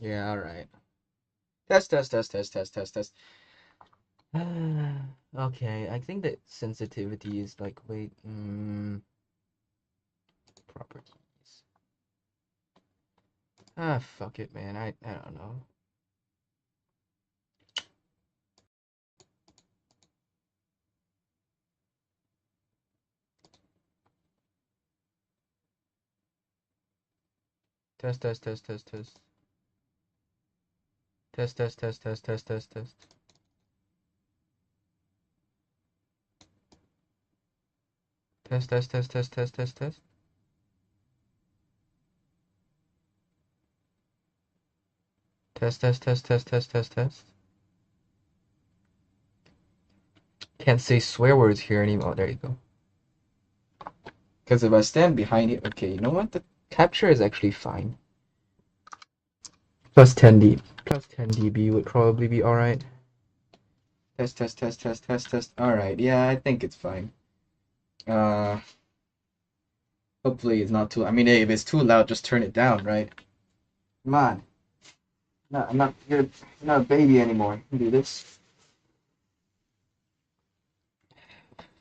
Yeah, alright. Test, test, test, test, test, test, test. Okay, I think that sensitivity is like, wait, properties. Ah, fuck it, man. I don't know. Test, test, test, test, test. Test, test, test, test, test, test, test. Test, test, test, test, test, test, test. Test, test, test, test, test, test, test. Can't say swear words here anymore. Oh, there you go. Because if I stand behind it, okay, you know what? The capture is actually fine. Plus 10 dB would probably be alright. Test, test, test, test, test, test. Alright, yeah, I think it's fine. Uh, hopefully it's not too. I mean, hey, if it's too loud, just turn it down, right? Come on. No, I'm not. You're not a baby anymore. You do this.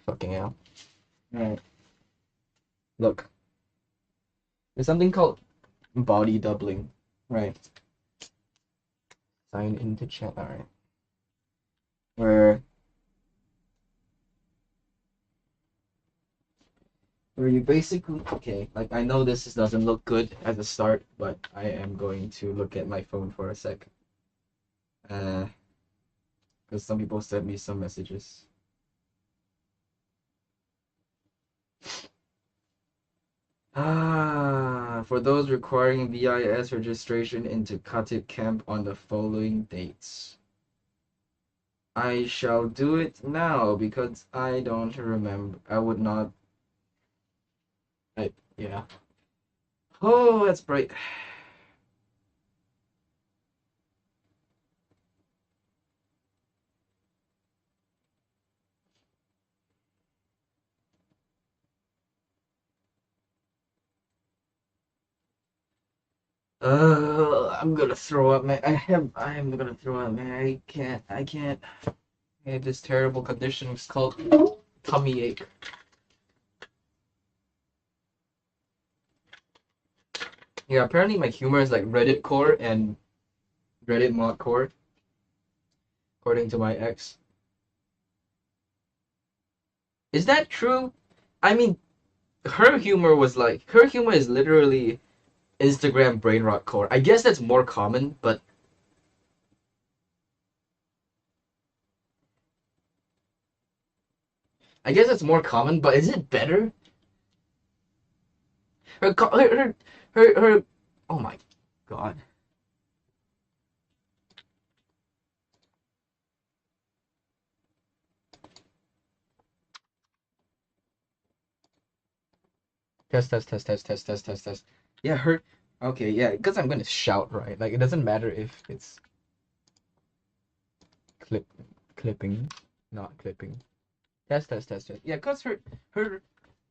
Fucking hell. Alright. Look, there's something called body doubling, right? Sign into chat. Alright. Where you basically, okay, like I know this doesn't look good at the start, but I am going to look at my phone for a sec. Because some people sent me some messages. For those requiring VIS registration into Khatib camp on the following dates. I shall do it now because I don't remember. I would not. Yeah. Oh, that's bright. I'm gonna throw up, man. I am gonna throw up, man. I can't. I have this terrible condition. It's called tummy ache. Yeah, apparently my humor is like Reddit core and Reddit mod core, according to my ex. Is that true? I mean, her humor is literally Instagram brain rot core. I guess that's more common, but I guess it's more common, but is it better? Her, her, oh my god. Test, test, test, test, test, test, test, test. Yeah, her, okay, yeah, because I'm gonna shout, right? Like, it doesn't matter if it's clip, clipping, not clipping. Test, test, test, test. Yeah, because her,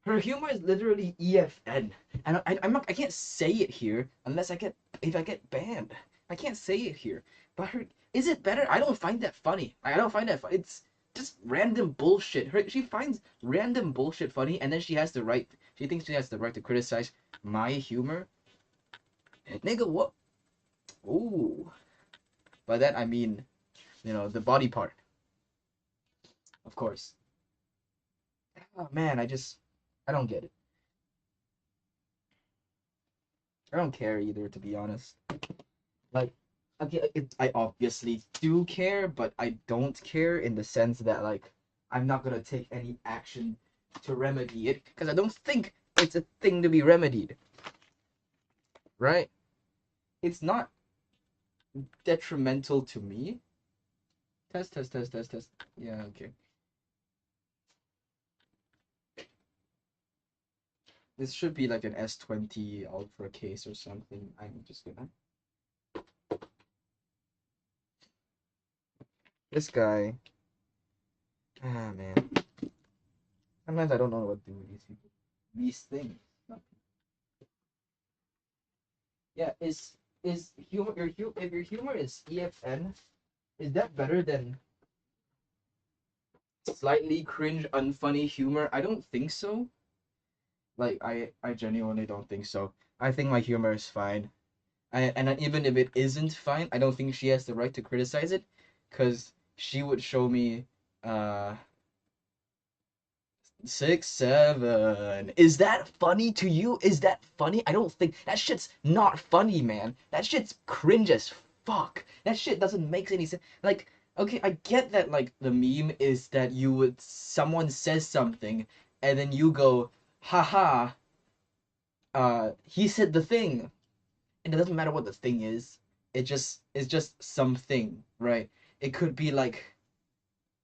her humor is literally EFN, and I'm not, I can't say it here unless if I get banned. I can't say it here. But her, is it better? I don't find that funny. I don't find that funny. It's just random bullshit. She finds random bullshit funny, and then she has the right. She thinks she has the right to criticize my humor. Nigga, what? Ooh. By that I mean, the body part, of course. Oh man, I don't get it. I don't care either, to be honest. Like, okay, I obviously do care, but I don't care in the sense that, like, I'm not gonna take any action to remedy it because I don't think it's a thing to be remedied, right? It's not detrimental to me. Test, test, test, test, test. Yeah, okay. This should be like an S20 Ultra case or something. I'm just gonna. This guy. Ah, man. Sometimes I don't know what to do with these people. These things. Yeah, is is humor if your humor is EFN, is that better than slightly cringe, unfunny humor? I don't think so. Like I genuinely don't think so. I think my humor is fine. And even if it isn't fine, I don't think she has the right to criticize it, because she would show me, uh, 6, 7. Is that funny to you? Is that funny? I don't think that shit's not funny, man. That shit's cringe as fuck. That shit doesn't make any sense. Like, okay, I get that. Like, the meme is that someone says something, and then you go, haha, he said the thing, and it doesn't matter what the thing is. It's just something, right? It could be like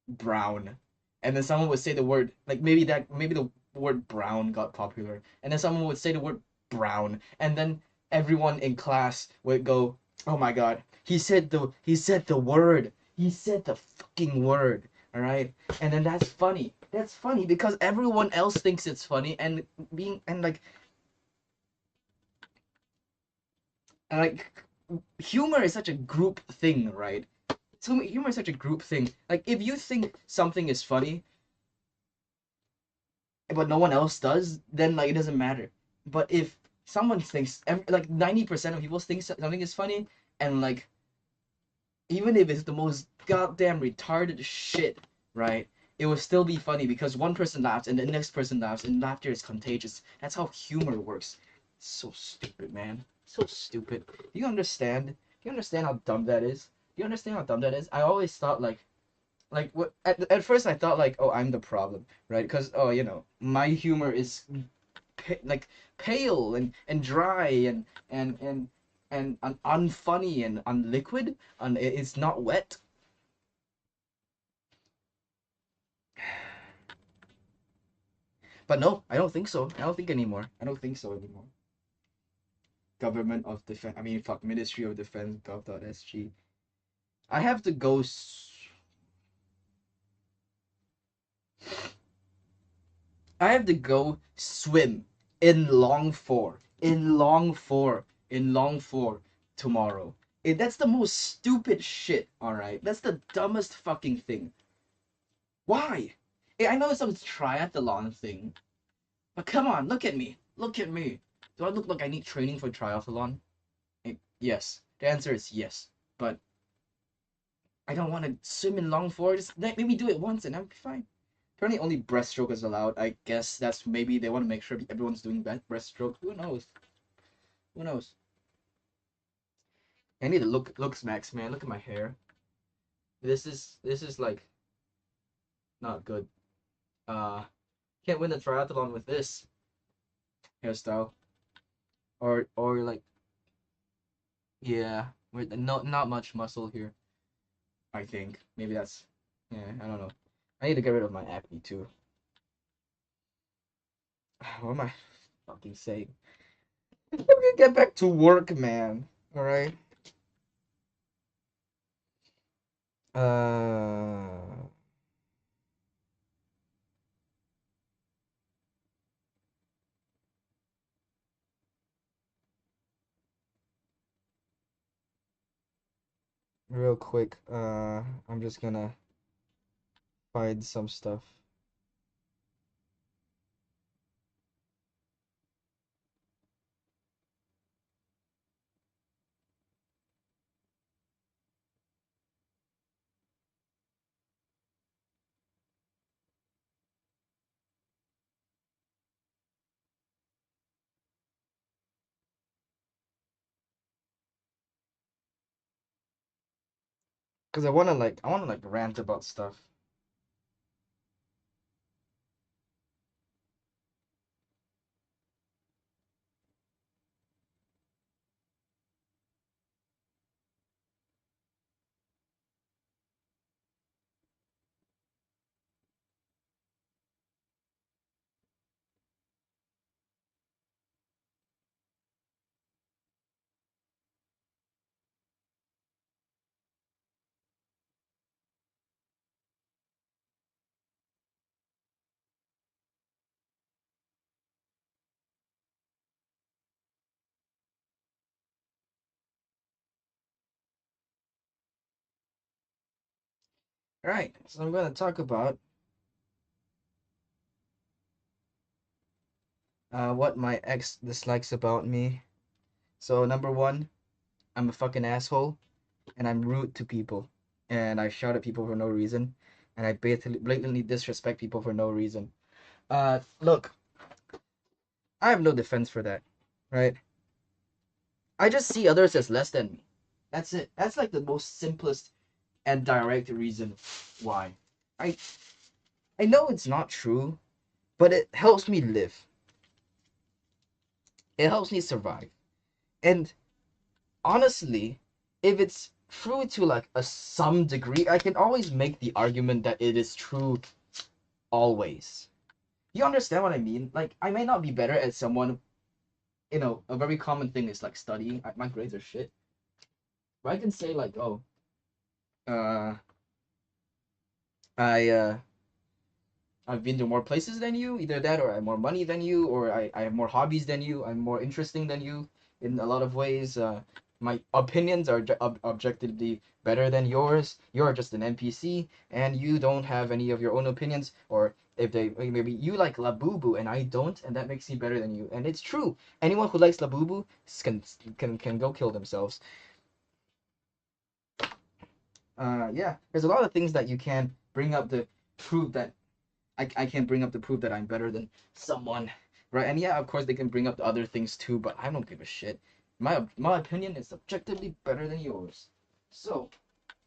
brown, and then someone would say the word, like, maybe the word brown got popular, and then someone would say the word brown, and then everyone in class would go, oh my god, he said the word, he said the fucking word, all right. And then that's funny because everyone else thinks it's funny, and like humor is such a group thing, right? So humor is such a group thing. Like, if you think something is funny but no one else does, then like it doesn't matter. But if someone thinks, like 90% of people think something is funny, and like even if it's the most goddamn retarded shit, right? It will still be funny because one person laughs and the next person laughs, and laughter is contagious. That's how humor works. So stupid, man. So stupid. Do you understand? Do you understand how dumb that is? Do you understand how dumb that is? I always thought like what at first I thought like, oh, I'm the problem, right? Because, oh, my humor is like pale and dry and unfunny and unliquid, and it's not wet. But no, I don't think so. I don't think anymore. I don't think so anymore. Government of Defense. I mean, fuck, Ministry of Defense gov.sg. I have to go. I have to go swim in long four, tomorrow. That's the most stupid shit, alright? That's the dumbest fucking thing. Why? I know it's some triathlon thing, but come on, look at me. Look at me. Do I look like I need training for triathlon? Yes. The answer is yes. But I don't want to swim in long four. Just let me do it once and I'll be fine. Apparently, only breaststroke is allowed. I guess that's maybe they want to make sure everyone's doing breaststroke. Who knows? Who knows? I need to looks max, man. Look at my hair. This is like not good. Uh, can't win the triathlon with this hairstyle. Or like, yeah, with not much muscle here. I think maybe that's, yeah. I don't know. I need to get rid of my acne too. What am I fucking saying? I'm gonna get back to work, man. All right. Uh, Real quick. I'm just gonna find some stuff. Cause I wanna rant about stuff. All right, so I'm gonna talk about what my ex dislikes about me. So number one, I'm a fucking asshole, and I'm rude to people, and I shout at people for no reason, and I blatantly disrespect people for no reason. Look, I have no defense for that, right? I just see others as less than me. That's it. That's like the most simplest and direct reason why. I I know it's not true, but it helps me live. It helps me survive. And honestly, if it's true to like a some degree, I can always make the argument that it is true always. You understand what I mean? Like I may not be better at someone, a very common thing is like studying. My grades are shit. But I can say like, oh, uh I I've been to more places than you, either that or I have more money than you, or I have more hobbies than you, I'm more interesting than you in a lot of ways. My opinions are objectively better than yours. You're just an NPC, and you don't have any of your own opinions, or if they maybe you like Labubu and I don't, and that makes me better than you. And it's true. Anyone who likes Labubu can go kill themselves. Yeah, there's a lot of things that you can bring up to prove that I can't bring up the proof that I'm better than someone, right? And yeah, of course they can bring up the other things too, but I don't give a shit. My opinion is objectively better than yours. So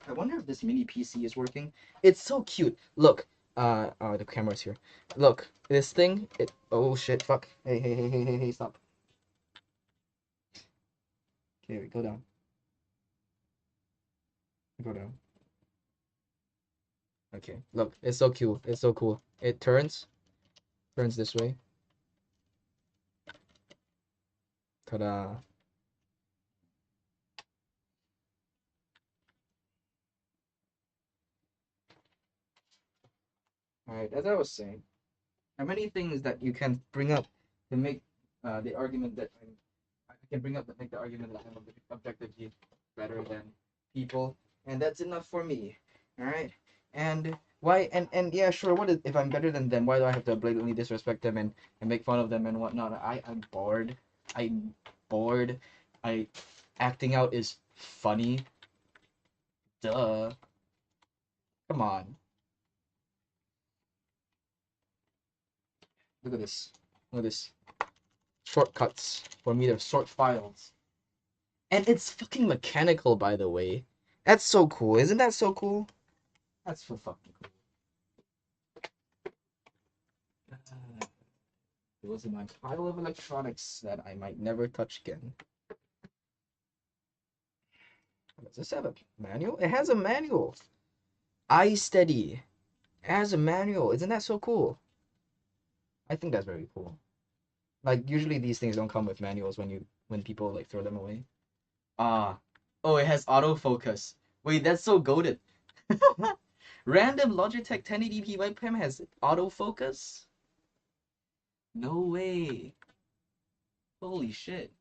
I wonder if this mini PC is working. It's so cute. Look, the camera's here. Look, this thing. Oh shit, fuck. Hey, stop. Okay, wait, go down. Go down. Okay, look, it's so cute. It's so cool. It turns this way. Ta-da. All right, as I was saying. There are many things that you can bring up to make the argument that I can bring up that make the argument that I'm objectively better than people, and that's enough for me. All right, and why? And yeah, sure. If I'm better than them? Why do I have to blatantly disrespect them and make fun of them and whatnot? I'm bored. I'm bored. I acting out is funny. Duh. Come on. Look at this. Look at this. Shortcuts for me to sort files. And it's fucking mechanical, by the way. That's so cool. Isn't that so cool? That's so fucking cool. It was in my pile of electronics that I might never touch again. Does this have a manual? It has a manual. iSteady. It has a manual. Isn't that so cool? I think that's very cool. Like usually these things don't come with manuals when people like throw them away. Ah. Oh, it has autofocus. Wait, that's so goated. Random Logitech 1080p webcam has autofocus? No way. Holy shit.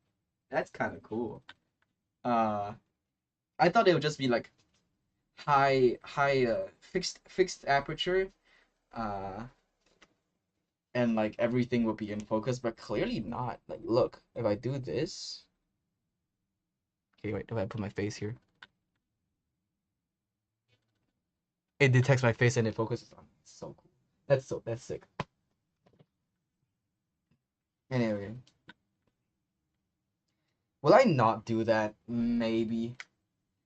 That's kind of cool. Uh, I thought it would just be like high fixed aperture, uh, and like everything would be in focus, but clearly not. Like, look, if I do this, okay, wait, if I put my face here, it detects my face and it focuses on me. It's so cool. That's sick. Anyway, will I not do that? Maybe.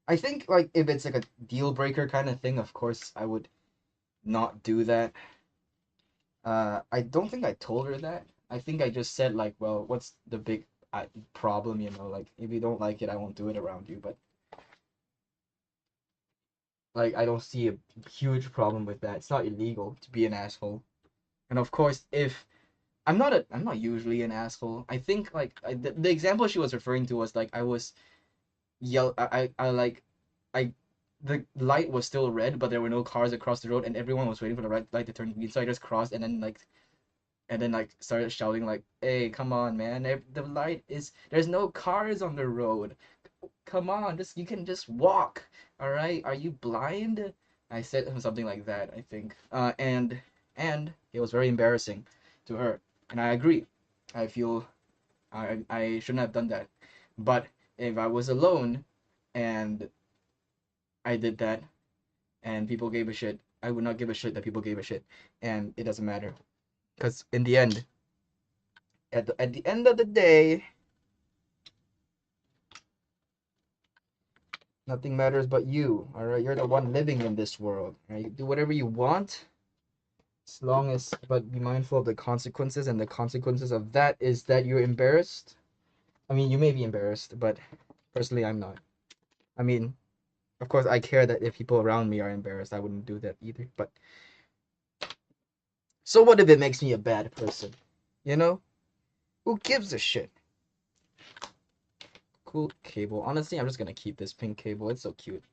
I think like if it's like a deal breaker kind of thing, of course I would not do that. I don't think I told her that. I think I just said like, well, what's the big problem? Like if you don't like it, I won't do it around you. But like, I don't see a huge problem with that. It's not illegal to be an asshole. And of course, if I'm not usually an asshole. I think like the example she was referring to was like I was yell I like I the light was still red, but there were no cars across the road, and everyone was waiting for the red light to turn green. So I just crossed, and then like started shouting like, "Hey, come on, man! The light is there's no cars on the road. Come on, just you can just walk. All right? Are you blind? I said something like that, I think. And it was very embarrassing to her. And I agree. I feel I shouldn't have done that. But if I was alone and I did that and people gave a shit, I would not give a shit that people gave a shit. And it doesn't matter. Because in the end, at the end of the day, nothing matters but you. Alright? You're the one living in this world. Right? You do whatever you want. As long as, but be mindful of the consequences, and the consequences of that is that you're embarrassed. I mean, you may be embarrassed, but personally, I'm not. I mean, of course, I care that if people around me are embarrassed, I wouldn't do that either. But so what if it makes me a bad person? You know? Who gives a shit? Cool cable. Honestly, I'm just gonna keep this pink cable. It's so cute.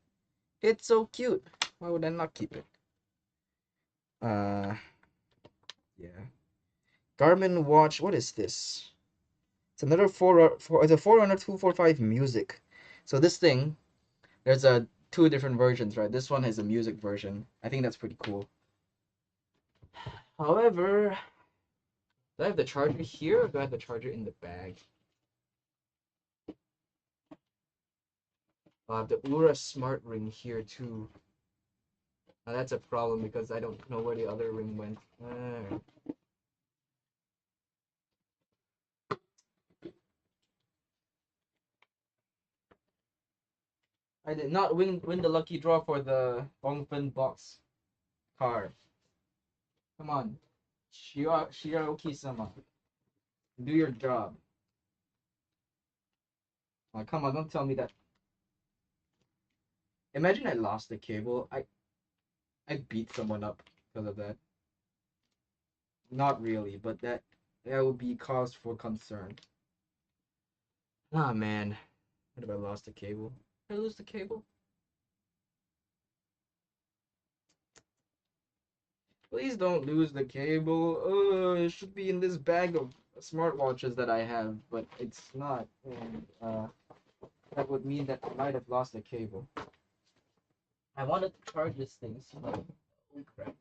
It's so cute. Why would I not keep it? Yeah. Garmin watch. What is this? It's another it's a Forerunner 245 music. So this thing, there's a two different versions, right? This one has a music version. I think that's pretty cool. However, do I have the charger here, or do I have the charger in the bag? I have the Ura Smart Ring here too. Now that's a problem because I don't know where the other ring went. I did not win the lucky draw for the Bongfen box card. Come on, Shiraoki-sama, do your job. Oh, come on, don't tell me that. Imagine I lost the cable. I beat someone up because of that. Not really, but that would be cause for concern. Ah man, what if I lost the cable? Did I lose the cable? Please don't lose the cable. It should be in this bag of smartwatches that I have, but it's not. And that would mean that I might have lost the cable. I wanted to charge this thing, so oh crap.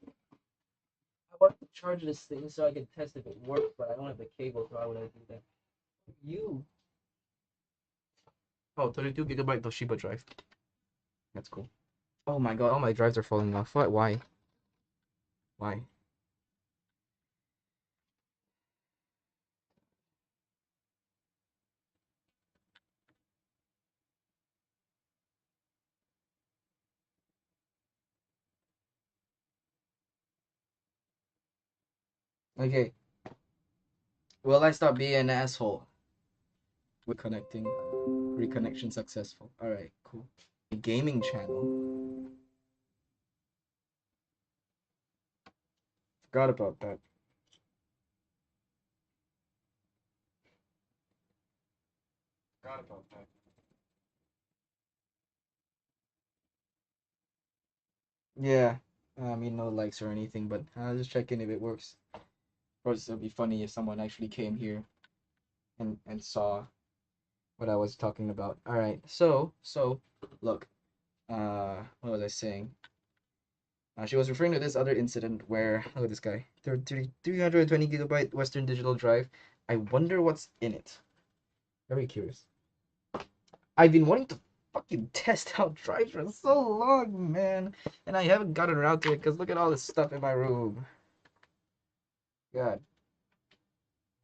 I wanted to charge this thing so I could test if it works, but I don't have the cable, so how would I do that? You. Oh, 32 gigabyte Toshiba drive. That's cool. Oh my god, all my drives are falling off. What? Why? Why? Okay. Will I stop being an asshole? Reconnecting. Reconnection successful. Alright, cool. Gaming channel. Forgot about that. Forgot about that. Yeah. I mean, no likes or anything, but I'll just check in if it works. Of course, it'll be funny if someone actually came here and saw what I was talking about. Alright, so, look. What was I saying? She was referring to this other incident where, look at this guy, 320 gigabyte Western Digital drive. I wonder what's in it. Very curious. I've been wanting to fucking test out drives for so long, man, and I haven't gotten around to it because look at all this stuff in my room. God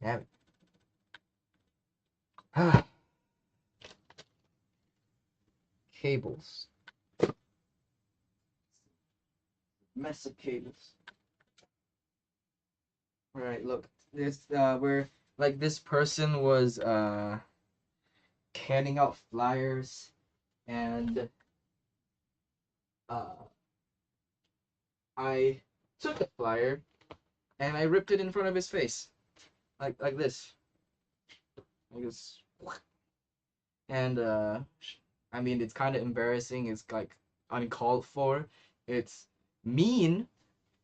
damn it. Cables. Mess of cables. All right, look. This where like this person was handing out flyers and uh I took the flyer and I ripped it in front of his face. Like this. Like this. And I mean it's kind of embarrassing. It's like uncalled for. It's mean.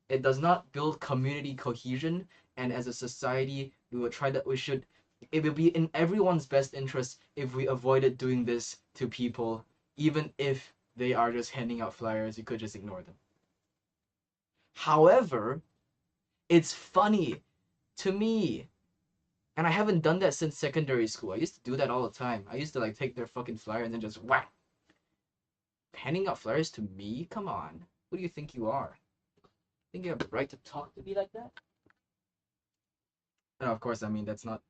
It does not build community cohesion, and as a society we will try that we should it would be in everyone's best interest if we avoided doing this to people, even if they are just handing out flyers. You could just ignore them. However, it's funny to me. And I haven't done that since secondary school. I used to do that all the time. I used to like take their fucking flyer and then just whack. Handing out flyers to me? Come on. Who do you think you are? Think you have the right to talk to me like that? No, of course, I mean, that's not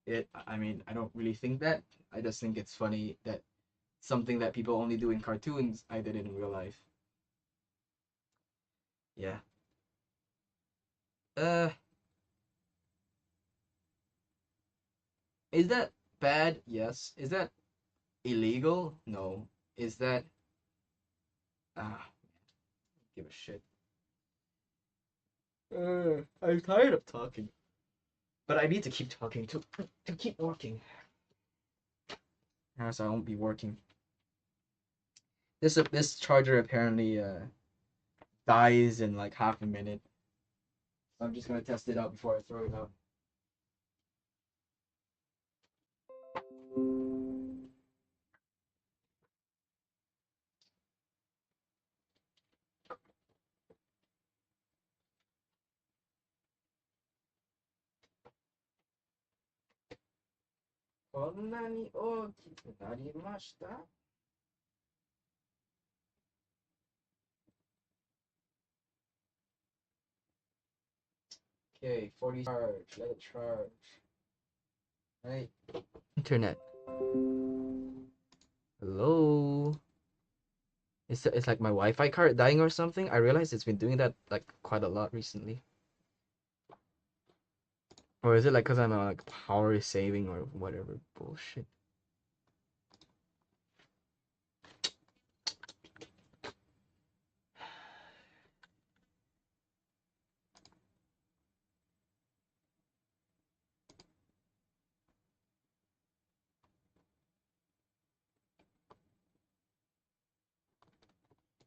it. I mean, I don't really think that. I just think it's funny that something that people only do in cartoons, I did it in real life. Yeah. Uh, is that bad? Yes. Is that illegal? No. Is that ah, give a shit. I'm tired of talking. But I need to keep talking to keep working. Or else I won't be working. This charger apparently dies in like half a minute. So I'm just gonna test it out before I throw it out. Okay, 40 charge. Let it charge. Right. Internet. Hello. It's like my Wi-Fi card dying or something. I realize it's been doing that like quite a lot recently. Or is it like because I'm like power saving or whatever bullshit?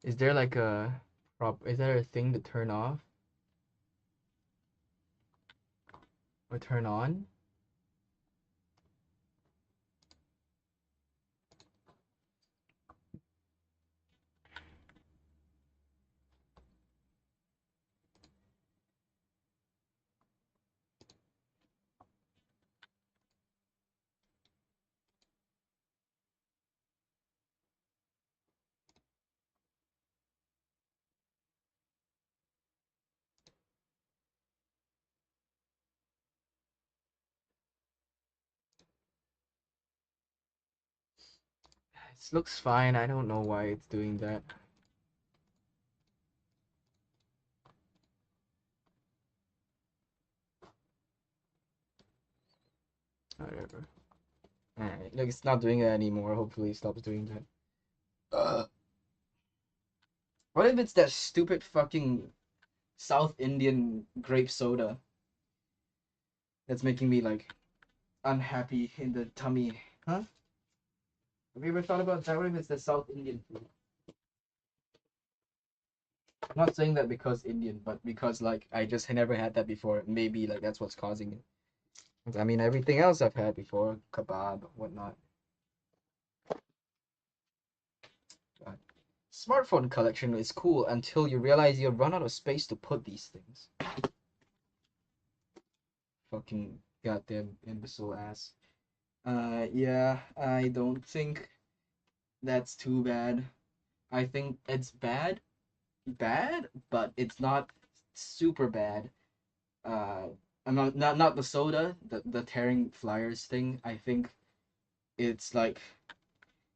Is there like a is there a thing to turn off or turn on? It looks fine. I don't know why it's doing that. Whatever. Alright, look, it's not doing that anymore. Hopefully it stops doing that. What if it's that stupid fucking South Indian grape soda that's making me like unhappy in the tummy? Huh? Have you ever thought about that? What if it's the South Indian food? I'm not saying that because Indian, but because like I just had never had that before. Maybe like that's what's causing it. I mean, everything else I've had before, kebab, whatnot. But smartphone collection is cool until you realize you'll run out of space to put these things. Fucking goddamn imbecile ass. Yeah, I don't think that's too bad. I think it's bad, but it's not super bad. Uh, I'm not the soda, the tearing flyers thing. I think it's like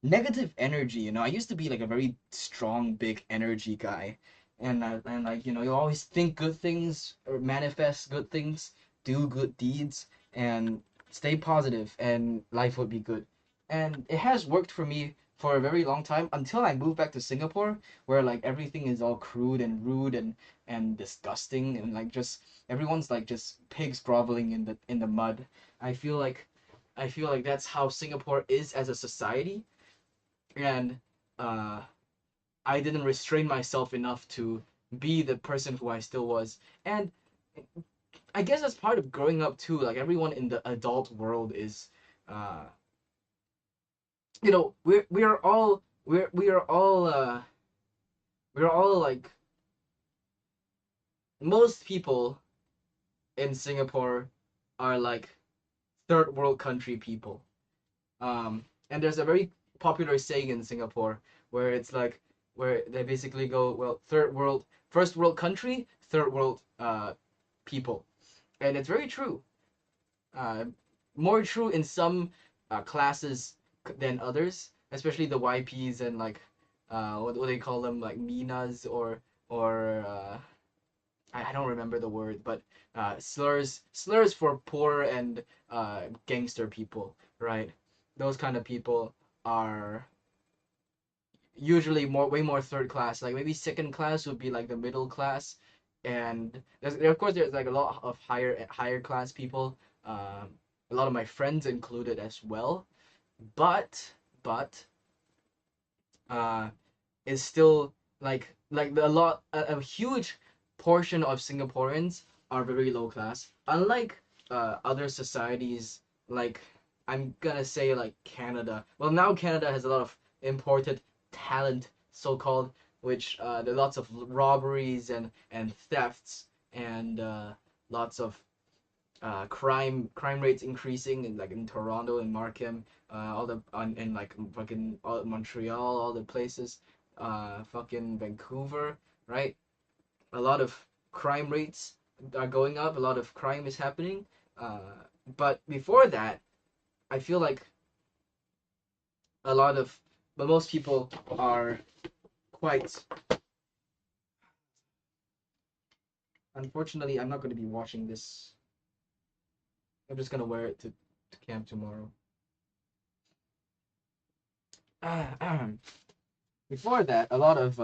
negative energy. You know, I used to be like a very strong, big energy guy, and like you always think good things or manifest good things, do good deeds, and stay positive, and life would be good. And it has worked for me for a very long time until I moved back to Singapore, where like everything is all crude and rude and disgusting, and like just everyone's like just pigs groveling in the mud. I feel like I feel like that's how Singapore is as a society, and uh, I didn't restrain myself enough to be the person who I still was. And I guess that's part of growing up too. Like everyone in the adult world is, uh, we are all we're all like most people in Singapore are like third world country people. And there's a very popular saying in Singapore where it's like where they basically go, well, third world, first world country, third world people, and it's very true. Uh, More true in some classes than others, especially the YPs and like what do they call them, like Minas or I don't remember the word, but slurs for poor and gangster people, right? Those kind of people are usually way more third class. Like maybe second class would be like the middle class, and of course there's like a lot of higher class people. A lot of my friends included as well, but uh, is still like a huge portion of Singaporeans are very low class. Unlike other societies, like I'm gonna say like Canada. Well, now Canada has a lot of imported talent, so called, which there are lots of robberies and thefts and lots of crime rates increasing in like in Toronto and Markham, all the in like fucking Montreal, all the places, fucking Vancouver, right? A lot of crime rates are going up. A lot of crime is happening. But before that, I feel like a lot of, but most people are quite. Unfortunately, I'm not going to be watching this. I'm just gonna wear it to camp tomorrow. Before that, a lot of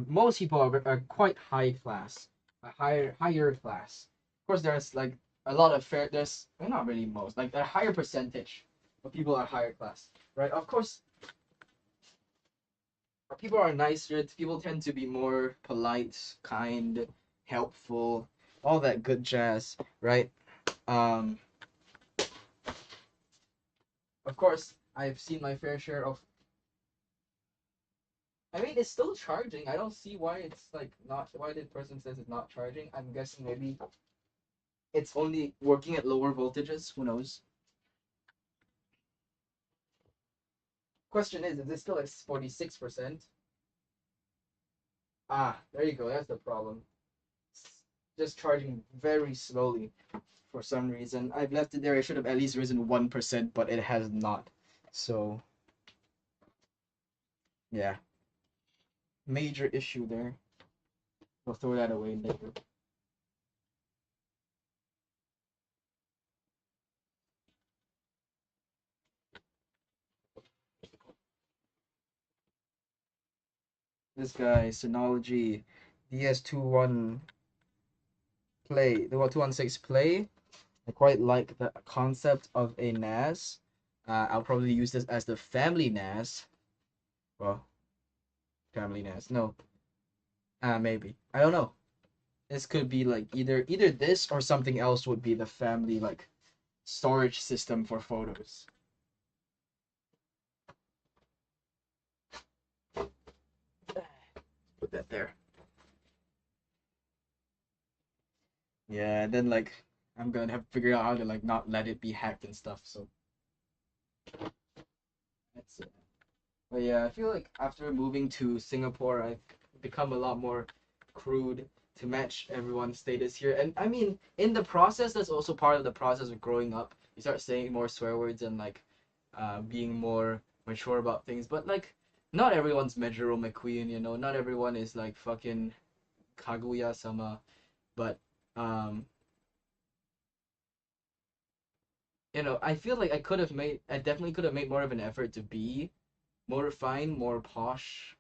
most people are quite high class, a higher class. Of course, there's like a lot of there's well, not really most, like a higher percentage of people are higher class, right? Of course, people are nicer. People tend to be more polite, kind, helpful, all that good jazz, right? Um, of course, I've seen my fair share of. I mean, it's still charging. I don't see why it's like not. Why the person says it's not charging. I'm guessing maybe it's only working at lower voltages. Who knows? Question is it still at 46%? Ah, there you go. That's the problem. It's just charging very slowly for some reason. I've left it there. It should have at least risen 1%, but it has not. So, yeah. Major issue there. We'll throw that away later. This guy, Synology DS21 Play, the 216 Play. I quite like the concept of a NAS. I'll probably use this as the family NAS. Well, family NAS. No, maybe. I don't know. This could be like either this or something else would be the family like storage system for photos. Put that there. Yeah, and then like I'm gonna have to figure out how to like not let it be hacked and stuff. So that's it. But yeah, I feel like after moving to Singapore, I've become a lot more crude to match everyone's status here. And I mean, in the process, that's also part of the process of growing up. You start saying more swear words and like being more mature about things. But like, not everyone's Majuro McQueen, you know. Not everyone is like fucking Kaguya sama. But um, I feel like I definitely could have made more of an effort to be more refined, more posh,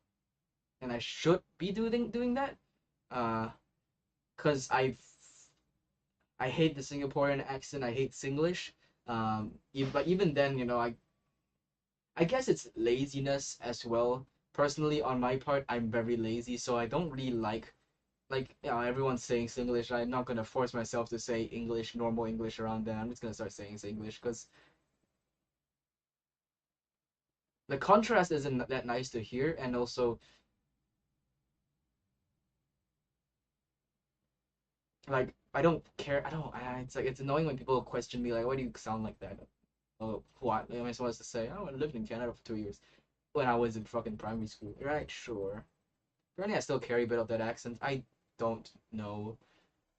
and I should be doing that. Uh, cause I hate the Singaporean accent. I hate Singlish. But even then, I guess it's laziness as well. Personally, on my part, I'm very lazy, so I don't really like everyone's saying Singlish. I'm not gonna force myself to say English, normal English around them. I'm just gonna start saying English because the contrast isn't that nice to hear, and also like I don't care. I don't. It's like it's annoying when people question me like, why do you sound like that? Oh, what am I supposed to say? Oh, I lived in Canada for 2 years when I was in fucking primary school. Right, sure. Apparently, I still carry a bit of that accent. I don't know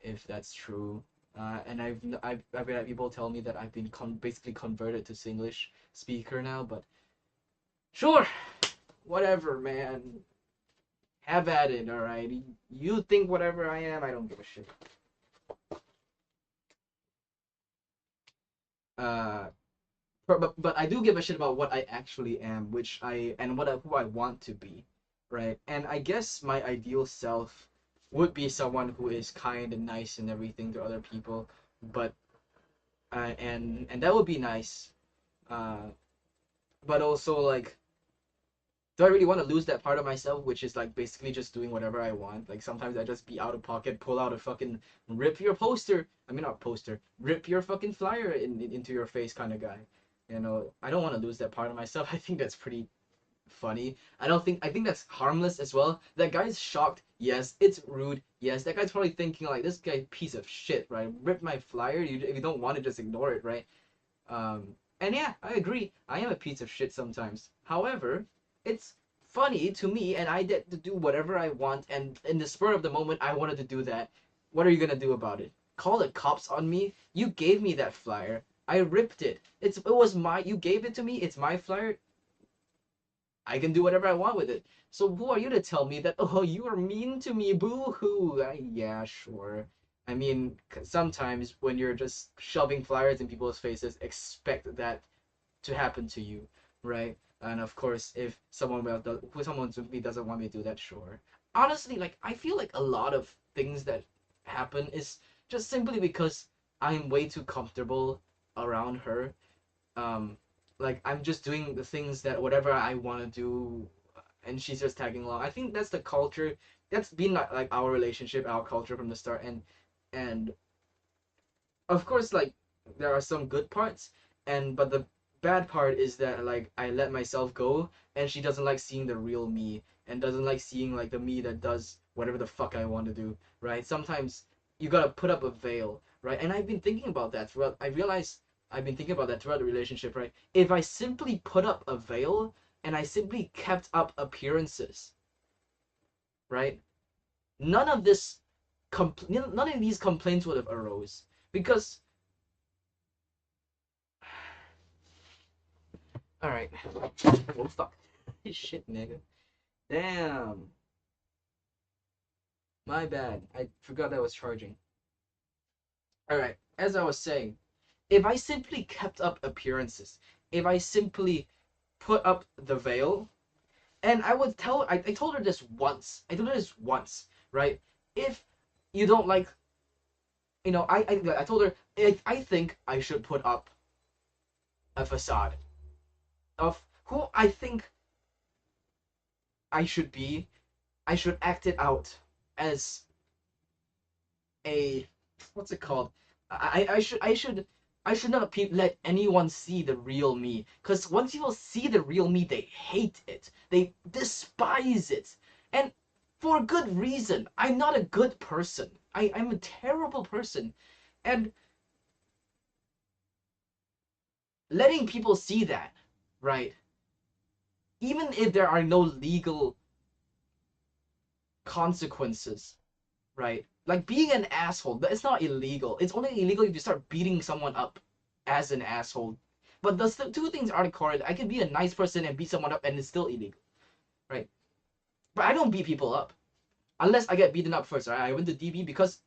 if that's true. And I've had people tell me that I've been basically converted to Singlish speaker now, but sure, whatever, man. Have at it, alright? You think whatever I am, I don't give a shit. Uh, but I do give a shit about what I actually am, which I and who I want to be, right? And I guess my ideal self would be someone who is kind and nice and everything to other people, but and that would be nice. Uh, but also like, do I really want to lose that part of myself, which is like basically just doing whatever I want? Like sometimes I just be out of pocket, pull out a fucking rip your poster. I mean not poster, rip your fucking flyer into your face kind of guy. You know, I don't want to lose that part of myself. I think that's pretty funny. I think that's harmless as well. That guy's shocked. Yes, it's rude. Yes, that guy's probably thinking like this guy piece of shit, right? Rip my flyer. If you don't want it, just ignore it, right? And yeah, I agree. I am a piece of shit sometimes. However, it's funny to me, and I get to do whatever I want. And in the spur of the moment, I wanted to do that. What are you gonna do about it? Call the cops on me? You gave me that flyer. I ripped it. It was my. You gave it to me. It's my flyer. I can do whatever I want with it. So who are you to tell me that, oh, you are mean to me, boo-hoo? Yeah, sure. I mean, sometimes when you're just shoving flyers in people's faces, expect that to happen to you, right? And of course, if someone with me doesn't want me to do that, sure. Honestly, like I feel like a lot of things that happen is just simply because I'm way too comfortable around her, um like I'm just doing the things that whatever I want to do, and she's just tagging along. I think that's the culture. That's been like our relationship, our culture from the start. And of course, like there are some good parts, and but the bad part is that like I let myself go, and she doesn't like seeing the real me, and doesn't like seeing like the me that does whatever the fuck I want to do, right? Sometimes you gotta put up a veil, right? And I've been thinking about that throughout. I realized I've been thinking about that throughout the relationship, right? If I simply put up a veil and I simply kept up appearances, right? None of this none of these complaints would have arose, because all right. Oh fuck. Shit, nigga. Damn. My bad. I forgot that was charging. All right. As I was saying, if I simply kept up appearances, if I simply put up the veil, and I would tell, I told her this once. I told her this once, right? If you don't like, I told her I think I should put up a facade of who I think I should be. I should act it out as a, what's it called? I should not let anyone see the real me, because once people see the real me, they hate it, they despise it, and for good reason. I'm not a good person. I'm a terrible person, and letting people see that, right? Even if there are no legal consequences, right? Like being an asshole, but it's not illegal. It's only illegal if you start beating someone up as an asshole. But the two things aren't correlated. I can be a nice person and beat someone up, and it's still illegal, right? But I don't beat people up unless I get beaten up first. Right? I went to DB because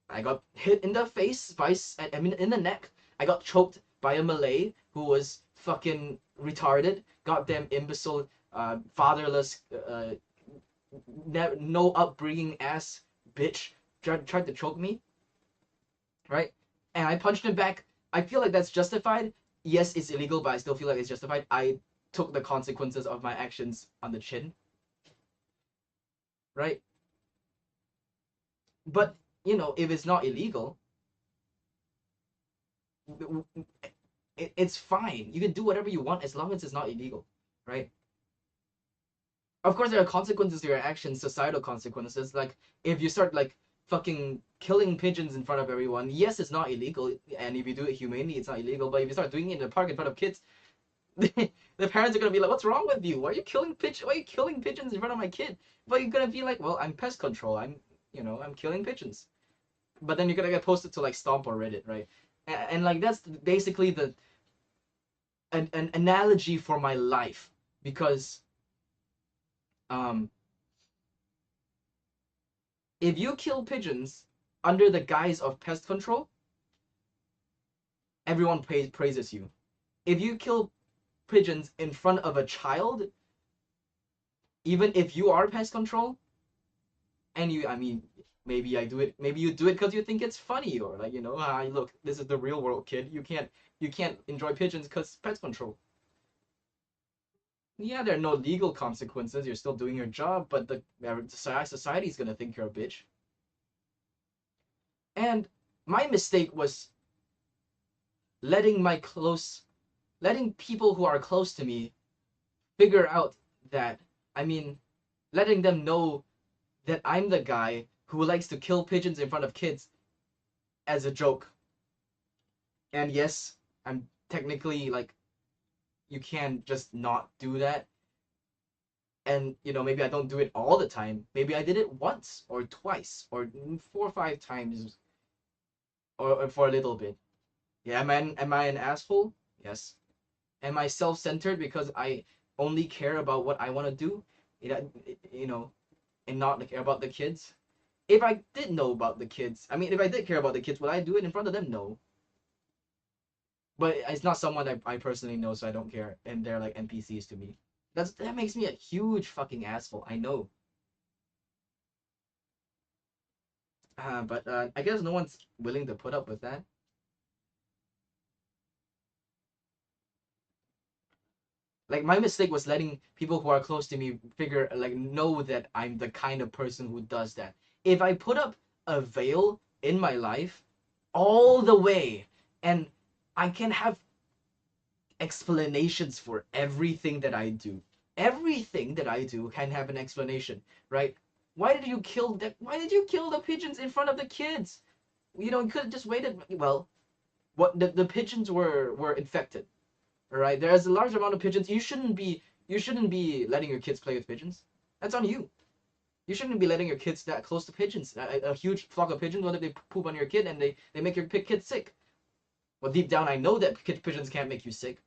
I got hit in the face by, I mean, in the neck. I got choked by a Malay who was fucking retarded, goddamn imbecile, fatherless, no upbringing ass bitch tried to choke me, right? And I punched him back. I feel like that's justified. Yes, it's illegal, but I still feel like it's justified. I took the consequences of my actions on the chin, right? But if it's not illegal, it's fine. You can do whatever you want as long as it's not illegal, right? Of course, there are consequences to your actions, societal consequences. Like if you start like fucking killing pigeons in front of everyone, yes, it's not illegal, and if you do it humanely, it's not illegal. But if you start doing it in the park in front of kids, the parents are gonna be like, "What's wrong with you? Why are you killing pigeons? Why are you killing pigeons in front of my kid?" But you're gonna be like, "Well, I'm pest control. I'm killing pigeons." But then you're gonna get posted to like Stomp or Reddit, right? And like that's basically the an analogy for my life, because um if you kill pigeons under the guise of pest control, everyone praises you. If you kill pigeons in front of a child, even if you are pest control, and I mean, maybe you do it because you think it's funny, or like, look, this is the real world, kid. You can't enjoy pigeons because pest control. Yeah, there are no legal consequences. You're still doing your job, but the society's gonna think you're a bitch. And my mistake was letting my close, letting people who are close to me figure out that, I mean, letting them know that I'm the guy who likes to kill pigeons in front of kids as a joke. And yes, I'm technically like, you can just not do that. And maybe I don't do it all the time. Maybe I did it once or twice or 4 or 5 times, or for a little bit. Yeah, am I an asshole? Yes. Am I self-centered because I only care about what I want to do? You know, and not care about the kids? If I did know about the kids, I mean, if I did care about the kids, would I do it in front of them? No. But it's not someone I personally know, so I don't care. And they're like NPCs to me. That makes me a huge fucking asshole. I know. But I guess no one's willing to put up with that. Like, my mistake was letting people who are close to me know that I'm the kind of person who does that. If I put up a veil in my life all the way, and I can have explanations for everything that I do. Everything that I do can have an explanation, right? Why did you kill the pigeons in front of the kids? You could have just waited. Well, the pigeons were infected. All right, there's a large amount of pigeons. You shouldn't be letting your kids play with pigeons. That's on you. You shouldn't be letting your kids that close to pigeons. A huge flock of pigeons. What if they poop on your kid and they make your kid sick? Well, deep down, I know that pigeons can't make you sick,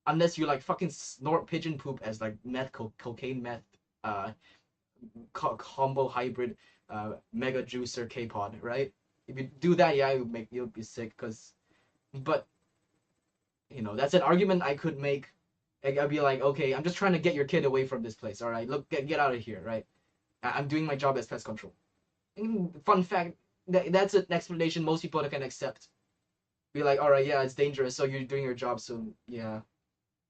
unless you like fucking snort pigeon poop as like cocaine meth, uh, combo hybrid, mega juicer K-pod, right? If you do that, yeah, you'll be sick. But that's an argument I could make. I'd be like, okay, I'm just trying to get your kid away from this place. All right, look, get out of here, right? I'm doing my job as pest control. And fun fact, that's an explanation most people can accept. Be like, all right, yeah, it's dangerous, so you're doing your job, so yeah.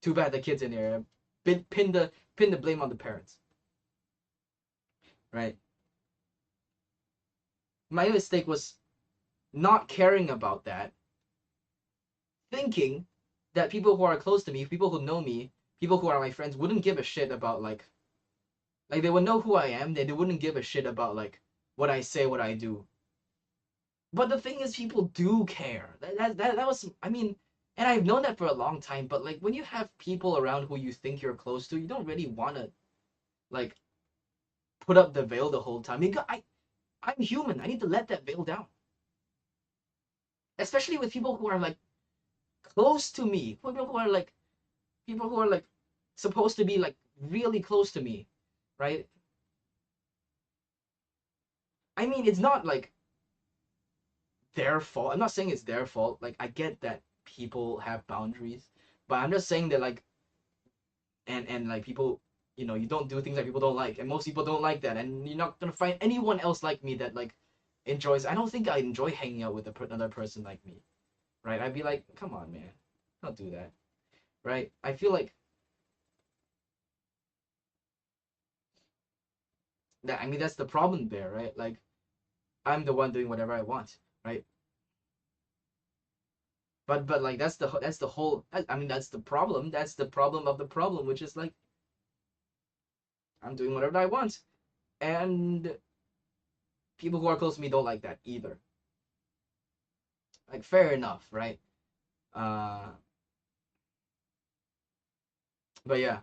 Too bad the kid's in there. Pin the blame on the parents, right? My mistake was not caring about that, thinking that people who are close to me, people who know me, people who are my friends, wouldn't give a shit about like they would know who I am. They wouldn't give a shit about like what I say, what I do. But the thing is, people do care. That was, I mean, and I've known that for a long time. But like, when you have people around who you think you're close to, you don't really want to like put up the veil the whole time. I'm human. I need to let that veil down. Especially with people who are like close to me. People who are like supposed to be like really close to me, right? I mean, it's not like their fault. I'm not saying it's their fault. Like, I get that people have boundaries, but I'm just saying that like, and like people, you don't do things that people don't like, and most people don't like that, and you're not gonna find anyone else like me that like enjoys. I don't think I enjoy hanging out with another person like me, right? I'd be like, come on, man, don't do that, right? I feel like that. I mean, that's the problem there, right? Like, I'm the one doing whatever I want, right? But like that's the whole. I mean, that's the problem. That's the problem of the problem, which is like, I'm doing whatever I want, and people who are close to me don't like that either. Like, fair enough, right? Uh, but yeah,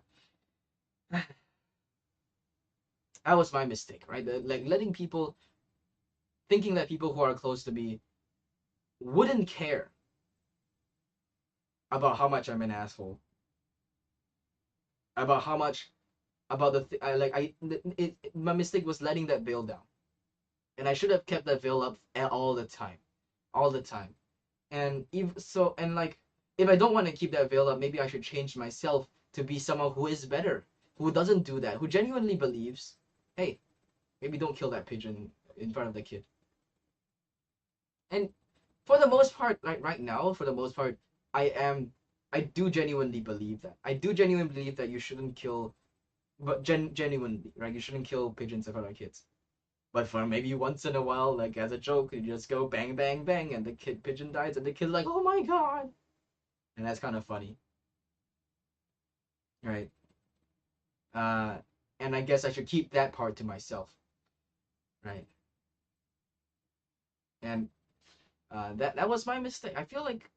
that was my mistake, right? Like letting people, thinking that people who are close to me wouldn't care about how much I'm an asshole, about how much about my mistake was letting that veil down, and I should have kept that veil up all the time, all the time. And if I don't want to keep that veil up, maybe I should change myself to be someone who is better, who doesn't do that, who genuinely believes, hey, maybe don't kill that pigeon in front of the kid. And for the most part, like right now, for the most part, I do genuinely believe that. I do genuinely believe that you shouldn't kill, but genuinely, right? You shouldn't kill pigeons in front of kids. But for maybe once in a while, like as a joke, you just go bang, bang, bang, and the pigeon dies, and the kid's like, oh my god, and that's kind of funny, right? Uh, and I guess I should keep that part to myself, right? And that was my mistake. I feel like,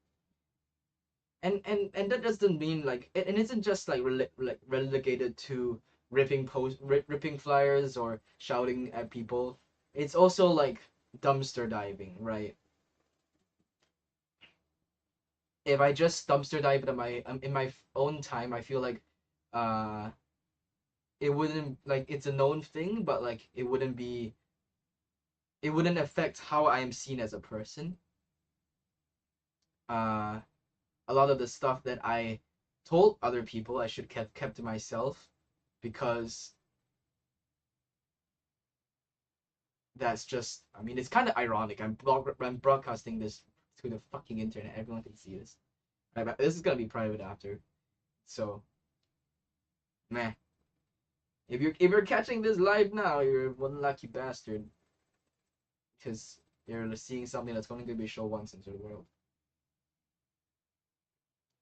and that doesn't mean like it isn't just like relegated to ripping flyers or shouting at people. It's also like dumpster diving, right? If I just dumpster dive in my own time, I feel like uh it wouldn't, like, it's a known thing, but like it wouldn't affect how I am seen as a person. Uh, a lot of the stuff that I told other people I should kept to myself, because that's just, I mean, it's kind of ironic. I'm broadcasting this to the fucking internet. Everyone can see this. Right, but this is gonna be private after. So, meh. If you're catching this live now, you're one lucky bastard, because you're seeing something that's going to be shown once into the world.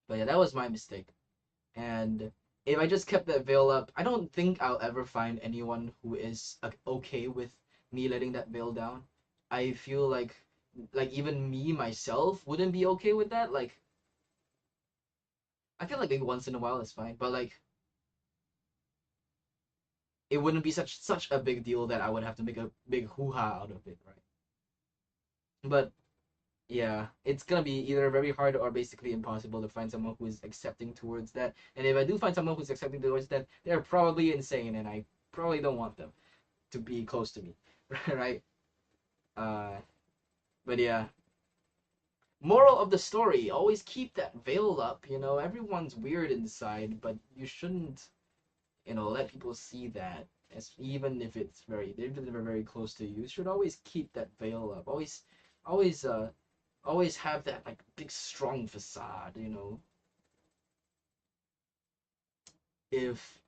But yeah, that was my mistake. And if I just kept that veil up, I don't think I'll ever find anyone who is okay with me letting that veil down. I feel like even me myself wouldn't be okay with that. Like, I feel like maybe once in a while is fine, but like it wouldn't be such a big deal that I would have to make a big hoo-ha out of it, right? But yeah, it's gonna be either very hard or basically impossible to find someone who is accepting towards that. And if I do find someone who's accepting towards that, they're probably insane, and I probably don't want them to be close to me, right? Uh, but yeah, moral of the story: always keep that veil up. You know, everyone's weird inside, but you shouldn't, let people see that. As even if they're very close to you, you should always keep that veil up. Always, always have that like big strong facade. If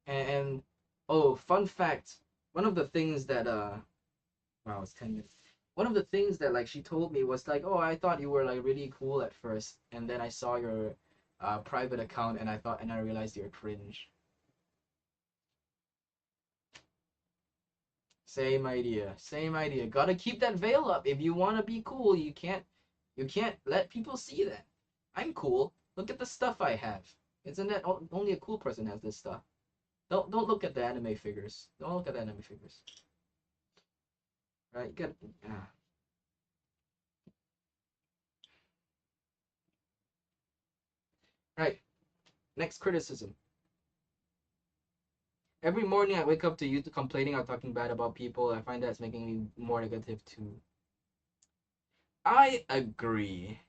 and oh, fun fact, one of the things that wow, it's 10 minutes. One of the things that like she told me was like, oh, I thought you were like really cool at first, and then I saw your private account, and I realized you're cringe. Same idea, same idea. Gotta keep that veil up. If you wanna be cool, you can't let people see that. I'm cool. Look at the stuff I have. Isn't that only a cool person has this stuff? Don't look at the anime figures. Don't look at the anime figures. Right? Get right. Next criticism. Every morning I wake up to you complaining or talking bad about people. I find that's making me more negative too. I agree.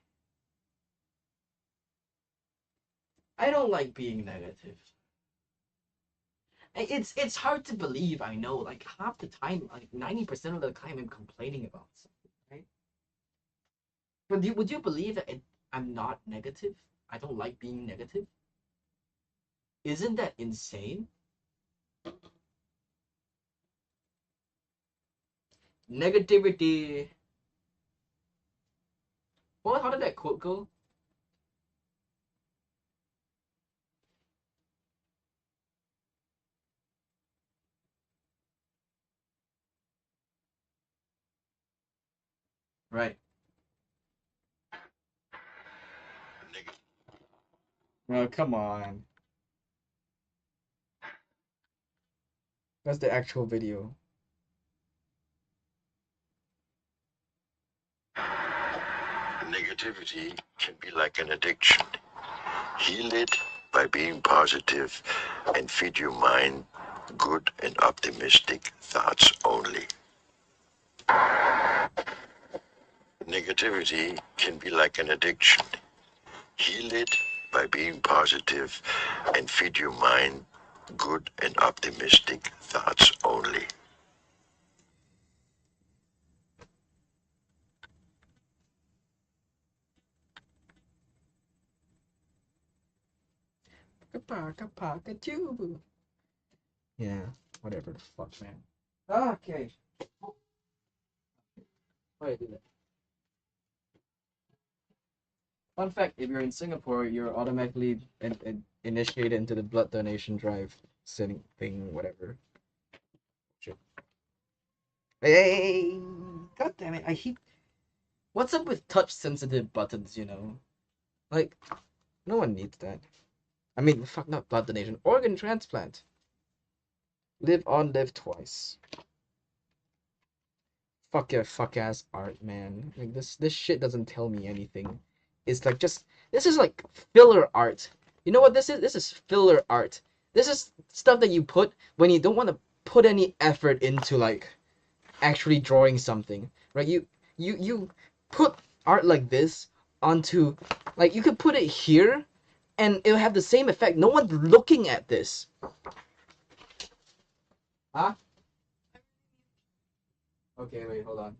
I don't like being negative. It's hard to believe. I know, like half the time, like 90% of the time, I'm complaining about something, right? But would you believe that I'm not negative? I don't like being negative. Isn't that insane? Negativity. Well, how did that quote go? Right. Oh, come on. That's the actual video. Negativity can be like an addiction. Heal it by being positive and feed your mind good and optimistic thoughts only. Negativity can be like an addiction. Heal it by being positive and feed your mind good and optimistic thoughts only. Kapaka paka tubu. Yeah, whatever the fuck, man. Okay. Why do that? Fun fact: if you're in Singapore, you're automatically initiated into the blood donation drive setting thing, whatever. Shit. Hey, god damn it! I hate. What's up with touch sensitive buttons? Like no one needs that. I mean, fuck, not blood donation, organ transplant. Live on, live twice. Fuck your fuck ass art, man. Like this shit doesn't tell me anything. It's like just this is like filler art. You know what this is? This is filler art. This is stuff that you put when you don't want to put any effort into like actually drawing something, right? You put art like this onto like you could put it here and it'll have the same effect. No one's looking at this. Huh? Okay, wait, hold on.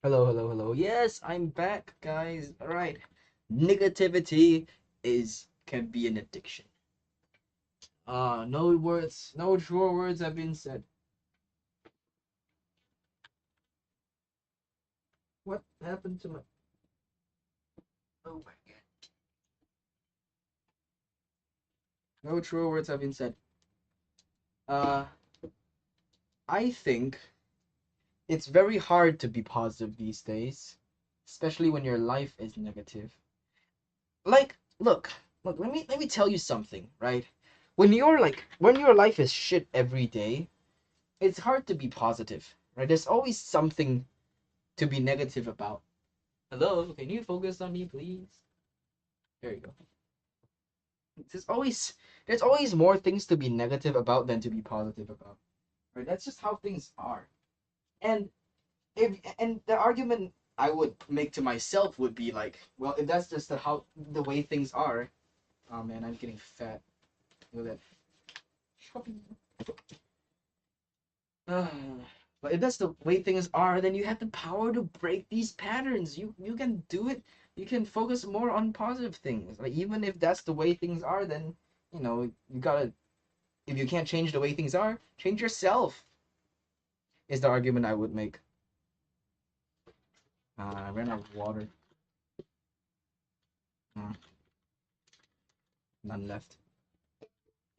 Hello, hello, hello. Yes, I'm back, guys. All right. Negativity is can be an addiction. No true words have been said. What happened to my? Oh my god. No true words have been said. Uh, I think it's very hard to be positive these days, especially when your life is negative. Like, look. Let me tell you something, right? When your life is shit every day, it's hard to be positive, right? There's always something to be negative about. Hello, can you focus on me, please? There you go. There's always there's always more things to be negative about than to be positive about. Right? That's just how things are. And and the argument I would make to myself would be like, well, if that's just the way things are. Oh man, I'm getting fat. Look at that. But if that's the way things are, then you have the power to break these patterns. You can do it. You can focus more on positive things. Like even if that's the way things are, then you gotta. If you can't change the way things are, change yourself. Is the argument I would make. I ran out of water. Uh, None left.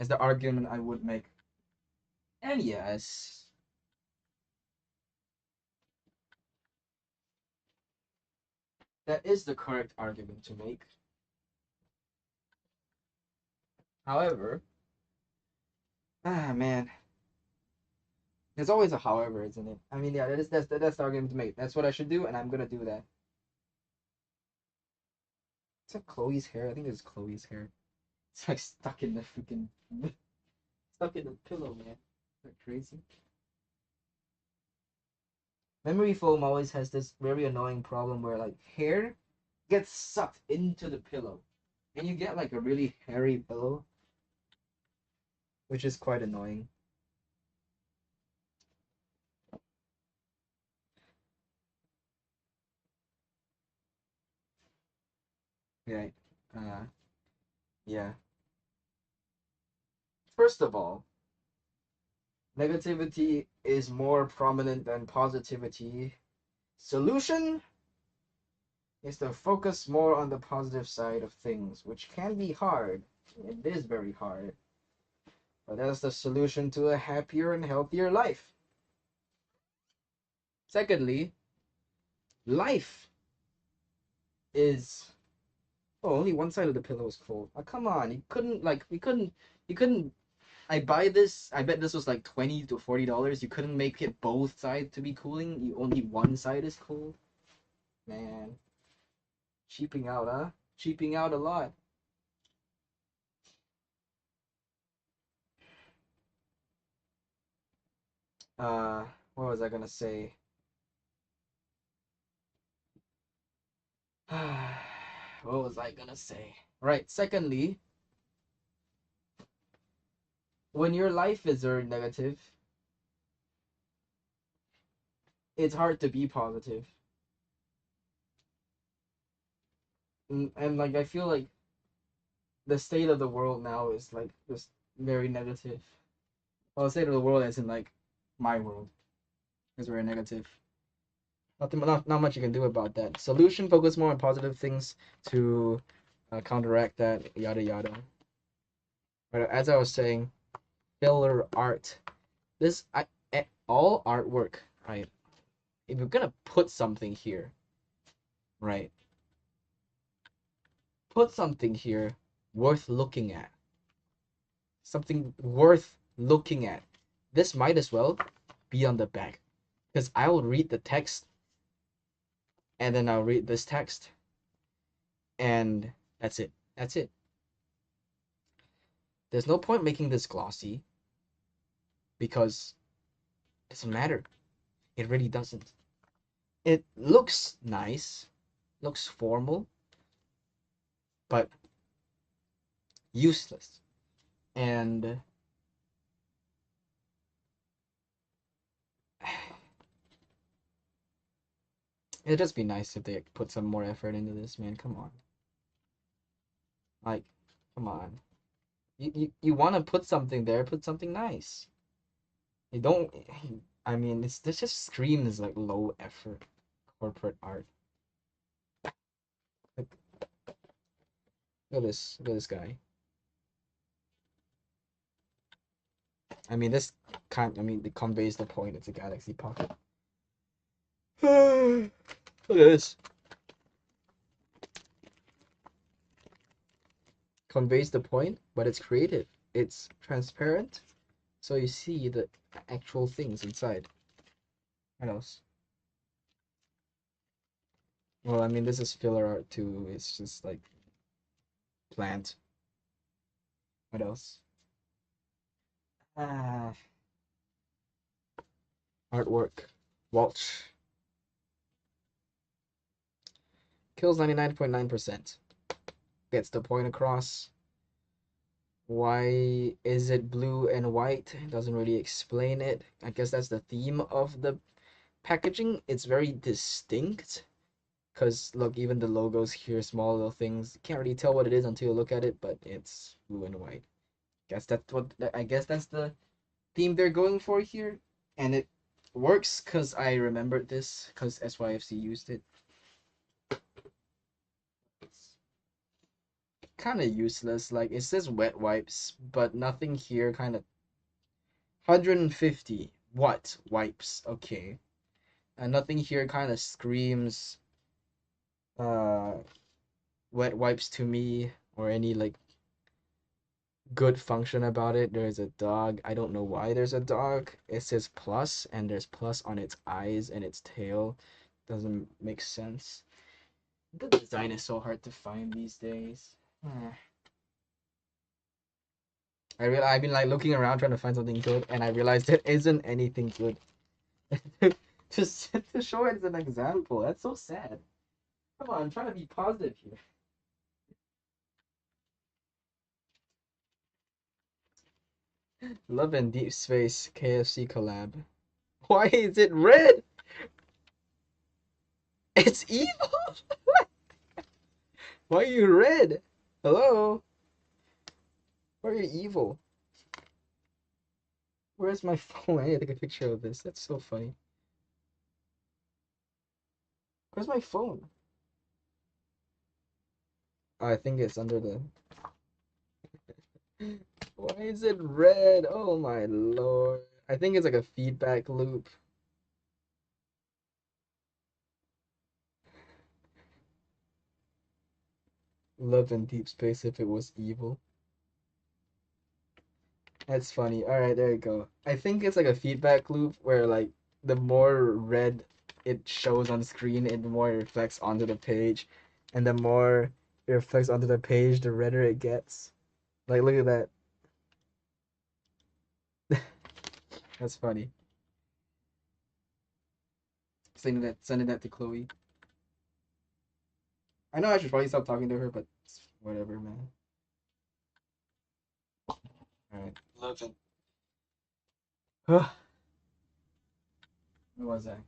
Is the argument I would make. And yes, that is the correct argument to make. However, man, there's always a however, isn't it? I mean, yeah, that's the argument to make. That's what I should do, and I'm gonna do that. Is that Chloe's hair? I think it's Chloe's hair. It's like stuck in the freaking stuck in the pillow, man. Is that crazy? Memory foam always has this very annoying problem where like hair gets sucked into the pillow, and you get like a really hairy pillow, which is quite annoying. Right. Uh, yeah. First of all, negativity is more prominent than positivity. Solution is to focus more on the positive side of things, which can be hard. It is very hard. But that's the solution to a happier and healthier life. Secondly, life is. Oh, only one side of the pillow is cold. Oh, come on. You couldn't. I buy this. I bet this was like $20 to $40. You couldn't make it both sides to be cooling. You only one side is cold. Man, cheaping out, huh? Cheaping out a lot. Uh, what was I gonna say? What was I gonna say? Right. Secondly, when your life is very negative, it's hard to be positive. And like I feel like the state of the world now is like just very negative. Well, the state of the world as in like my world is very negative. Not much you can do about that. Solution: focus more on positive things to counteract that. Yada yada. But as I was saying, filler art. All artwork, right? If you're gonna put something here, right? Put something here worth looking at. Something worth looking at. This might as well be on the back, because I will read the text, and then I'll read this text, and that's it. That's it. There's no point making this glossy because it doesn't matter. It really doesn't. It looks nice, looks formal, but useless. And It'd just be nice if they put some more effort into this, man. Come on. Like, come on. You want to put something there, put something nice. You don't. I mean, this just screams like low effort corporate art. Like, look at this guy. I mean, this kind. I mean, it conveys the point. It's a galaxy pocket. Look at this. Conveys the point, but it's creative. It's transparent, so you see the actual things inside. What else? Well, I mean, this is filler art too. It's just like plant. What else? Ah, artwork. Walsh. Kills 99.9%. Gets the point across. Why is it blue and white? It doesn't really explain it. I guess that's the theme of the packaging. It's very distinct. Because look, even the logos here, small little things. You can't really tell what it is until you look at it, but it's blue and white. I guess that's the theme they're going for here. And it works because I remembered this because SYFC used it. It's kind of useless. Like it says wet wipes, but nothing here. Kind of 150 what wipes? Okay, and nothing here kind of screams uh wet wipes to me or any like good function about it. There's a dog. I don't know why there's a dog. It says plus and there's plus on its eyes and its tail. Doesn't make sense. The design is so hard to find these days. I've been like looking around trying to find something good, and I realized there isn't anything good. Just to show it as an example. That's so sad. Come on, I'm trying to be positive here. Love and Deep Space KFC collab. Why is it red? It's evil. Why are you red? Hello? Why are you evil? Where's my phone? I need to take a picture of this. That's so funny. Where's my phone? Oh, I think it's under the. Why is it red? Oh my lord. I think it's like a feedback loop. Love in Deep Space if it was evil. That's funny. All right, there you go. I think it's like a feedback loop where like the more red it shows on screen, it more it reflects onto the page, and the more it reflects onto the page, the redder it gets. Like look at that. That's funny. Sending that to Chloe. I know I should probably stop talking to her, but whatever, man. All right. Love it. What was that?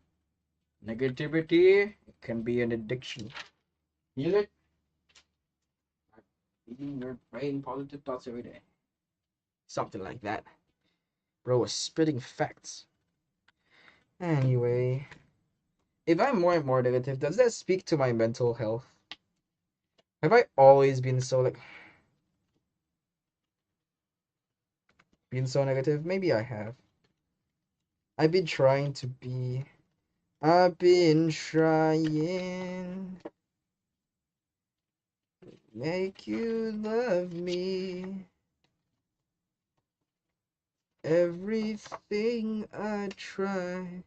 Negativity can be an addiction. Feel it? Feeding your brain positive thoughts every day. Something like that. Bro was spitting facts. Anyway, if I'm more and more negative, does that speak to my mental health? Have I always been so negative? Maybe I have. I've been trying to be. I've been trying. Make you love me. Everything I try.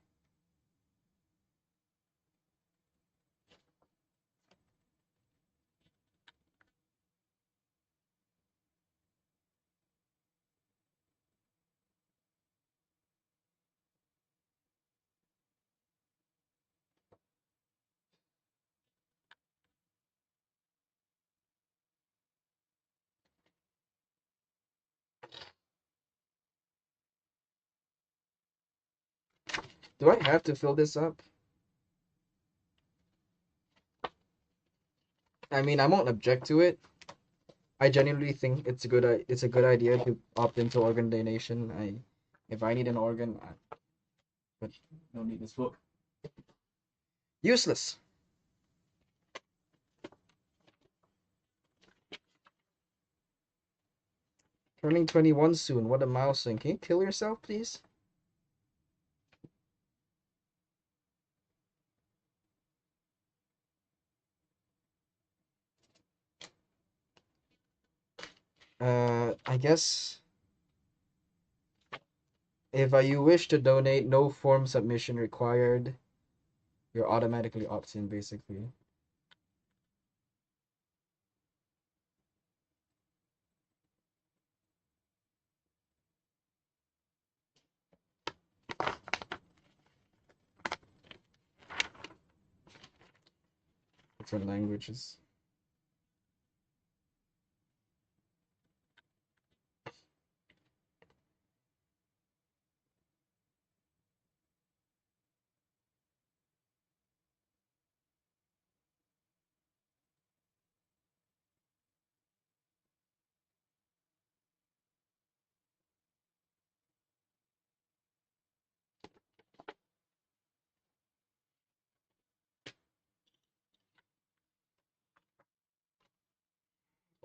Do I have to fill this up? I mean, I won't object to it. I genuinely think it's a good idea to opt into organ donation. If I need an organ, but don't need this book. Useless. Turning 21 soon. What a milestone. Can you kill yourself, please? I guess if you wish to donate, no form submission required. You're automatically opt-in, basically. Different languages.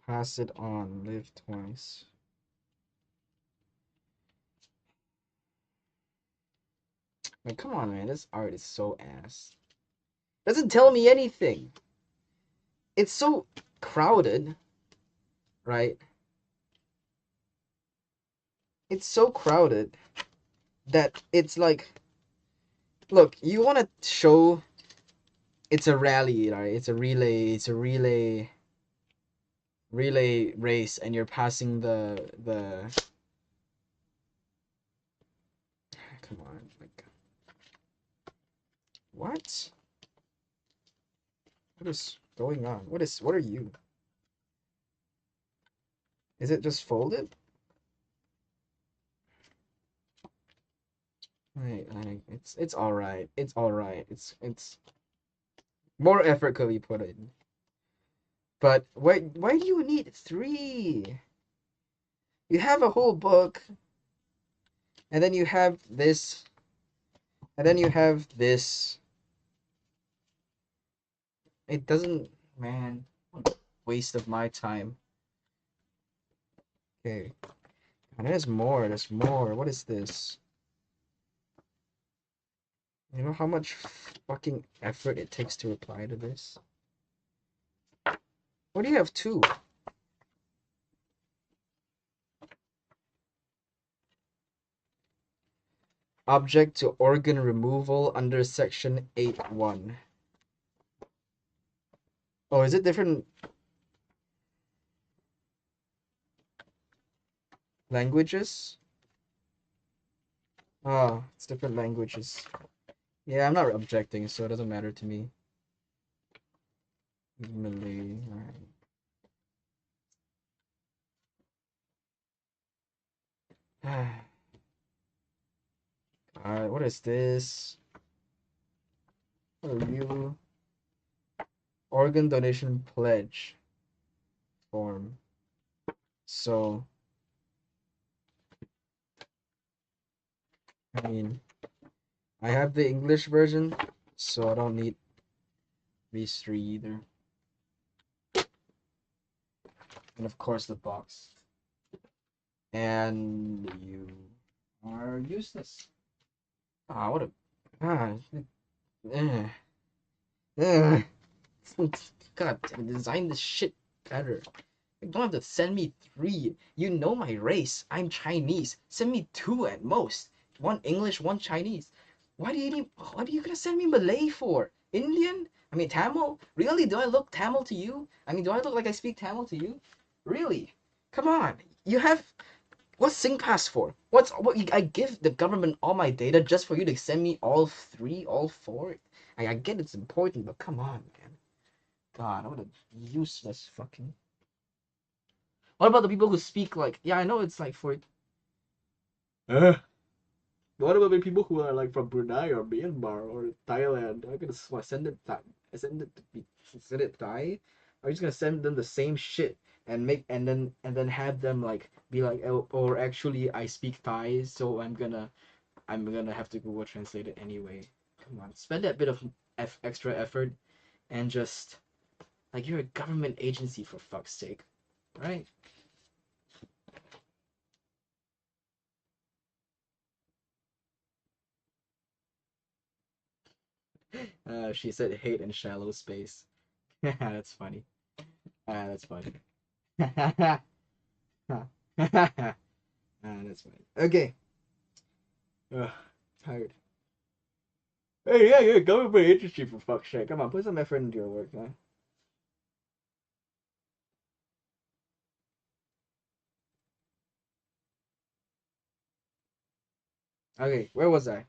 Pass it on. Live twice. Like, come on, man. This art is so ass. Doesn't tell me anything. It's so crowded, right? It's so crowded that it's like, look, you want to show it's a rally, right? It's a relay race, and you're passing the. Come on, like, what? What is going on? What are you? Is it just folded? It's all right. It's all right. It's more effort could be put in. But why do you need three? You have a whole book, and then you have this, and then you have this. It doesn't, man. Waste of my time. Okay. And there's more. There's more. What is this? You know how much fucking effort it takes to reply to this? What do you have two? Object to organ removal under section 8.1. Oh, is it different languages? Oh, it's different languages. Yeah, I'm not objecting, so it doesn't matter to me. Malay, alright. Alright, what is this? What are you? Organ donation pledge form. So, I mean, I have the English version, so I don't need these three either. And of course the box. And you are useless. Ah, what a eh, eh. God, design this shit better. You don't have to send me three. You know my race. I'm Chinese. Send me two at most. One English, one Chinese. What are you gonna send me Malay for? Indian? I mean Tamil? Really? Do I look Tamil to you? I mean, do I look like I speak Tamil to you? Really? Come on. You have what's SingPass for? I give the government all my data just for you to send me all three, all four? I get it's important, but come on, man. God, what a useless fucking. What about the people who speak like? Yeah, I know it's like for. What about the people who are like from Brunei or Myanmar or Thailand? I'm gonna send it. I send it to be send it Thai. Are you just gonna send them the same shit and make and then have them like be like, oh, or actually I speak Thai, so I'm gonna have to Google Translate it anyway. Come on, spend that bit of extra effort and just like you're a government agency for fuck's sake, right? She said hate in shallow space. That's funny. That's funny. That's funny. Okay. Ugh, tired. Hey, yeah, yeah, government agency for fuck's sake. Come on, put some effort into your work, huh? Okay, where was I?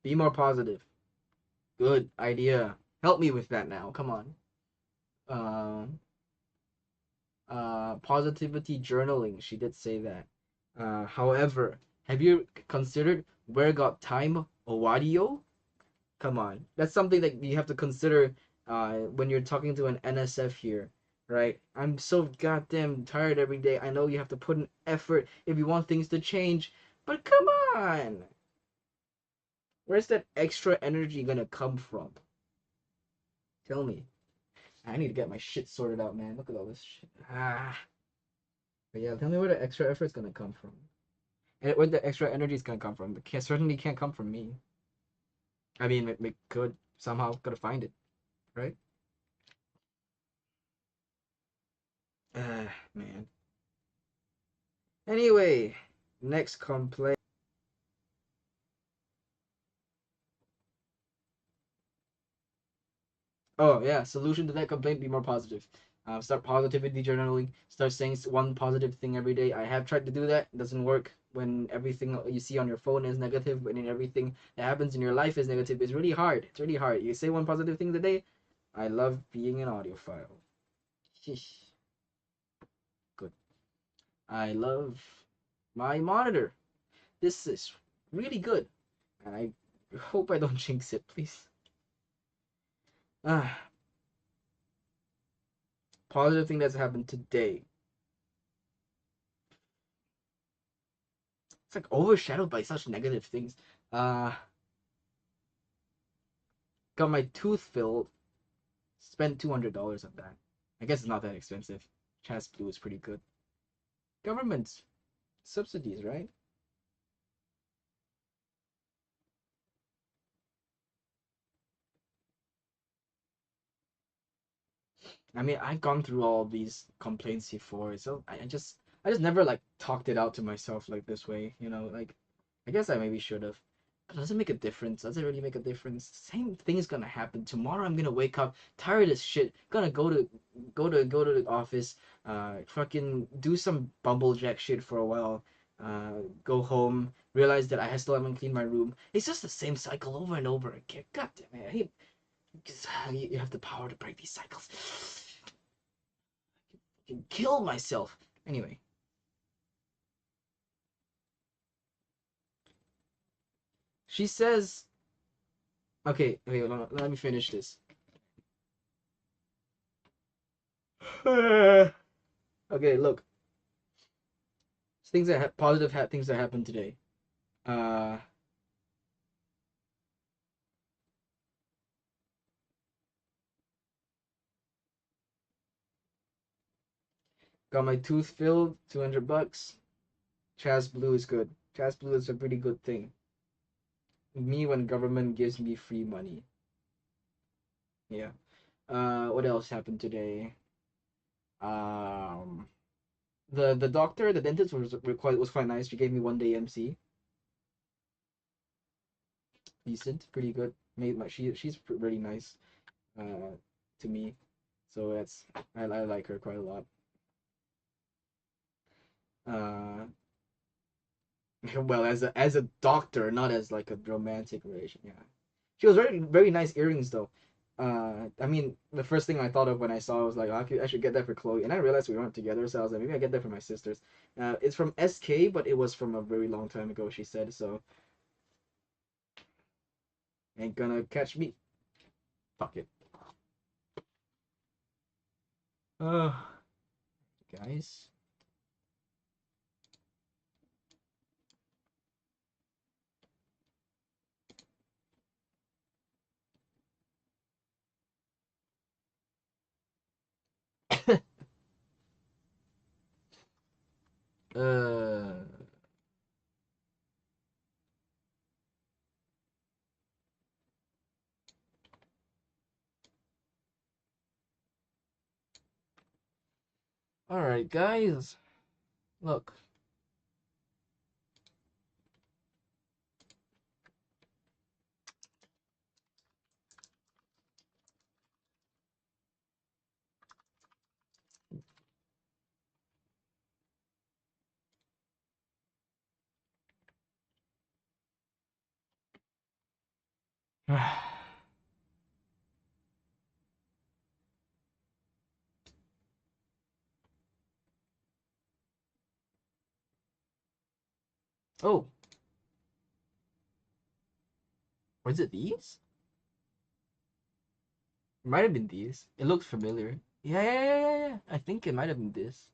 Be more positive. Good idea. Help me with that now. Come on. Um, positivity journaling. She did say that. However, have you considered where got time Owadio? Come on, that's something that you have to consider when you're talking to an NSF here, right? I'm so goddamn tired every day. I know you have to put in effort if you want things to change, but come on, where's that extra energy gonna come from? Tell me. I need to get my shit sorted out, man. Look at all this shit. But yeah, tell me where the extra effort's gonna come from, and where the extra energy is gonna come from. It certainly can't come from me. I mean, it could somehow gotta find it, right? Man. Anyway, next complaint. Oh yeah, solution to that complaint: be more positive. Start positivity journaling. Start saying one positive thing every day. I have tried to do that. It doesn't work when everything you see on your phone is negative. When everything that happens in your life is negative. It's really hard. It's really hard. You say one positive thing a day. I love being an audiophile. Good. I love my monitor. This is really good, and I hope I don't jinx it, please. Ah, positive thing that's happened today. It's like overshadowed by such negative things. Uh, got my tooth filled. Spent $200 on that. I guess it's not that expensive. Chas Blue is pretty good. Government subsidies, right? I mean, I've gone through all these complaints before, so I just never like talked it out to myself like this way, like I guess I maybe should have. But does it make a difference? Does it really make a difference? Same thing's gonna happen. Tomorrow I'm gonna wake up tired as shit, gonna go to the office, fucking do some bumblejack shit for a while, go home, realize that I still haven't cleaned my room. It's just the same cycle over and over again. God damn it, I hate you have the power to break these cycles. I can kill myself. Anyway, she says, okay, wait, let me finish this. Okay, look, things that positive things that happened today. Uh, got my tooth filled, $200. Chas Blue is good. Chas Blue is a pretty good thing. Me when government gives me free money. Yeah. What else happened today? Um, the doctor, the dentist was quite nice. She gave me 1 day MC. Decent, pretty good. Made my she's really nice to me, so I like her quite a lot. Uh, well, as a doctor, not as like a romantic relation. Yeah, she was very very nice earrings though. I mean, the first thing I thought of when I saw it was like, okay, I should get that for Chloe, and I realized we weren't together, so I was like, maybe I get that for my sisters. It's from SK, but it was from a very long time ago. She said so. Ain't gonna catch me. Fuck it. Uh, guys. uh, all right, guys. Look. Oh, was it these? It might have been these. It looks familiar. Yeah, yeah, yeah, yeah, yeah. I think it might have been this.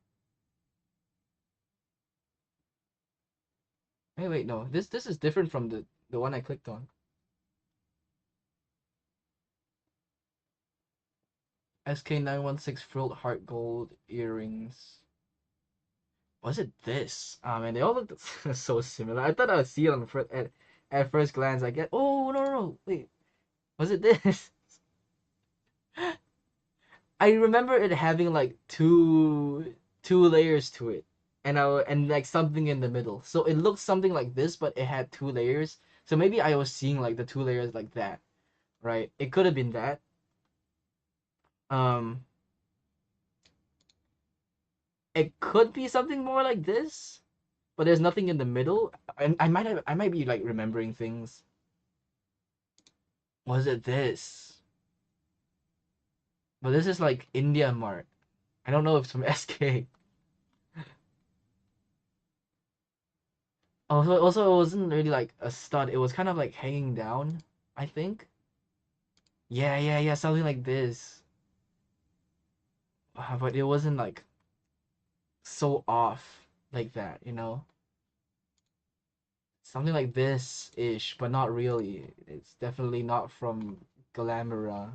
Hey, wait, no. This is different from the one I clicked on. SK916 frilled heart gold earrings. Was it this? Man, they all look so similar. I thought I would see it on the first at first glance. I get. Oh no, no, no, wait. Was it this? I remember it having like two layers to it, and like something in the middle. So it looked something like this, but it had two layers. So maybe I was seeing like the two layers like that, right? It could have been that. Um, it could be something more like this, but there's nothing in the middle. I might be like remembering things. Was it this? But this is like India Mart. I don't know if it's from SK. Also, it wasn't really like a stud. It was kind of like hanging down, I think. Yeah, yeah, yeah, something like this. But it wasn't like so off like that, you know? Something like this-ish, but not really. It's definitely not from Glamora.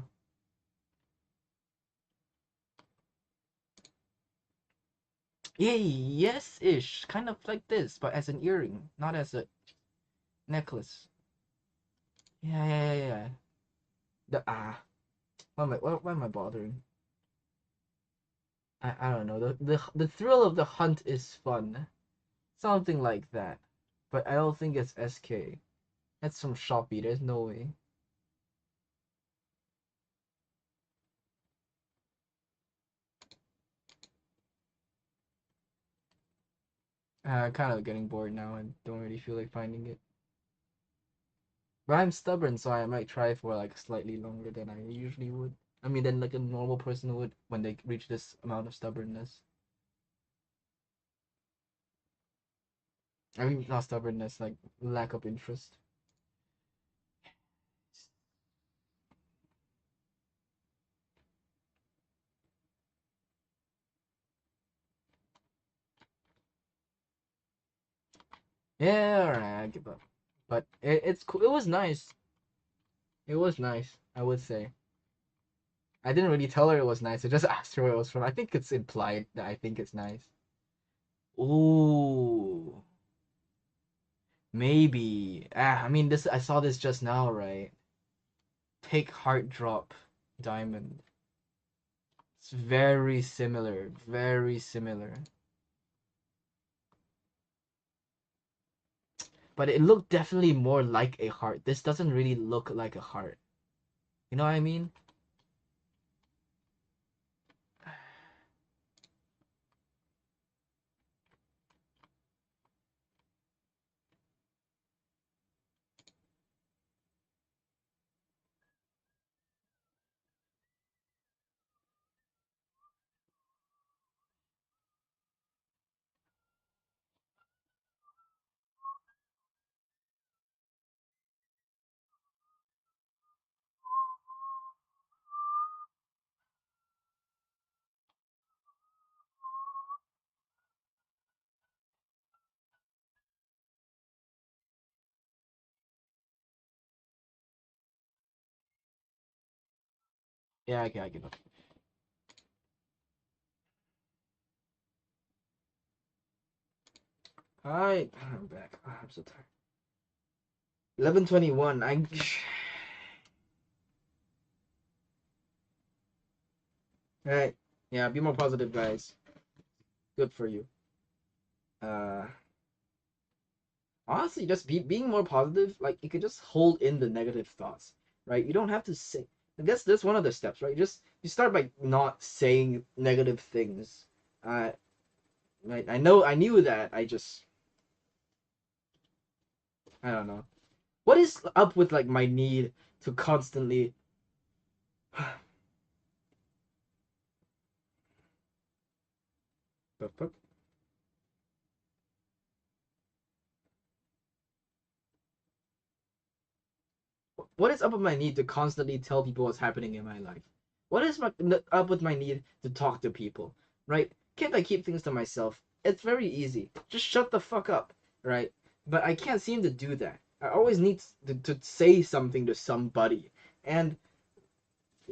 Yeah, yes-ish. Kind of like this, but as an earring, not as a necklace. Yeah, yeah, yeah, yeah. Why am I bothering? I don't know. The thrill of the hunt is fun. Something like that. But I don't think it's SK. That's from Shopee. There's no way. Kind of getting bored now and don't really feel like finding it. But I'm stubborn, so I might try for like slightly longer than I usually would. I mean, than like a normal person would when they reach this amount of stubbornness. I mean, not stubbornness, like lack of interest. Yeah, alright, I give up. But it's cool. It was nice. It was nice, I would say. I didn't really tell her it was nice. I just asked her where it was from. I think it's implied that I think it's nice. Ooh, maybe. I mean, this. I saw this just now, right? Take heart drop diamond. It's very similar. Very similar. But it looked definitely more like a heart. This doesn't really look like a heart. You know what I mean? Yeah, I give up. Alright, I'm back. Oh, I'm so tired. 11:21. I. Alright. Yeah, be more positive, guys. Good for you. Uh, Honestly, just being more positive, like you could just hold in the negative thoughts, right? You don't have to say. I guess that's one of the steps, right? You start by not saying negative things. Uh, right? I knew that. I don't know. What is up with like my need to constantly? The fuck? What is up with my need to constantly tell people what's happening in my life? What is up with my need to talk to people? Right? Can't I keep things to myself? It's very easy. Just shut the fuck up, right? But I can't seem to do that. I always need to say something to somebody. And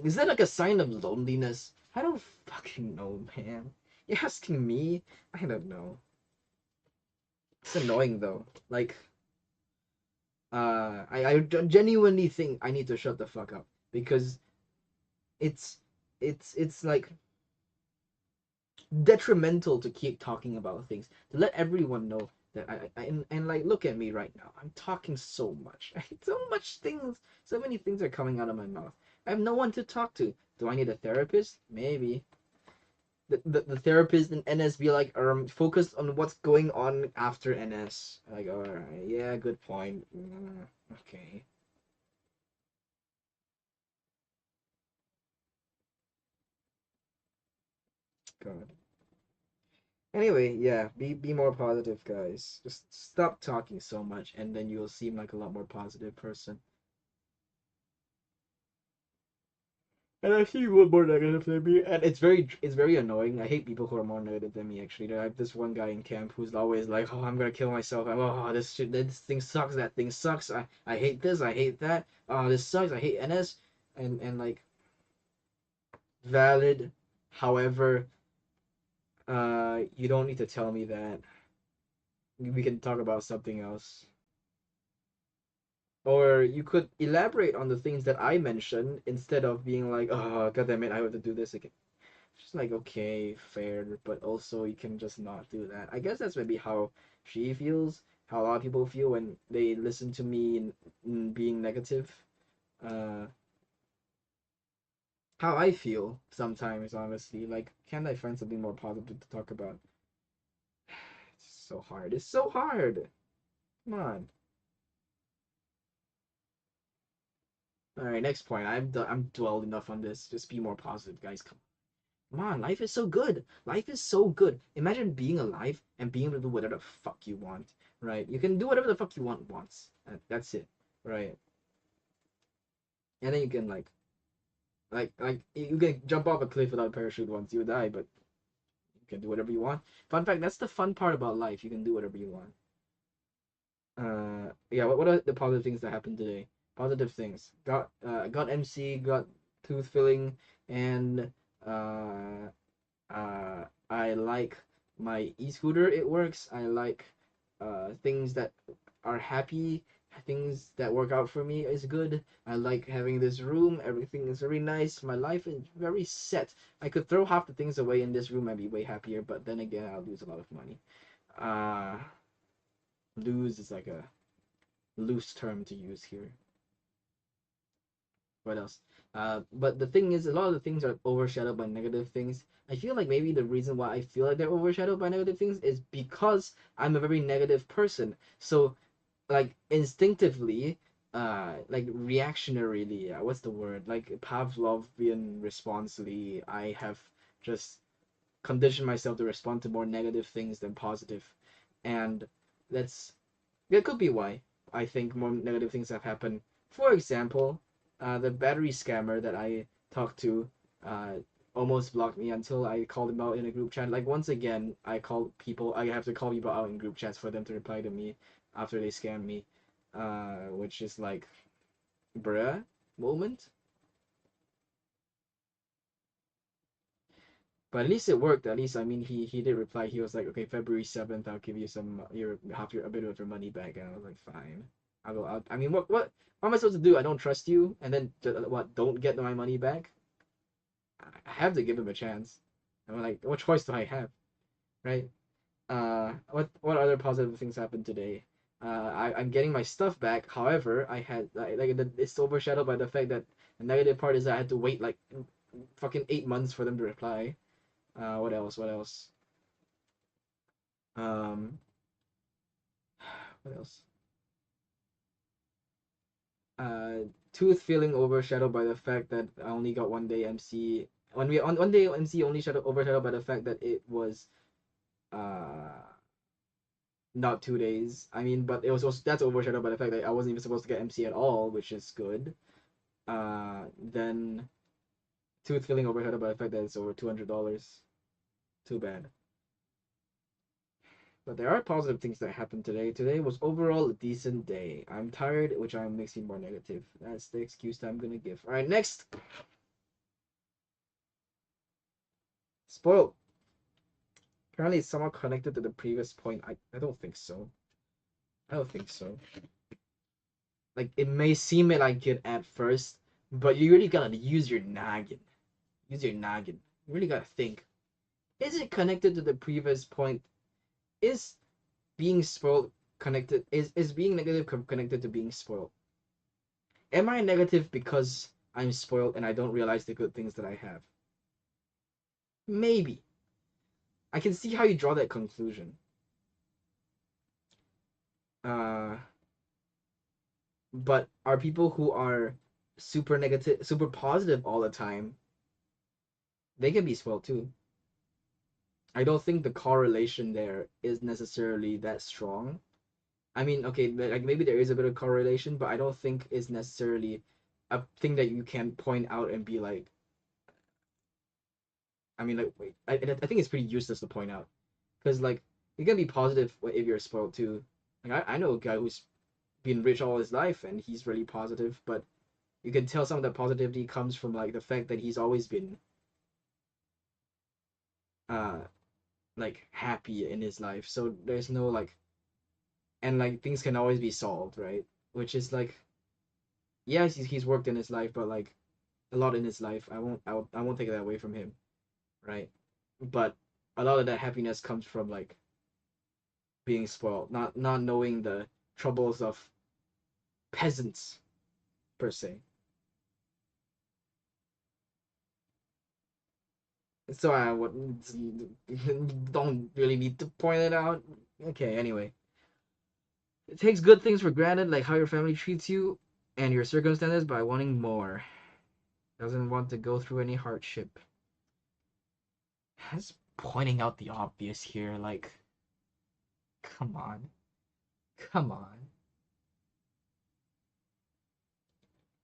is that like a sign of loneliness? I don't fucking know, man. You're asking me? I don't know. It's annoying though. Like, I genuinely think I need to shut the fuck up because it's it's like detrimental to keep talking about things, to let everyone know that and like look at me right now, I'm talking so much. So much things, so many things are coming out of my mouth. I have no one to talk to. Do I need a therapist? Maybe. The therapist in NS be like focused on what's going on after NS, like, all right, yeah, good point. Okay. God. Anyway, yeah, be more positive, guys. Just stop talking so much, and then you'll seem like a lot more positive person. And I see you more negative than me, and it's very annoying. I hate people who are more negative than me. Actually, I have this one guy in camp who's always like, "Oh, I'm gonna kill myself. Oh, this thing sucks. That thing sucks. I hate this. I hate that. Oh, this sucks. I hate NS." And like valid. However, you don't need to tell me that. We can talk about something else. Or you could elaborate on the things that I mentioned instead of being like, oh, god damn it, I have to do this again. Just like, okay, fair, but also you can just not do that. I guess that's maybe how she feels, how a lot of people feel when they listen to me in being negative. Uh, how I feel sometimes, honestly. Like, can't I find something more positive to talk about? It's so hard. It's so hard. Come on. All right, next point. I'm dwelled enough on this. Just be more positive, guys. Come on, life is so good. Life is so good. Imagine being alive and being able to do whatever the fuck you want, right? You can do whatever the fuck you want once. That's it, right? And then you can like you can jump off a cliff without a parachute once you die, but you can do whatever you want. Fun fact, that's the fun part about life. You can do whatever you want. Yeah. What are the positive things that happened today? Positive things. Got MC, got tooth filling, and uh I like my e-scooter. It works. I like things that are happy. Things that work out for me is good. I like having this room. Everything is very nice. My life is very set. I could throw half the things away in this room. I'd be way happier. But then again, I'll lose a lot of money. Uh, Lose is like a loose term to use here. What else? But the thing is, a lot of the things are overshadowed by negative things. I feel like maybe the reason why I feel like they're overshadowed by negative things is because I'm a very negative person. So, like instinctively, like reactionarily, what's the word? Like Pavlovian responsely, I have just conditioned myself to respond to more negative things than positive, and that's that could be why I think more negative things have happened. For example, the battery scammer that I talked to uh, almost blocked me until I called him out in a group chat. Like once again, I have to call people out in group chats for them to reply to me after they scam me, which is like, bruh, moment. But at least it worked. At least I mean he did reply. He was like, okay, February 7th, I'll give you some your half your a bit of your money back. And I was like, fine. I'll go out. I mean, what am I supposed to do? I don't trust you, and then what? Don't get my money back? I have to give him a chance. I'm like, what choice do I have, right? What other positive things happened today? I'm getting my stuff back. However, I had it's overshadowed by the fact that the negative part is that I had to wait like fucking 8 months for them to reply. What else? What else? Um, what else? Uh, Tooth feeling overshadowed by the fact that I only got 1 day MC. On 1 day MC only overshadowed by the fact that it was uh not 2 days. I mean, but it was also that's overshadowed by the fact that I wasn't even supposed to get MC at all, which is good. Then Tooth feeling overshadowed by the fact that it's over $200. Too bad. But there are positive things that happened today. Today was overall a decent day. I'm tired, which makes me more negative. That's the excuse that I'm gonna give. All right, next. Spoiled. Apparently, it's somehow connected to the previous point. I don't think so. I don't think so. Like it may seem like it at first, but you really gotta use your noggin. Use your noggin. You really gotta think. Is it connected to the previous point? Is being spoiled connected? Is being negative connected to being spoiled? Am I negative because I'm spoiled and I don't realize the good things that I have? Maybe. I can see how you draw that conclusion. Uh, but are people who are super negative, super positive all the time, they can be spoiled too. I don't think the correlation there is necessarily that strong. I mean, okay, like maybe there is a bit of correlation, but I don't think it's necessarily a thing that you can point out and be like, I mean, like, wait, I think it's pretty useless to point out because like you can be positive if you're spoiled too. Like I know a guy who's been rich all his life and he's really positive, but you can tell some of that positivity comes from like the fact that he's always been uh like happy in his life. So there's no like and like things can always be solved, right? Which is like yes, he's worked in his life, but like a lot in his life. I won't take that away from him, right? But a lot of that happiness comes from like being spoiled, not knowing the troubles of peasants per se. So I would don't really need to point it out. Okay, anyway. It takes good things for granted, like how your family treats you and your circumstances, by wanting more. Doesn't want to go through any hardship. Just pointing out the obvious here, like, come on. Come on.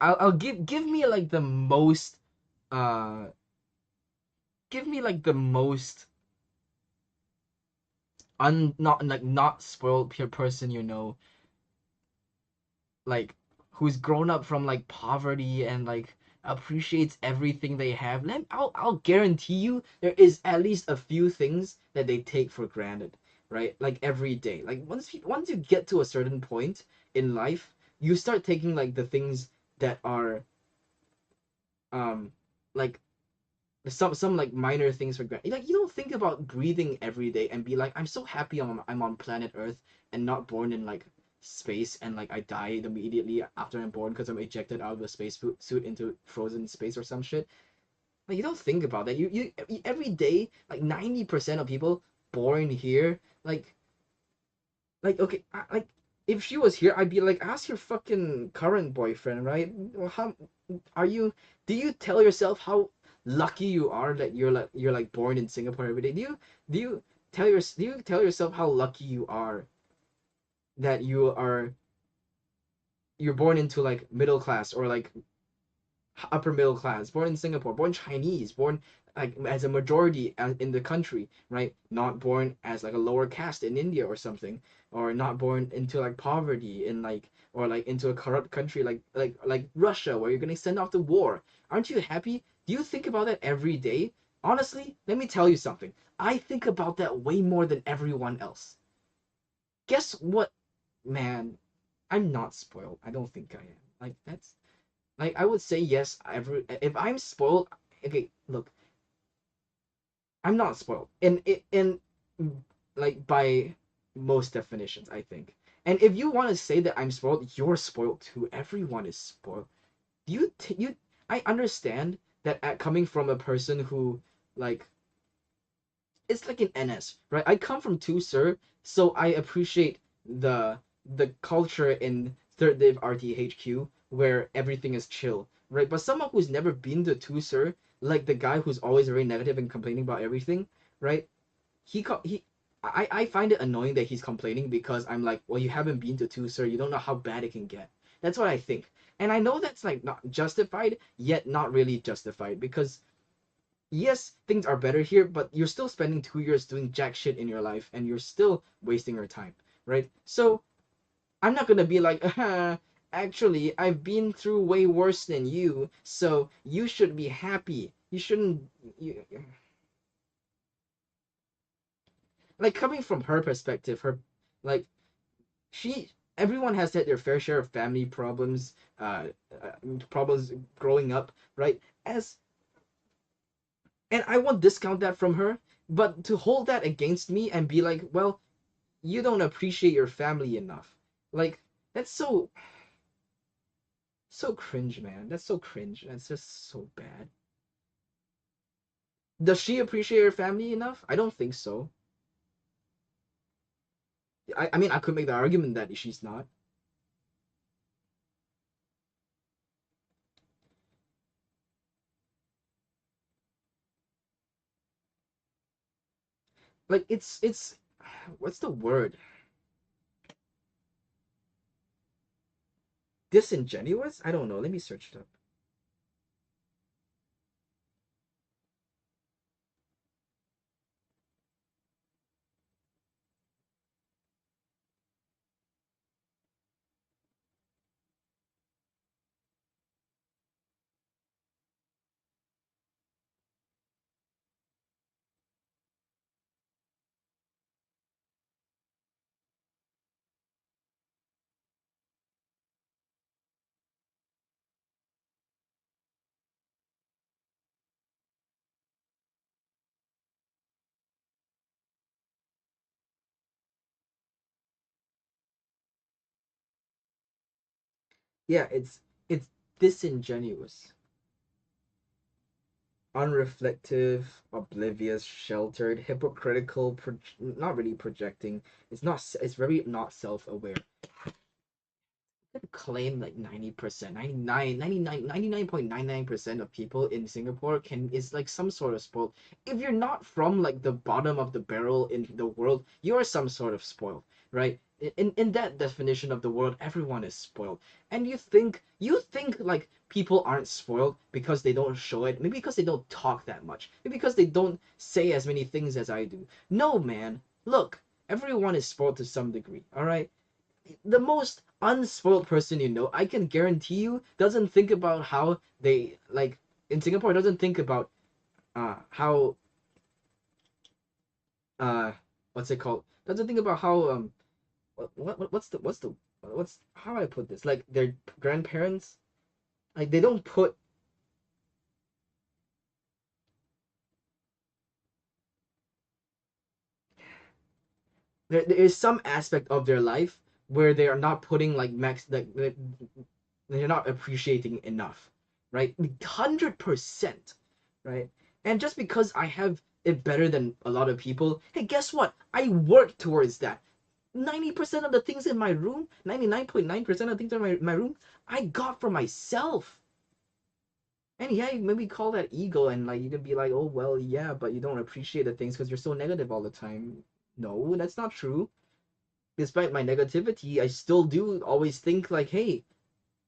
I'll give me like the most uh give me like the most not spoiled pure person you know, like who's grown up from like poverty and like appreciates everything they have. I'll guarantee you there is at least a few things that they take for granted, right? Like every day. Like once you get to a certain point in life, you start taking like the things that are um like some like minor things for granted. Like you don't think about breathing every day and be like, I'm so happy I'm on planet Earth and not born in like space and like I died immediately after I'm born because I'm ejected out of a space suit into frozen space or some shit. Like you don't think about that. You every day like 90% of people born here like okay like if she was here I'd be like ask your fucking current boyfriend, right? Well, how are you, do you tell yourself how lucky you are that you're like born in Singapore every day? Do you tell yourself how lucky you are that you're born into like middle class or like upper middle class, born in Singapore, born Chinese, born like as a majority in the country, right? Not born as like a lower caste in India or something, or not born into like poverty in like or like into a corrupt country like Russia where you're gonna send off the war. Aren't you happy? Do you think about that every day? Honestly, let me tell you something. I think about that way more than everyone else. Guess what, man? I'm not spoiled. I don't think I am. Like that's like I would say yes. Every if I'm spoiled, okay. Look, I'm not spoiled in like by most definitions, I think. And if you want to say that I'm spoiled, you're spoiled too. Everyone is spoiled. You I understand that coming from a person who like it's like an NS, right? I come from two sir, so I appreciate the the culture in third div RTHQ where everything is chill, right? But someone who's never been to two sir, like the guy who's always very negative and complaining about everything, right? He I find it annoying that he's complaining because I'm like, well, you haven't been to two sir, you don't know how bad it can get. That's what I think. And I know that's like not justified, yet not really justified because yes, things are better here, but you're still spending 2 years doing jack shit in your life and you're still wasting your time, right? So I'm not gonna be like, actually, I've been through way worse than you, so you should be happy. You shouldn't. You, like coming from her perspective, her like she. Everyone has had their fair share of family problems, uh, problems growing up, right? As and I won't discount that from her, but to hold that against me and be like, well, you don't appreciate your family enough. Like that's so cringe, man. That's so cringe. That's just so bad. Does she appreciate her family enough? I don't think so. I mean I could make the argument that she's not. Like it's what's the word? Disingenuous? I don't know. Let me search it up. Yeah, it's disingenuous, unreflective, oblivious, sheltered, hypocritical, not really projecting. It's not. It's very not self-aware. Claim like 90%, 99.99% of people in Singapore can is like some sort of spoiled. If you're not from like the bottom of the barrel in the world, you're some sort of spoiled, right? In that definition of the world, everyone is spoiled. And you think like people aren't spoiled because they don't show it, maybe because they don't talk that much, maybe because they don't say as many things as I do. No, man. Look, everyone is spoiled to some degree, all right? The most unspoiled person you know, I can guarantee you, doesn't think about how they like in Singapore. Doesn't think about how uh what's it called? Doesn't think about how what's how I put this? Like their grandparents, like they don't put there is some aspect of their life where they are not putting like max like they're not appreciating enough, right? 100%, right? And just because I have it better than a lot of people, hey, guess what? I work towards that. 90% of the things in my room, 99.9% of things in my room, I got for myself. And yeah, you maybe call that ego, and like you can be like, oh well, yeah, but you don't appreciate the things because you're so negative all the time. No, that's not true. Despite my negativity, I still do always think like, hey,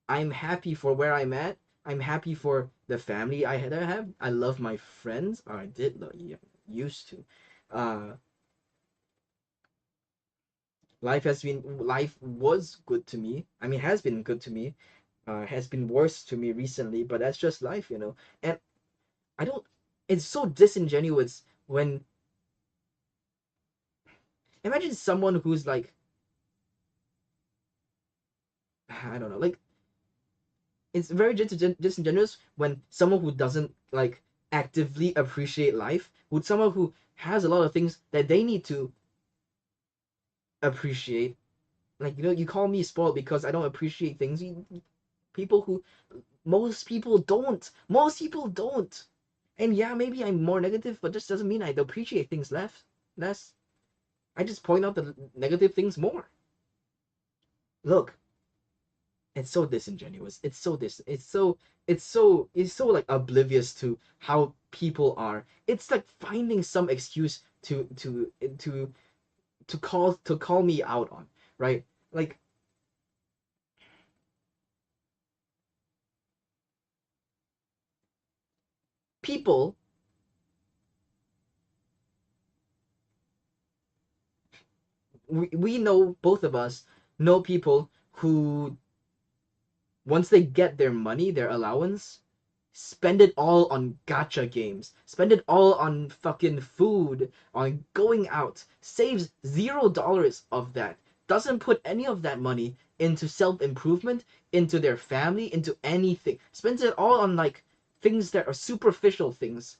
I'm happy for where I'm at. I'm happy for the family I have. I love my friends. Or I did love, yeah, used to. Uh, life was good to me. I mean, has been good to me. Has been worse to me recently, but that's just life, you know. And I don't. it's so disingenuous when imagine someone who's like I don't know, like it's very disingenuous when someone who doesn't like actively appreciate life, with someone who has a lot of things that they need to appreciate. Like you call me spoiled because I don't appreciate things. People who most people don't. And yeah, maybe I'm more negative, but this doesn't mean I appreciate things less. I just point out the negative things more. Look, it's so disingenuous. It's so like oblivious to how people are. It's like finding some excuse to call me out on, right? Like people we know, both of us know people who once they get their money, their allowance, spend it all on gacha games, spend it all on fucking food, on going out, saves $0 of that, doesn't put any of that money into self improvement, into their family, into anything, spends it all on like things that are superficial things.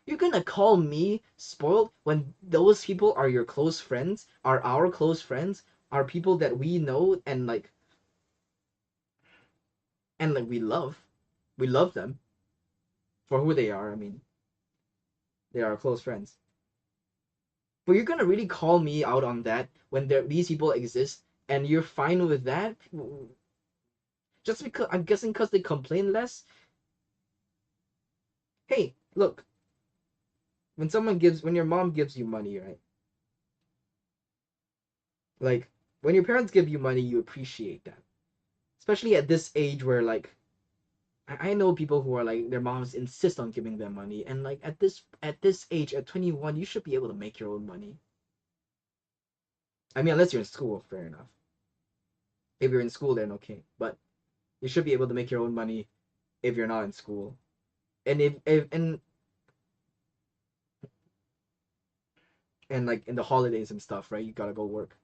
You're gonna call me spoiled when those people are your close friends, are our close friends, are people that we know and like we love them for who they are. I mean, they are close friends. But you're gonna really call me out on that when these people exist and you're fine with that? Just because I'm guessing because they complain less? Hey, look, when your mom gives you money, right? Like when your parents give you money, you appreciate that. Especially at this age where like I know people who are like their moms insist on giving them money and like at this age at 21 you should be able to make your own money. I mean unless you're in school, fair enough. If you're in school then okay, but you should be able to make your own money if you're not in school. And if and like in the holidays and stuff, right? You gotta go work.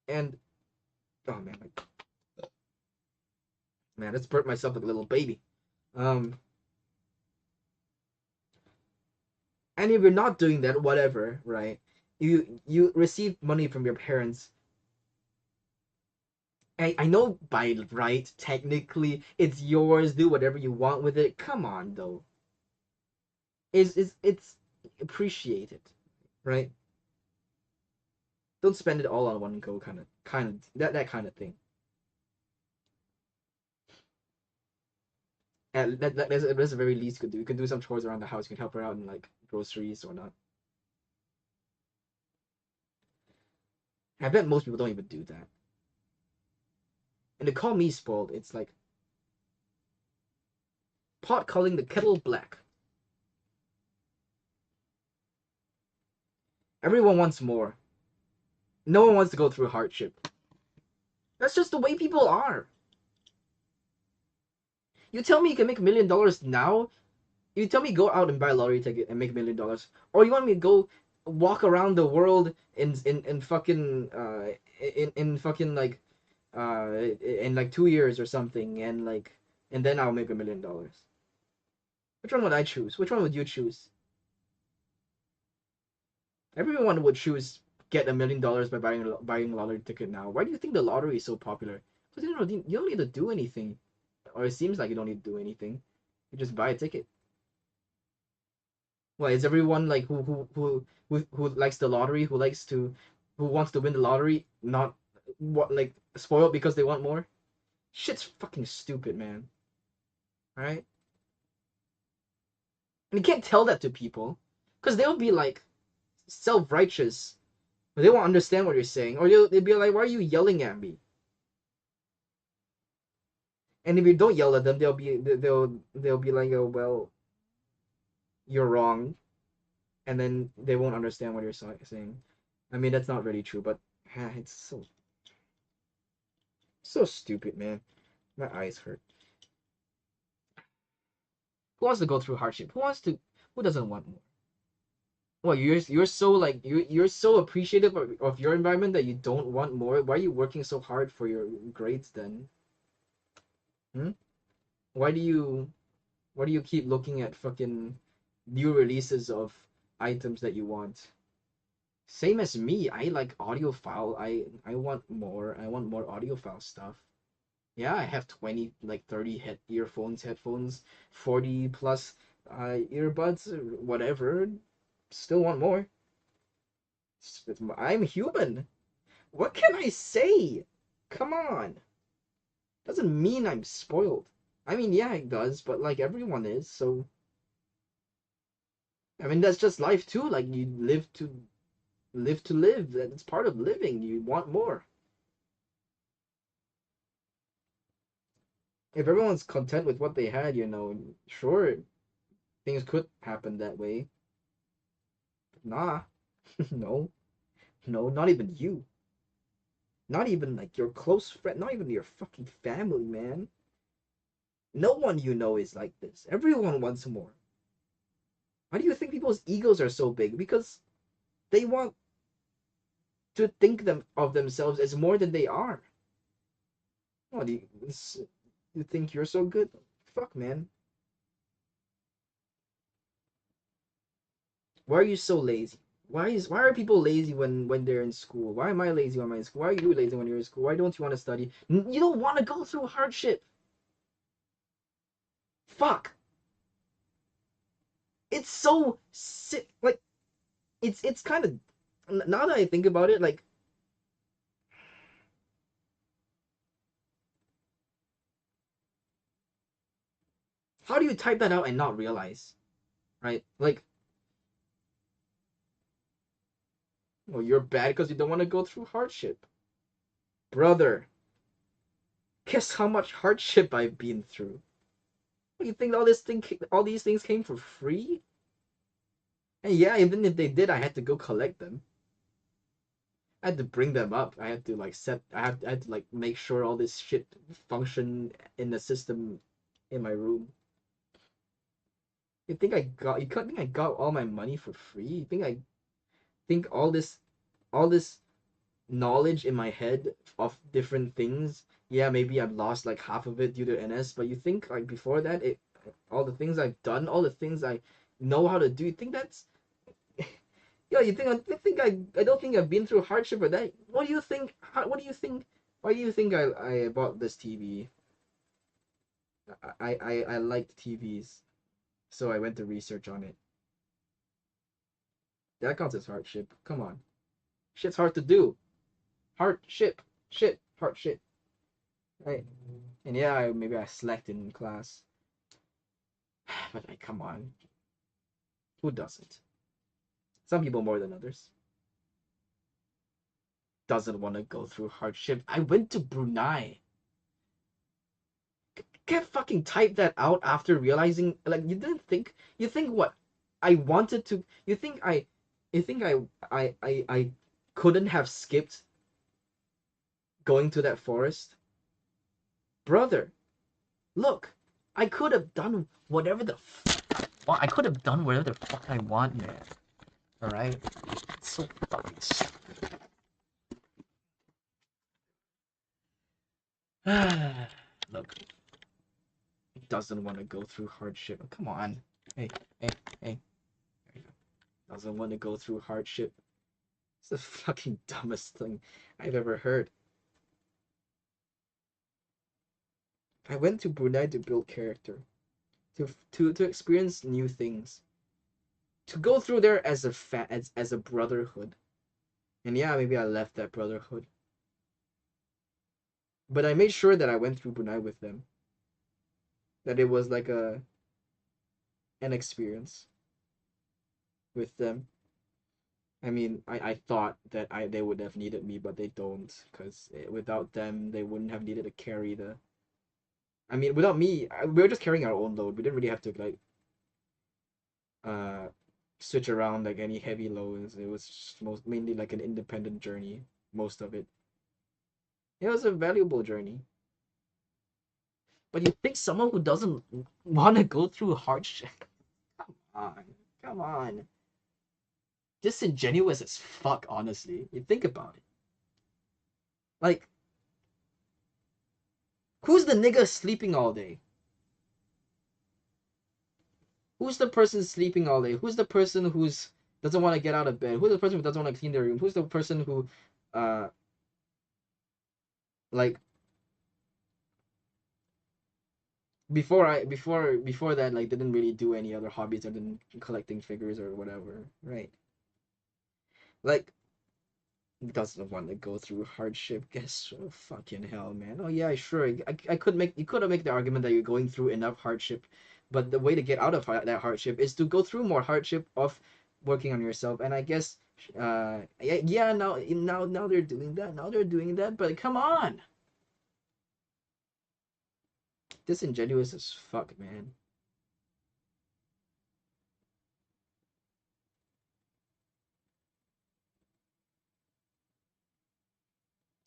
And oh man, like, man, I just burnt myself like a little baby. Um, and if you're not doing that, whatever, right? You receive money from your parents. I know by right, technically, it's yours. Do whatever you want with it. Come on, though. It's appreciated, right? Don't spend it all on one go, kind of that kind of thing. And that's the very least you could do. You can do some chores around the house. You can help her out in like groceries or not. I bet most people don't even do that. And to call me spoiled, it's like pot calling the kettle black. Everyone wants more. No one wants to go through hardship. That's just the way people are. You tell me you can make $1 million now. You tell me go out and buy a lottery ticket and make $1 million, or you want me to go walk around the world in fucking in fucking like in like 2 years or something, and then I'll make $1 million. Which one would I choose? Which one would you choose? Everyone would choose get $1 million by buying a lottery ticket now. Why do you think the lottery is so popular? Because you don't need to do anything, or it seems like you don't need to do anything. You just buy a ticket. Why is everyone like who likes the lottery, who wants to win the lottery, not what like spoiled because they want more? Shit's fucking stupid, man. Right? And you can't tell that to people, because they'll be like self-righteous. They won't understand what you're saying, or they'll be like, "Why are you yelling at me?" And if you don't yell at them, they'll be like, "Oh well, you're wrong," and then they won't understand what you're saying. I mean, that's not really true, but it's so stupid, man. My eyes hurt. Who wants to go through hardship? Who doesn't want more? Well, you're so like you're so appreciative of your environment that you don't want more. Why are you working so hard for your grades then? Hmm? Why do you why do you keep looking at fucking new releases of items that you want? Same as me. I like audiophile. I want more. I want more audiophile stuff. Yeah, I have 20 like 30 headphones, 40 plus earbuds, whatever. Still want more. I'm human. What can I say? Come on. Doesn't mean I'm spoiled. I mean, yeah, it does, but like everyone is, so I mean that's just life too. Like you live to live. That's part of living. You want more. If everyone's content with what they had, sure, things could happen that way. But nah, no, no, not even you. Not even like your close friend. Not even your fucking family, man. No one you know is like this. Everyone wants more. Why do you think people's egos are so big? Because they want to think them of themselves as more than they are. What do you think you're so good? Fuck, man. Why are you so lazy? Why are people lazy when they're in school? Why am I lazy when I'm in school? Why are you lazy when you're in school? Why don't you want to study? You don't want to go through hardship. Fuck. It's so sick. Like it's kind of now that I think about it, like how do you type that out and not realize, right? Like, well, you're bad because you don't want to go through hardship, brother. Guess how much hardship I've been through. You think all these things came for free? And yeah, even if they did, I had to go collect them. I had to bring them up. I had to like I had to like make sure all this shit function in the system in my room. You can't think I got all my money for free? You think I think all this knowledge in my head of different things. Yeah, maybe I've lost like half of it due to NS, but you think like before that, it all the things I've done, all the things I know how to do, you think that's yeah, you think I don't think I've been through hardship or that. What do you think? What do you think? Why do you think I bought this TV? I liked TVs, so I went to research on it. That counts as hardship. Come on, shit's hard to do. Hardship, hardship. Right? And yeah, maybe I slacked in class, but like, come on, who doesn't? Some people more than others. Doesn't want to go through hardship. I went to Brunei. Can't fucking type that out after realizing like you didn't think you think what I wanted to you think I couldn't have skipped going to that forest? Brother, look, I could have done whatever the fuck I could have done whatever the fuck I want, man. Alright? It's so fucking stupid. Look, doesn't want to go through hardship. Come on. Hey, hey, hey. There you go. Doesn't want to go through hardship. It's the fucking dumbest thing I've ever heard. I went to Brunei to build character, to experience new things, to go through there as as a brotherhood. And yeah, maybe I left that brotherhood, but I made sure that I went through Brunei with them. That it was like a an experience with them. I mean, I thought that they would have needed me, but they don't, because without them, they wouldn't have needed to carry the. I mean, without me, we were just carrying our own load. We didn't really have to like uh switch around like any heavy loads. It was just mainly like an independent journey. Most of it. It was a valuable journey. But you think someone who doesn't want to go through hardship? Come on, come on. Disingenuous as fuck, honestly. You think about it. Like, who's the nigga sleeping all day? Who's the person sleeping all day? Who's the person who's doesn't want to get out of bed? Who's the person who doesn't want to clean their room? Who's the person who, uh, like before that like didn't really do any other hobbies other than collecting figures or whatever, right? Like doesn't want to go through hardship. Guess oh, fucking hell, man. Oh yeah, sure. I could make you could have make the argument that you're going through enough hardship, but the way to get out of that hardship is to go through more hardship of working on yourself. And I guess, yeah, now they're doing that. Now they're doing that. But come on, disingenuous as fuck, man.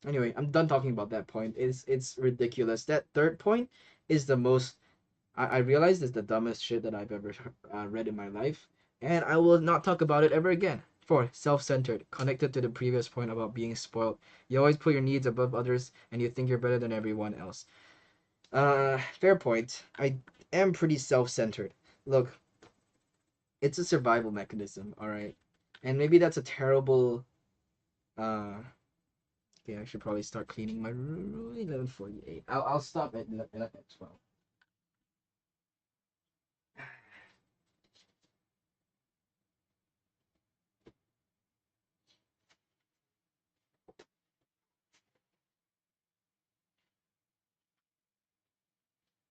Anyway, I'm done talking about that point. It's ridiculous. That third point is the most I realize is the dumbest shit that I've ever read in my life, and I will not talk about it ever again. Four, self-centered, connected to the previous point about being spoiled. You always put your needs above others, and you think you're better than everyone else. Fair point. I am pretty self-centered. Look, it's a survival mechanism, all right, and maybe that's a terrible. Okay, I should probably start cleaning my room. 11:48. I'll stop at 12.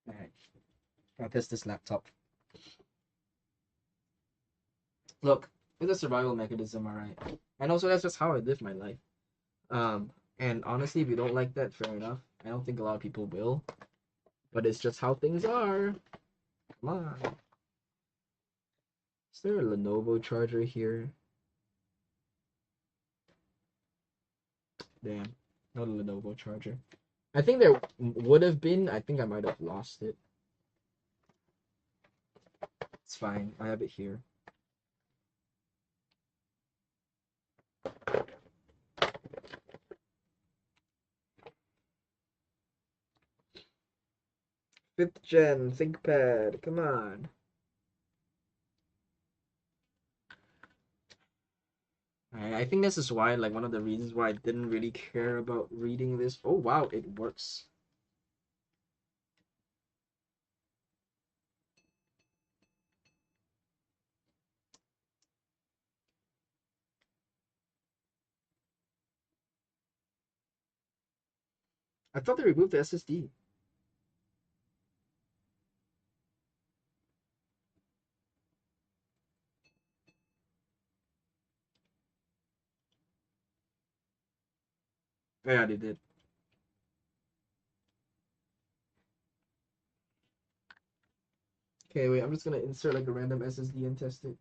All right. I'll test this laptop. Look, it's a survival mechanism, all right. And also, that's just how I live my life. Um, and honestly, if you don't like that, fair enough. I don't think a lot of people will, but it's just how things are. Come on. Is there a Lenovo charger here? Damn, not a Lenovo charger. I think there would have been. I think I might have lost it. It's fine. I have it here. Fifth gen ThinkPad. Come on. I think this is why, like, one of the reasons why I didn't really care about reading this. Oh, wow, it works. I thought they removed the SSD. Yeah, they did. Okay, wait, I'm just gonna insert like a random SSD and test it.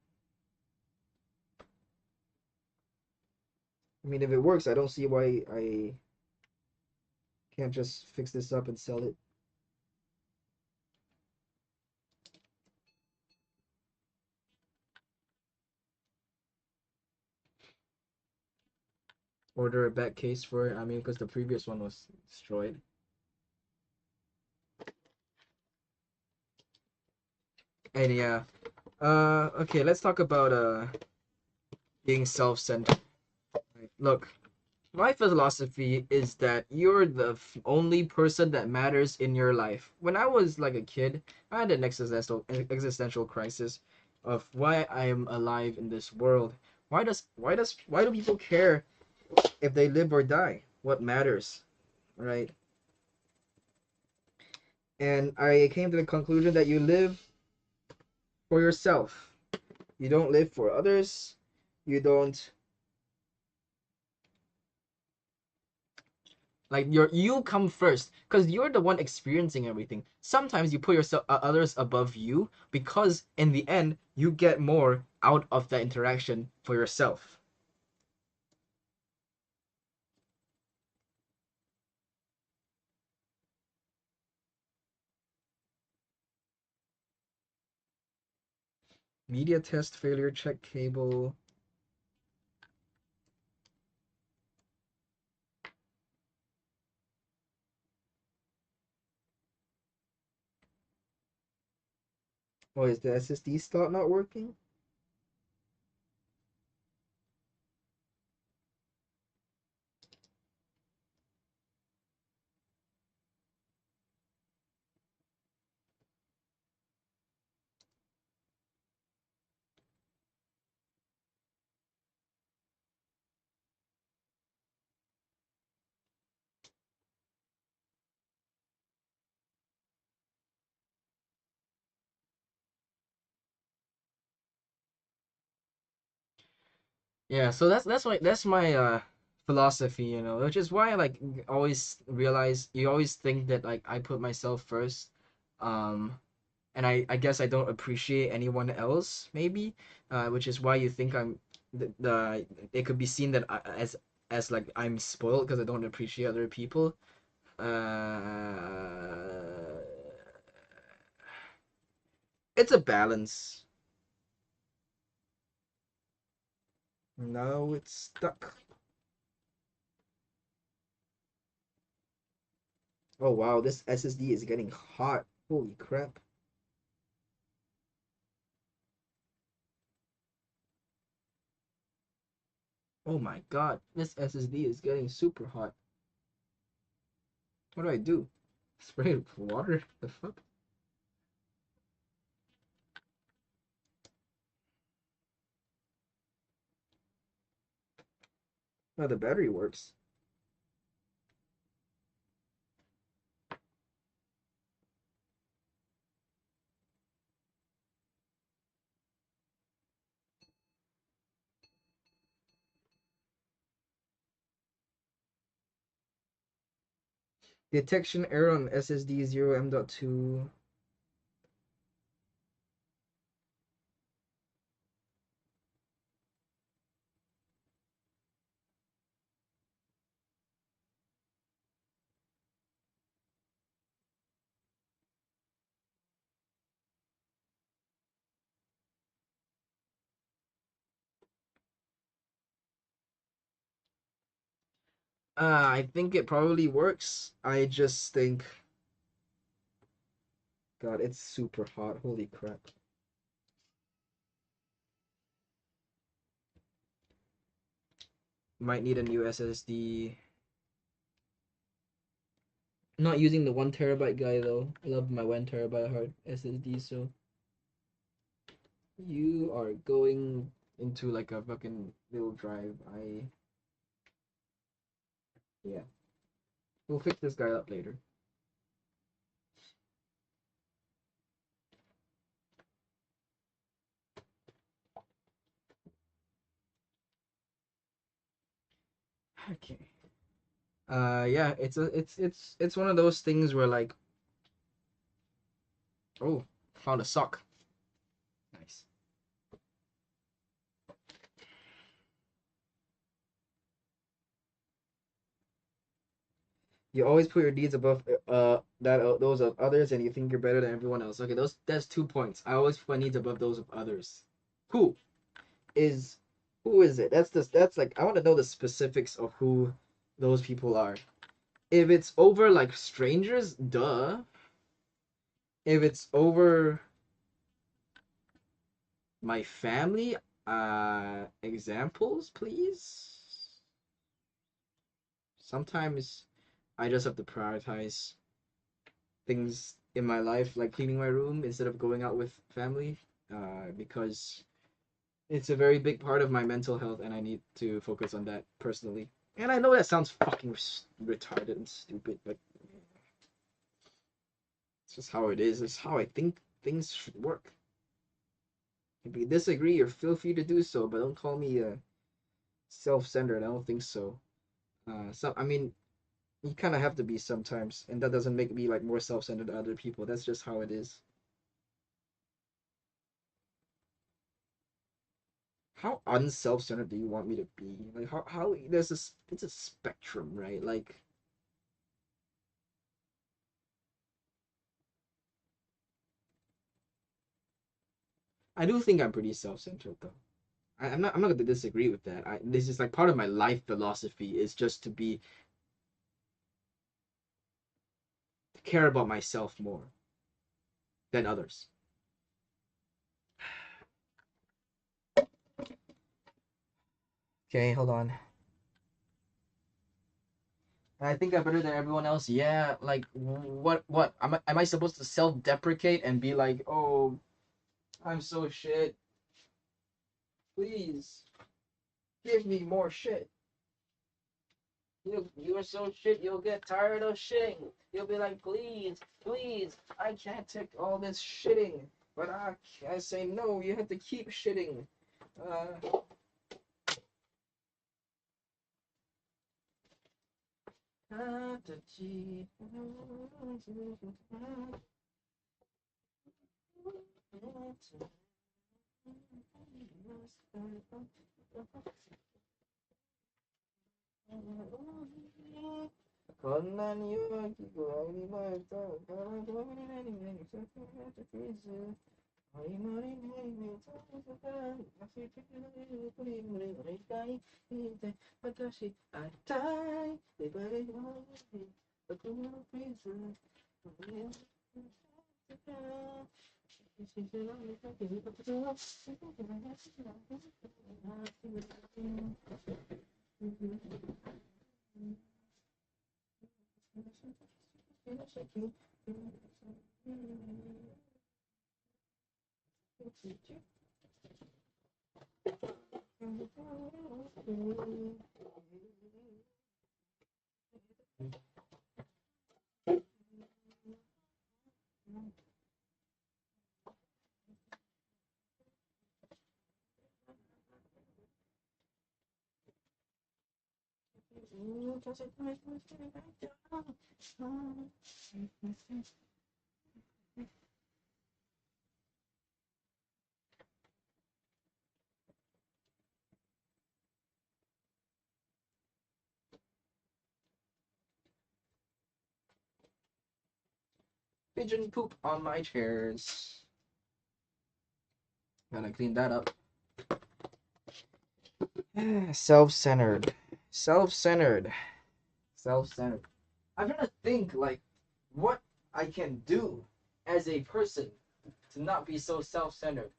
I mean, if it works, I don't see why I can't just fix this up and sell it. Order a back case for it. I mean, because the previous one was destroyed. And yeah, okay, let's talk about being self-centered. Right. Look, my philosophy is that you're the only person that matters in your life. When I was like a kid, I had an existential crisis of why I am alive in this world. Why do people care if they live or die? What matters, right? And I came to the conclusion that you live for yourself. You don't live for others. You don't like you come first because you're the one experiencing everything. Sometimes you put yourself others above you because in the end you get more out of that interaction for yourself. Media test failure, check cable. Oh, is the SSD slot not working? Yeah, so that's my philosophy, you know, which is why I like always realize you always think that like I put myself first, um, and I guess I don't appreciate anyone else maybe, which is why you think I'm the it could be seen that as like I'm spoiled because I don't appreciate other people. Uh, it's a balance. No, it's stuck. Oh wow, this SSD is getting hot. Holy crap. Oh my god, this SSD is getting super hot. What do I do? Spray it with water? The fuck? Oh, the battery works. Detection error on SSD 0M.2. I think it probably works. I just think, God, it's super hot. Holy crap. Might need a new SSD. Not using the 1 TB guy though. I love my 1 TB hard SSD, so you are going into like a fucking little drive. Yeah. We'll fix this guy up later. Okay. Yeah, it's one of those things where like, oh, found a sock. Nice. You always put your needs above those of others, and you think you're better than everyone else. Okay, that's 2 points. I always put my needs above those of others. Who is who is it? That's like I want to know the specifics of who those people are. If it's over like strangers, duh. If it's over my family, examples, please. Sometimes I just have to prioritize things in my life, like cleaning my room instead of going out with family, because it's a very big part of my mental health, and I need to focus on that personally. And I know that sounds fucking retarded and stupid, but it's just how it is. It's how I think things should work. If you disagree, you're feel free to do so, but don't call me self-centered. I don't think so. So I mean, you kind of have to be sometimes, and that doesn't make me like more self-centered than other people. That's just how it is. How unself-centered do you want me to be? Like how there's this it's a spectrum, right? Like I do think I'm pretty self-centered though. I'm not gonna disagree with that. This is like part of my life philosophy is just to care about myself more than others. Okay, hold on. I think I'm better than everyone else. Yeah, like what? Am I supposed to self-deprecate and be like, oh, I'm so shit. Please give me more shit. You're so shit. You'll get tired of shitting. You'll be like, please, please, I can't take all this shitting. But I say no. You have to keep shitting. Uh, Pigeon poop on my chairs. Gotta clean that up. Self-centered. Self-centered. Self-centered. I'm trying to think like what I can do as a person to not be so self-centered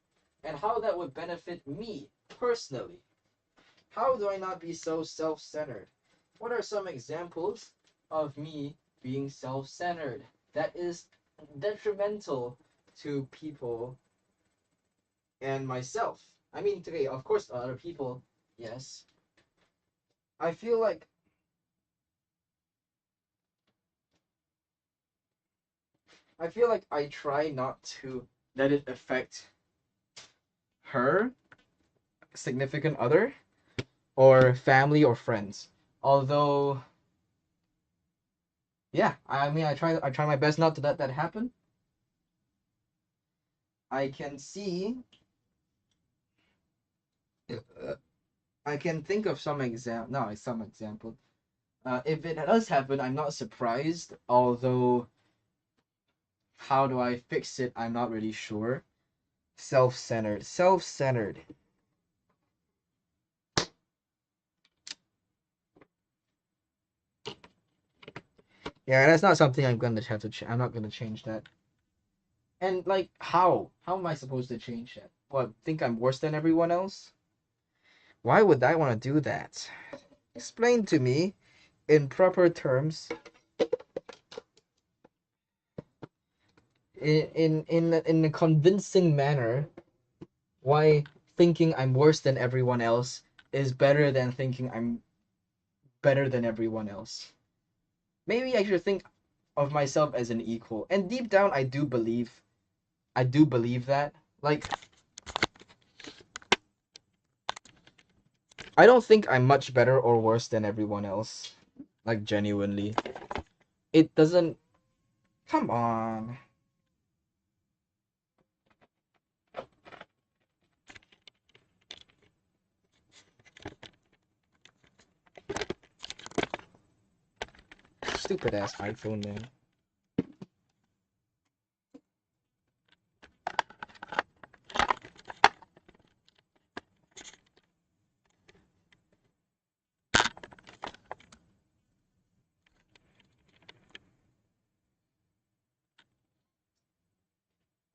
and how that would benefit me personally. How do I not be so self-centered? What are some examples of me being self-centered that is detrimental to people and myself? I mean, today, of course, other people, yes. I feel like I try not to let it affect her, significant other, or family or friends. Although, yeah, I mean, I try my best not to let that happen. I can see, I can think of some example. No, it's some example. If it does happen, I'm not surprised. Although, how do I fix it? I'm not really sure. Self-centered, self-centered. Yeah, that's not something I'm gonna have to. I'm not gonna change that. And like, how? How am I supposed to change that? What? Think I'm worse than everyone else? Why would I want to do that? Explain to me in proper terms, in a convincing manner, why thinking I'm worse than everyone else is better than thinking I'm better than everyone else. Maybe I should think of myself as an equal. And deep down, I do believe that. Like, I don't think I'm much better or worse than everyone else. Like, genuinely. It doesn't. Come on. Stupid ass iPhone, man.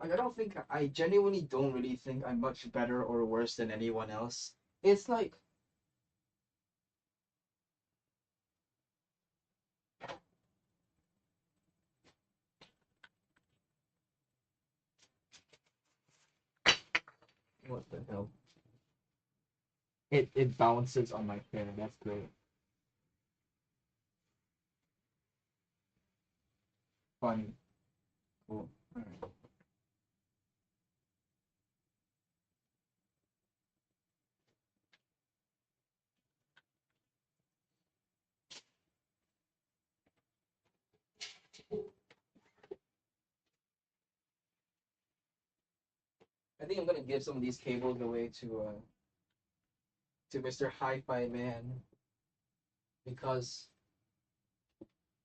Like, I don't think I genuinely don't really think I'm much better or worse than anyone else. It's like what the hell? It bounces on my fan. That's great. Funny. Cool. Alright. I think I'm gonna give some of these cables away to Mr. Hi-Fi Man because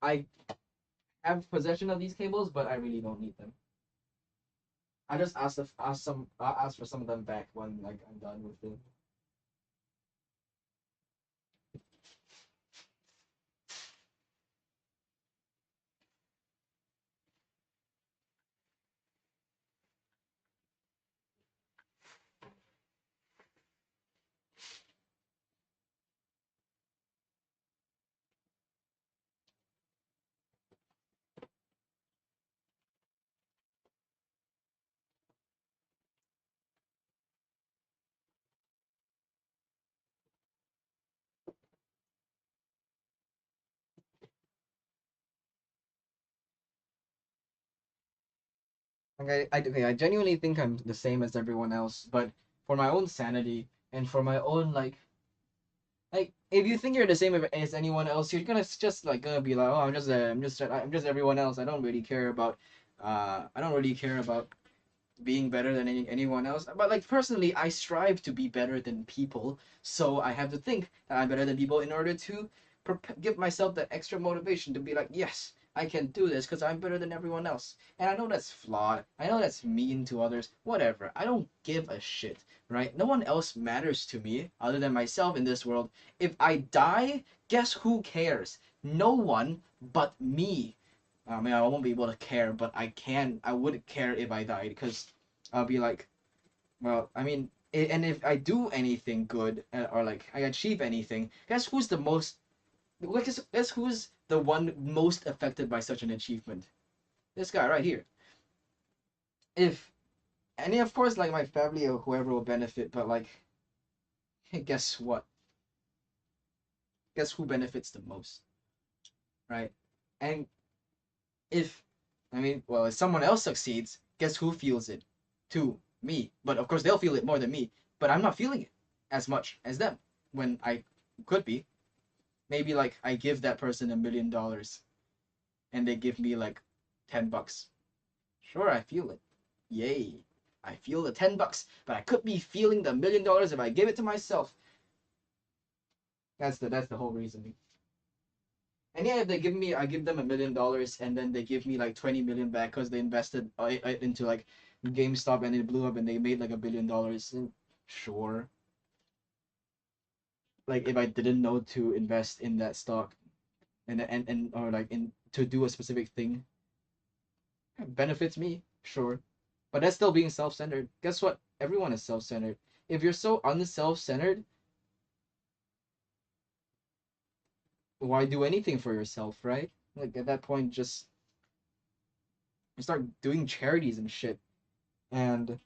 I have possession of these cables, but I really don't need them. I just ask for some of them back when like I'm done with it. Like I genuinely think I'm the same as everyone else, but for my own sanity and for my own like if you think you're the same as anyone else, you're gonna just like gonna be like, oh, I'm just everyone else. I don't really care about I don't really care about being better than anyone else. But like personally, I strive to be better than people, so I have to think that I'm better than people in order to give myself that extra motivation to be like, yes, I can do this because I'm better than everyone else. And I know that's flawed. I know that's mean to others. Whatever. I don't give a shit, right? No one else matters to me other than myself in this world. If I die, guess who cares? No one but me. I mean, I won't be able to care, but I can. I would care if I died, because I'll be like, well, I mean, and if I do anything good or like I achieve anything, guess who's the most? Guess who's the one most affected by such an achievement? This guy right here. If and of course, like my family or whoever will benefit, but like, hey, guess what? Guess who benefits the most, right? And if I mean, well, if someone else succeeds, guess who feels it? Too, me. But of course, they'll feel it more than me. But I'm not feeling it as much as them when I could be. Maybe like I give that person $1 million and they give me like $10. Sure, I feel it. Yay. I feel the $10, but I could be feeling the $1 million if I give it to myself. That's the whole reason. And yeah, if they give me, I give them $1 million, and then they give me like 20 million back because they invested into like GameStop and it blew up and they made like $1 billion. Sure. Like if I didn't know to invest in that stock and or like in to do a specific thing, it benefits me, sure. But that's still being self-centered. Guess what? Everyone is self-centered. If you're so unself-centered, why do anything for yourself, right? Like at that point, just you start doing charities and shit. And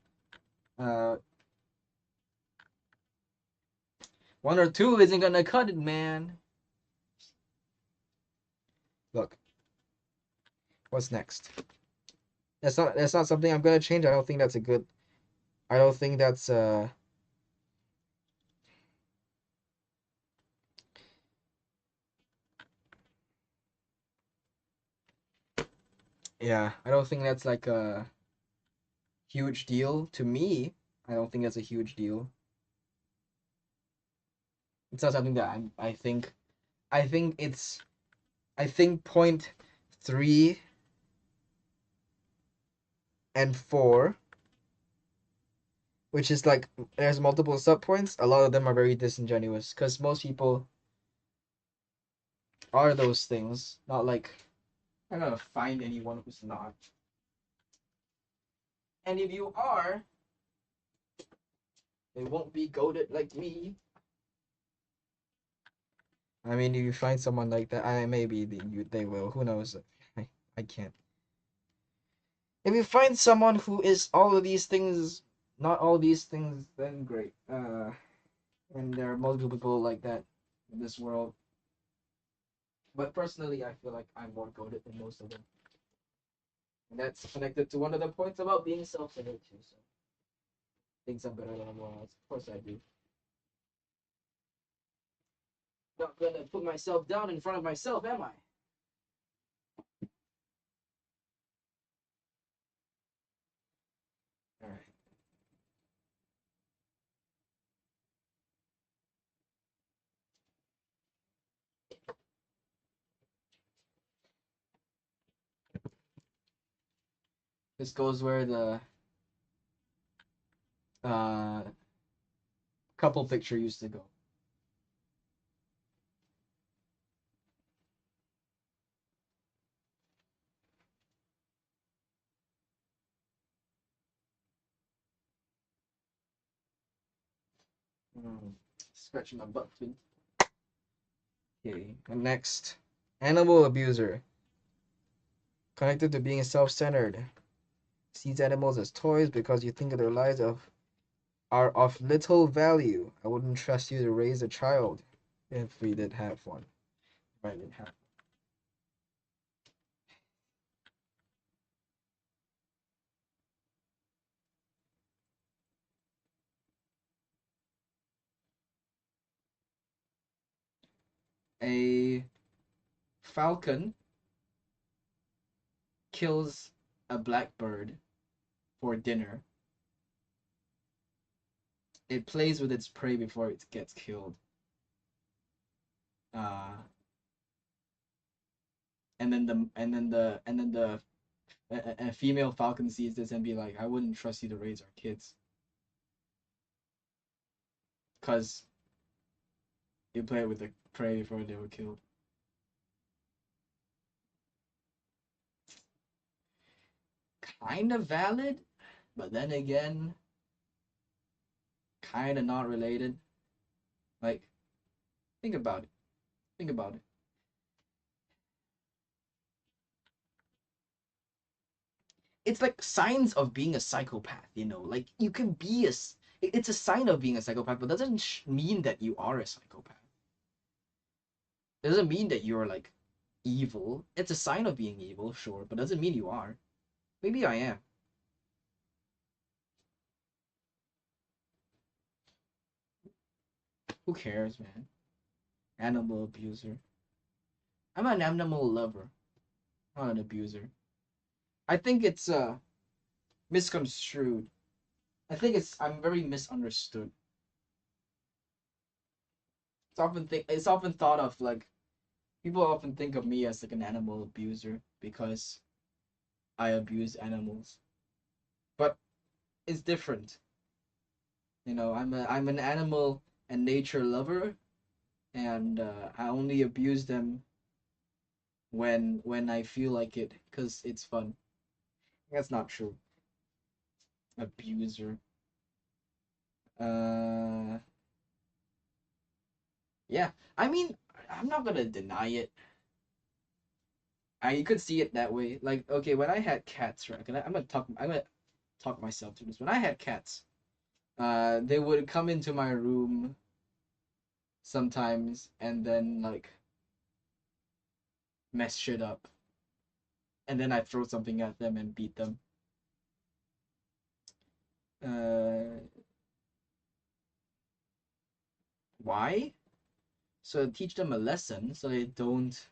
uh, one or two isn't gonna cut it, man. Look, what's next? That's not something I'm gonna change. I don't think that's a good. I don't think that's yeah. I don't think that's like a huge deal to me. I don't think that's a huge deal. It's not something that I think. I think it's. I think point 3 and 4, which is like there's multiple subpoints. A lot of them are very disingenuous because most people are those things. Not like I'm gonna find anyone who's not. And if you are, they won't be goaded like me. I mean, if you find someone like that, maybe they will. Who knows? I can't. If you find someone who is all of these things, not all these things, then great. And there are multiple people like that in this world. But personally, I feel like I'm more goated than most of them. And that's connected to one of the points about being self-centered too. So things I'm better than everyone else. Of course I do. Not gonna put myself down in front of myself, am I? Alright. This goes where the uh couple picture used to go. Scratching my butt too. Okay, and next, animal abuser. Connected to being self-centered. Sees animals as toys because you think their lives are of little value. I wouldn't trust you to raise a child if we did have one. If I didn't have a falcon kills a blackbird for dinner. It plays with its prey before it gets killed. Uh, and then the a female falcon sees this and be like, I wouldn't trust you to raise our kids, cause you played with the prey before they were killed. Kind of valid, but then again, kind of not related. Like, think about it. Think about it. It's like signs of being a psychopath, you know? Like, you can be it's a sign of being a psychopath, but doesn't mean that you are a psychopath. It doesn't mean that you're like evil. It's a sign of being evil, sure, but doesn't mean you are. Maybe I am. Who cares, man? Animal abuser. I'm an animal lover, not an abuser. I think it's misconstrued. I'm very misunderstood. It's often thought of like people often think of me as like an animal abuser because I abuse animals. But it's different. You know, I'm an animal and nature lover, and I only abuse them when I feel like it because it's fun. That's not true. Abuser. Uh, yeah. I mean, I'm not gonna deny it. You could see it that way. Like, okay, when I had cats, right? I'm gonna talk myself through this. When I had cats, they would come into my room sometimes and then like mess shit up, and then I'd throw something at them and beat them. Uh, why? So teach them a lesson so they don't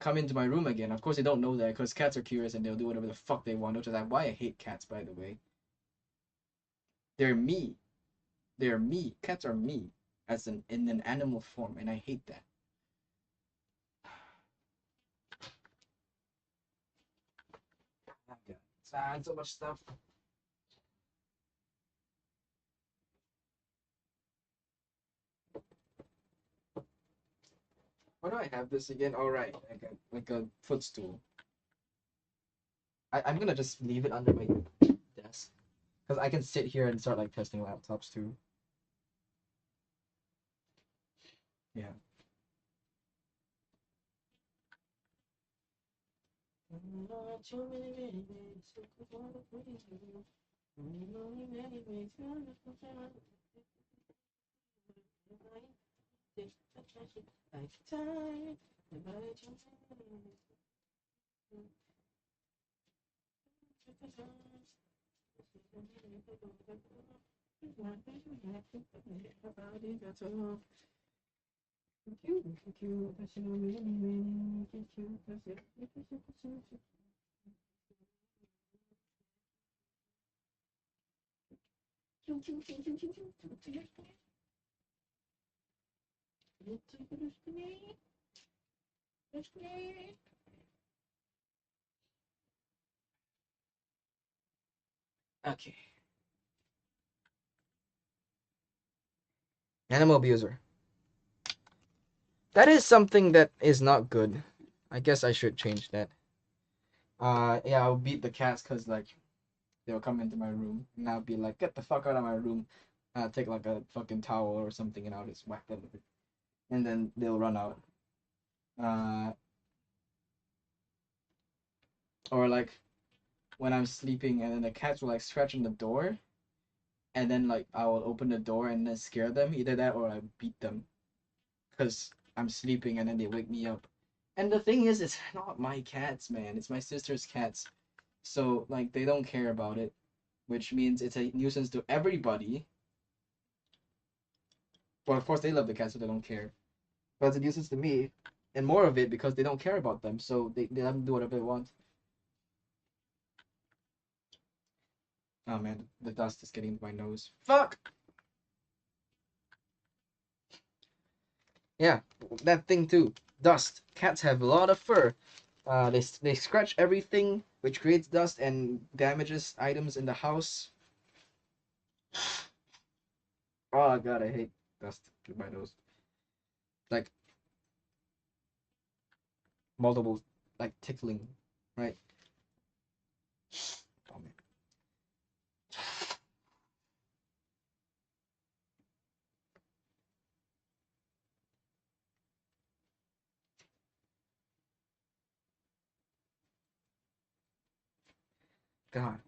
come into my room again. Of course, they don't know that because cats are curious and they'll do whatever the fuck they want, which is why I hate cats, by the way. They're me. They're me. Cats are me as in an animal form, and I hate that. So much stuff. Why do I have this again? All right, like a footstool. I'm gonna just leave it under my Because I can sit here and start like testing laptops too. Yeah. Okay. Animal abuser. That is something that is not good. I guess I should change that. Yeah, I'll beat the cats because like they'll come into my room and I'll be like, get the fuck out of my room. Take like a fucking towel or something and I'll just whack them with it. And then they'll run out. Uh, or like when I'm sleeping and then the cats will like scratch on the door and then like I will open the door and then scare them. Either that or I beat them because I'm sleeping and then they wake me up. And the thing is, it's not my cats, man. It's my sister's cats. So like they don't care about it, which means it's a nuisance to everybody. Well, of course they love the cats, so they don't care. But it's a nuisance to me, and more of it because they don't care about them, so they let them do whatever they want. Oh man, the dust is getting into my nose. Fuck. Yeah, that thing too. Dust. Cats have a lot of fur. They scratch everything, which creates dust and damages items in the house. Oh god, I hate dust in my nose. Like multiple, like tickling, right? Oh man, God.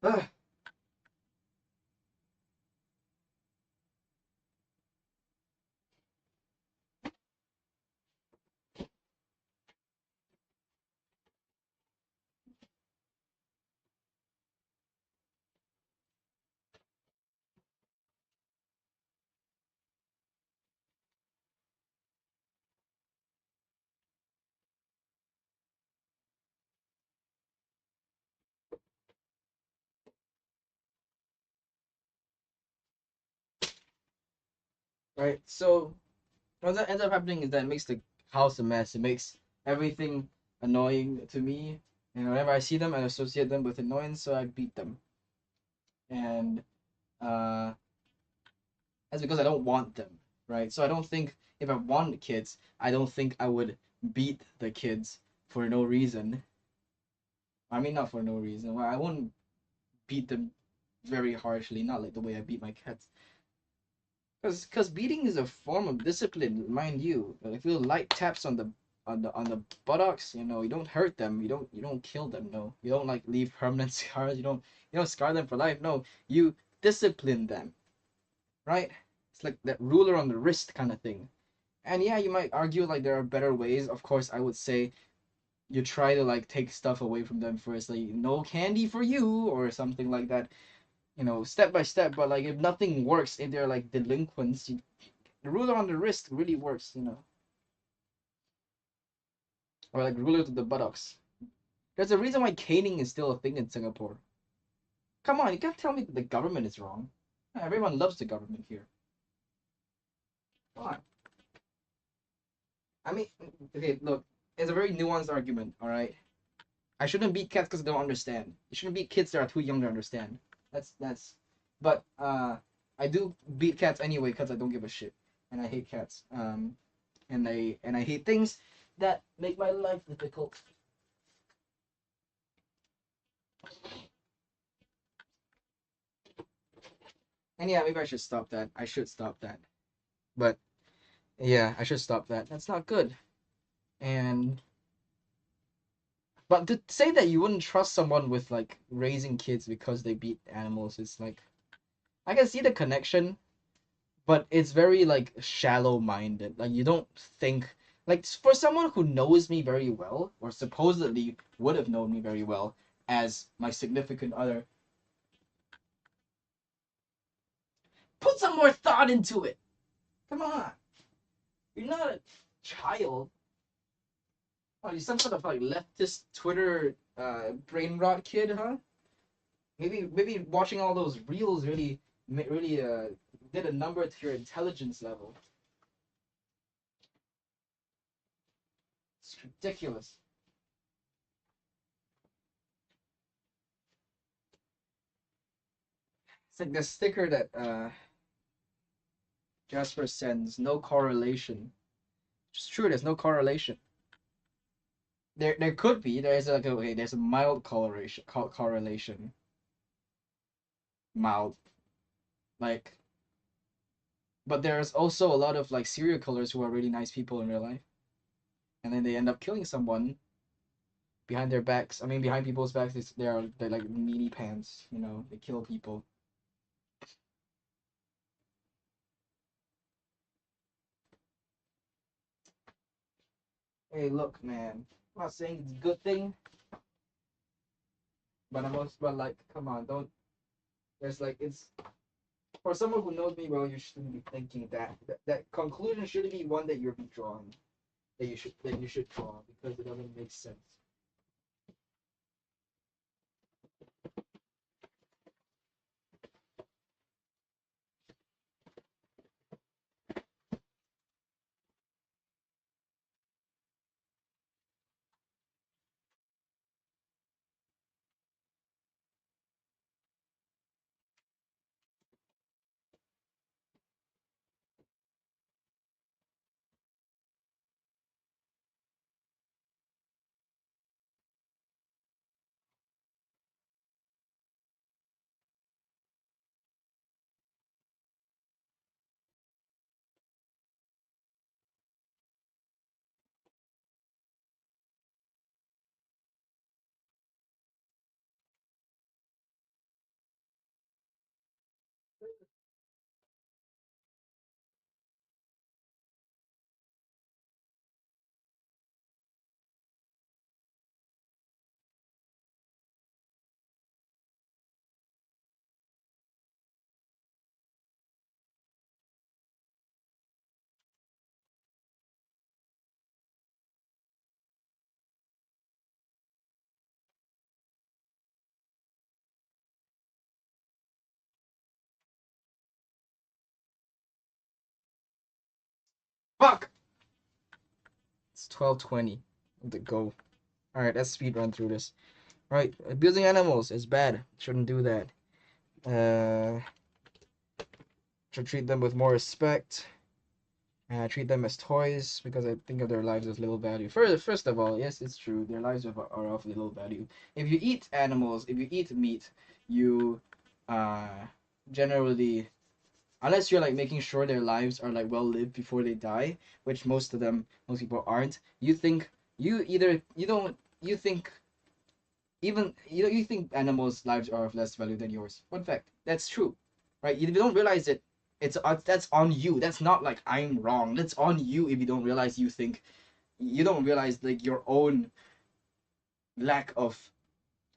Ugh. Right. So what that ends up happening is that it makes the house a mess. It makes everything annoying to me. And whenever I see them, I associate them with annoyance, so I beat them. And uh, that's because I don't want them, right? So I don't think if I want kids, I don't think I would beat the kids for no reason. I mean, not for no reason. Well, I wouldn't beat them very harshly, not like the way I beat my cats. Cause beating is a form of discipline, mind you. If you light taps on the buttocks, you don't hurt them. You don't kill them. No, you don't like leave permanent scars. You don't scar them for life. No, you discipline them, right? It's like that ruler on the wrist kind of thing. And yeah, you might argue like there are better ways. Of course, I would say you try to like take stuff away from them first, like no candy for you or something like that. Step by step. But like if nothing works, if they're like delinquents, the ruler on the wrist really works. Or like ruler to the buttocks. There's a reason why caning is still a thing in Singapore. Come on, you can't tell me that the government is wrong. Everyone loves the government here. Come on. I mean, okay, look, it's a very nuanced argument, all right? I shouldn't beat cats because they don't understand. You shouldn't beat kids that are too young to understand. That's. But I do beat cats anyway because I don't give a shit, and I hate cats. And I hate things that make my life difficult. And yeah, maybe I should stop that. I should stop that. But yeah, I should stop that. That's not good. And but to say that you wouldn't trust someone with like raising kids because they beat animals is like I can see the connection, but it's very like shallow minded. Like you don't think like for someone who knows me very well or supposedly would have known me very well as my significant other, put some more thought into it. Come on, you're not a child. Oh, you're some sort of like leftist Twitter brain rot kid, huh? Maybe watching all those reels really did a number to your intelligence level. It's ridiculous. It's like the sticker that Jasper sends, no correlation. It's true, there's no correlation. There could be. There's like there's a mild correlation. Mild. Like but there's also a lot of like serial killers who are really nice people in real life. And then they end up killing someone behind their backs. I mean behind people's backs they're like meaty pants, you know, they kill people. Hey look man. I'm not saying it's a good thing, but like come on, don't there's like it's for someone who knows me well, you shouldn't be thinking that conclusion shouldn't be one that you're drawing. That you should draw because it doesn't make sense. Fuck! It's 12:20. To go. Alright, let's speed run through this. Alright, abusing animals is bad. Shouldn't do that. Uh, should treat them with more respect. Treat them as toys because I think of their lives as little value. First of all, yes, it's true. Their lives are of little value. If you eat animals, if you eat meat, you uh, generally, unless you're like making sure their lives are like well lived before they die, which most people aren't. You think even you think animals' lives are of less value than yours. Fun fact, that's true, right? If you don't realize it, that's on you. That's not like I'm wrong. That's on you if you don't realize you don't realize like your own lack of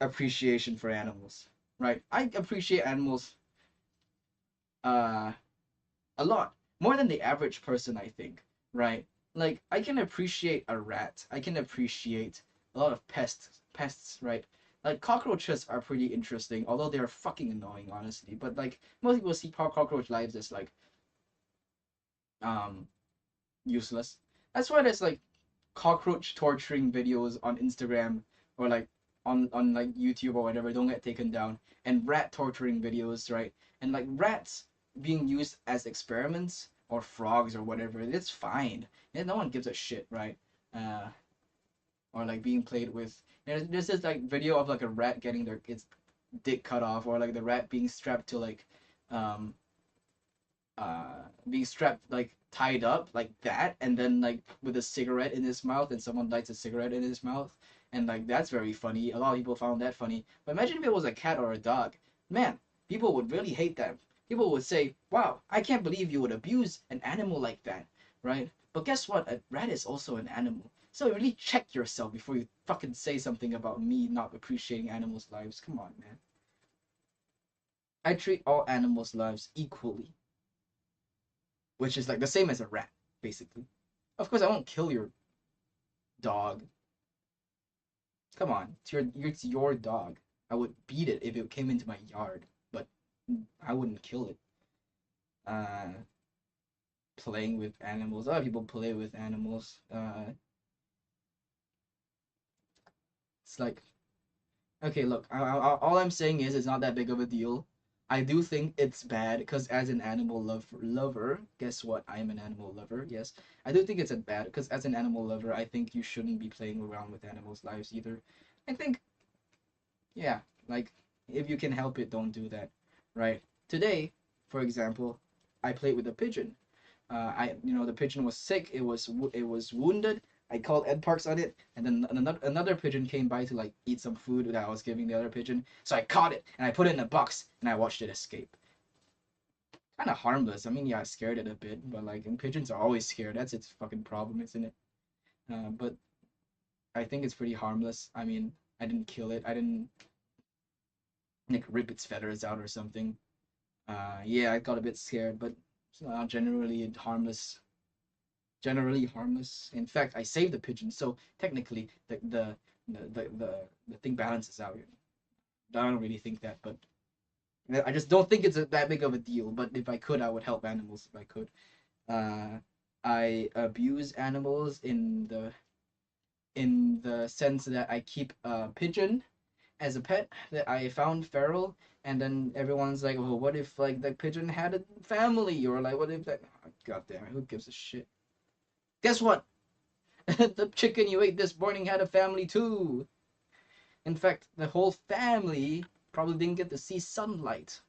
appreciation for animals, right? I appreciate animals uh a lot more than the average person, I think, right? Like I can appreciate a rat. I can appreciate a lot of pests, right? Like cockroaches are pretty interesting, although they're fucking annoying, honestly. But like most people see cockroach lives as like um useless. That's why there's like cockroach torturing videos on Instagram or like on like YouTube or whatever don't get taken down, and rat torturing videos, right? And like rats being used as experiments or frogs or whatever, it's fine. And no one gives a shit, right? Uh, or like being played with. There's this like video of like a rat getting its dick cut off, or like the rat being strapped to like um being strapped like tied up like that, and then like with a cigarette in his mouth, and someone lights a cigarette in his mouth, and like that's very funny. A lot of people found that funny. But imagine if it was a cat or a dog. Man, people would really hate that. People would say, "Wow, I can't believe you would abuse an animal like that," right? But guess what? A rat is also an animal. So really check yourself before you fucking say something about me not appreciating animals' lives. Come on, man. I treat all animals' lives equally, which is like the same as a rat, basically. Of course, I won't kill your dog. Come on, it's your dog. I would beat it if it came into my yard, but I wouldn't kill it. Uh, Playing with animals. A lot of people play with animals. It's like, okay, look. All I'm saying is it's not that big of a deal. I do think it's bad because as an animal lover, guess what? I am an animal lover. Yes, I do think it's a bad because as an animal lover, I think you shouldn't be playing around with animals' lives either. I think, yeah, like if you can help it, don't do that, right? Today, for example, I played with a pigeon. The pigeon was sick. It was wounded. I called Ed Parks on it, and then another pigeon came by to like eat some food that I was giving the other pigeon. So I caught it and I put it in a box and I watched it escape. Kind of harmless. I mean, yeah, I scared it a bit, but like, and pigeons are always scared. That's its fucking problem, isn't it? But I think it's pretty harmless. I mean, I didn't kill it. I didn't like rip its feathers out or something. Yeah, I got a bit scared, but it's not generally harmless. Generally harmless. In fact, I saved the pigeon, so technically the thing balances out. I don't really think that, but I just don't think it's that big of a deal. But if I could, I would help animals if I could. Uh, I abuse animals in the sense that I keep a pigeon as a pet that I found feral, and then everyone's like, "Well, what if like the pigeon had a family?" Or like, "What if that?" Oh, God damn it, who gives a shit? Guess what? The chicken you ate this morning had a family too. In fact, the whole family probably didn't get to see sunlight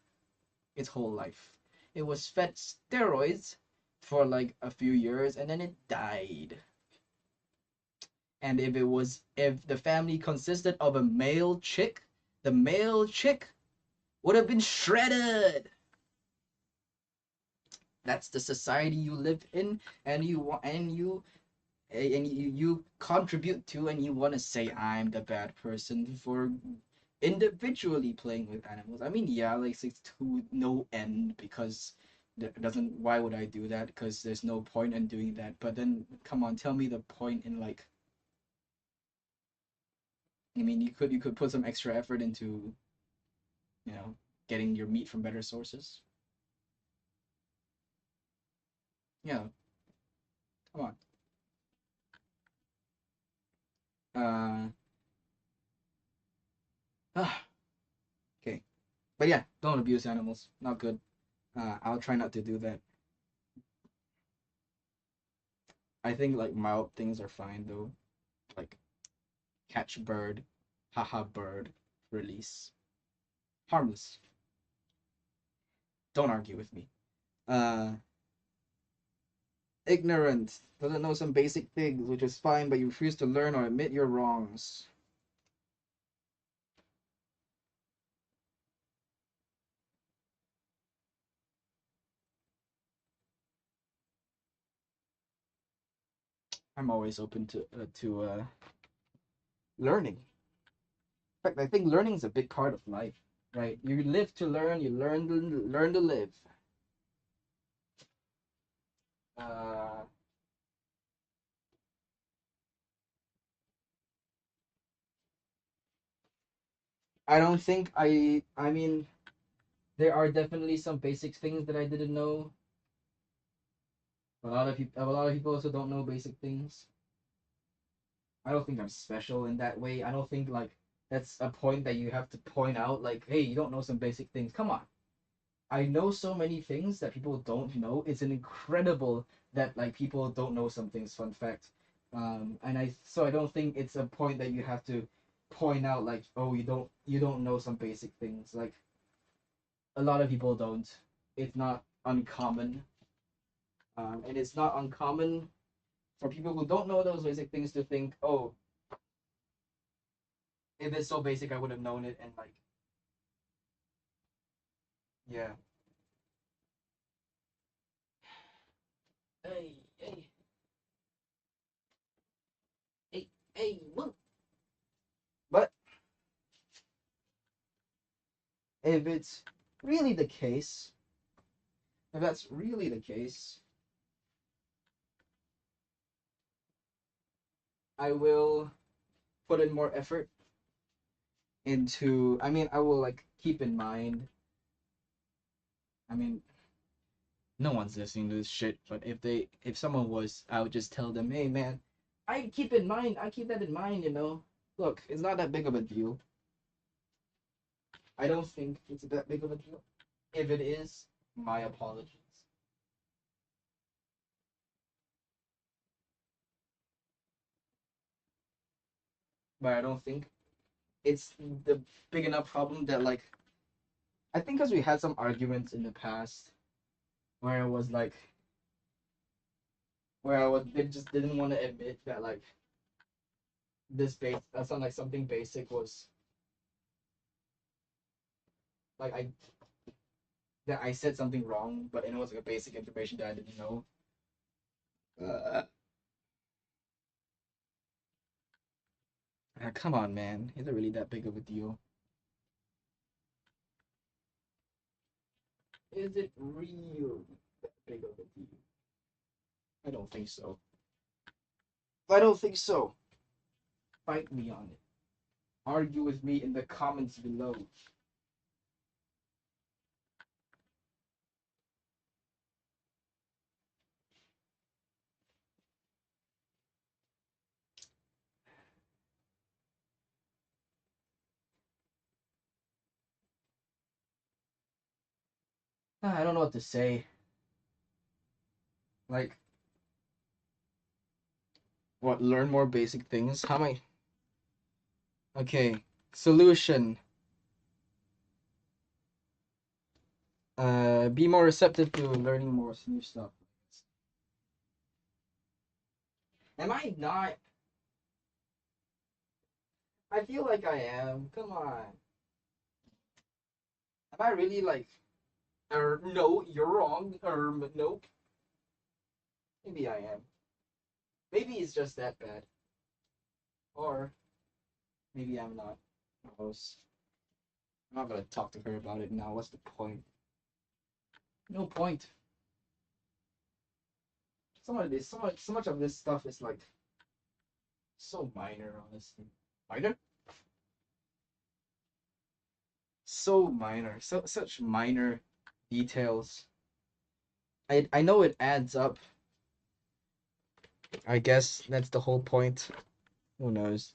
its whole life. It was fed steroids for like a few years and then it died. And if the family consisted of a male chick, the male chick would have been shredded. That's the society you live in, and you contribute to, and you want to say I'm the bad person for individually playing with animals. I mean, yeah, like it's to no end because that doesn't. Why would I do that? Because there's no point in doing that. But then, come on, tell me the point in like. I mean, you could put some extra effort into you know getting your meat from better sources. Yeah, come on. Okay, but yeah, don't abuse animals. Not good. I'll try not to do that. I think like mild things are fine though. Like catch bird, haha bird, release. Harmless. Don't argue with me. Uh Ignorant. Doesn't know some basic things, which is fine, but you refuse to learn or admit your wrongs. I'm always open to learning. In fact, I think learning is a big part of life, right? You live to learn, you learn to live. Uh I don't think I mean there are definitely some basic things that I didn't know. A lot of people also don't know basic things. I don't think I'm special in that way. I don't think like that's a point that you have to point out like, hey, you don't know some basic things. Come on. I know so many things that people don't know. It's an incredible that like people don't know some things, fun fact. I don't think it's a point that you have to point out like, oh, you don't know some basic things. Like a lot of people don't. It's not uncommon. And it's not uncommon for people who don't know those basic things to think, oh, if it's so basic, I would have known it, and like, yeah. Hey, hey, hey, hey, whoa. But if it's really the case, if that's really the case, I will put in more effort into. I mean, I will like keep in mind. I mean, no one's listening to this shit, but if someone was, I would just tell them, hey man, I keep in mind, I keep that in mind, you know. Look, it's not that big of a deal. I don't think it's that big of a deal. If it is, my apologies. But I don't think it's the big enough problem that like I think because we had some arguments in the past where I was like where I was they just didn't want to admit that like this base that sounded like something basic was like I said something wrong, but it was like a basic information that I didn't know. Uh, Come on, man. Is it really that big of a deal? Is it really that big of a deal? I don't think so. I don't think so. Fight me on it. Argue with me in the comments below. I don't know what to say. Like, what? Learn more basic things? How am I? Okay. Solution. Be more receptive to learning more new stuff. Am I not? I feel like I am. Come on. Am I really like? No, you're wrong. Nope. Maybe I am. Maybe it's just that bad. Or maybe I'm not. Close. I'm not gonna talk to her about it now. What's the point? No point. So much of this stuff is like so minor, honestly. Minor? So minor. Such minor details. I know it adds up. I guess that's the whole point. Who knows?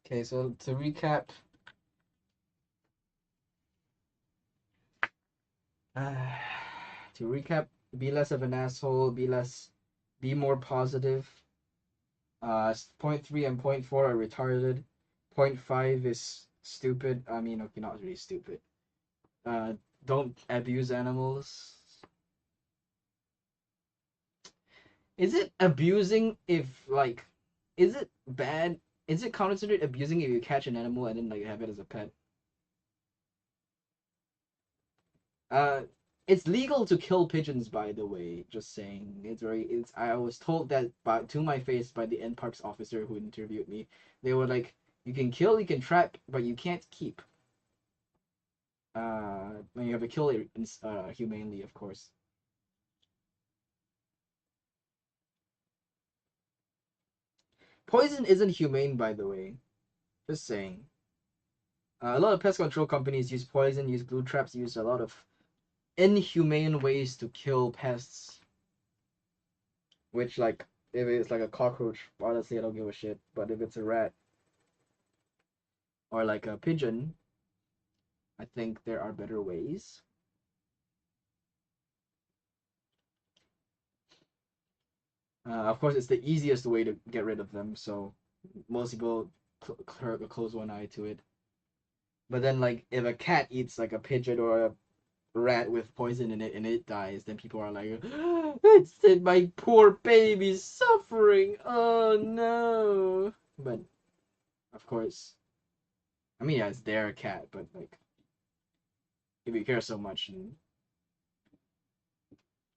Okay, so to recap, uh, be less of an asshole, be more positive. Point three and point four are retarded. Point five is stupid. I mean, okay, not really stupid. Uh, don't abuse animals. Is it abusing if like, is it bad? Is it considered abusing if you catch an animal and then like have it as a pet? Uh, it's legal to kill pigeons, by the way. Just saying, it's very. It's. I was told that by to my face by the N Parks officer who interviewed me. They were like, you can kill, you can trap, but you can't keep. When you have to kill it humanely, of course. Poison isn't humane, by the way. Just saying. A lot of pest control companies use poison, use glue traps, use a lot of inhumane ways to kill pests. Which, like, if it's like a cockroach, honestly, I don't give a shit. But if it's a rat or like a pigeon, I think there are better ways. Of course, it's the easiest way to get rid of them, so most people close one eye to it. But then, like, if a cat eats like a pigeon or a rat with poison in it and it dies, then people are like, it's my poor baby's suffering. Oh no. But of course, I mean, yeah, it's their cat, but like, if you care so much,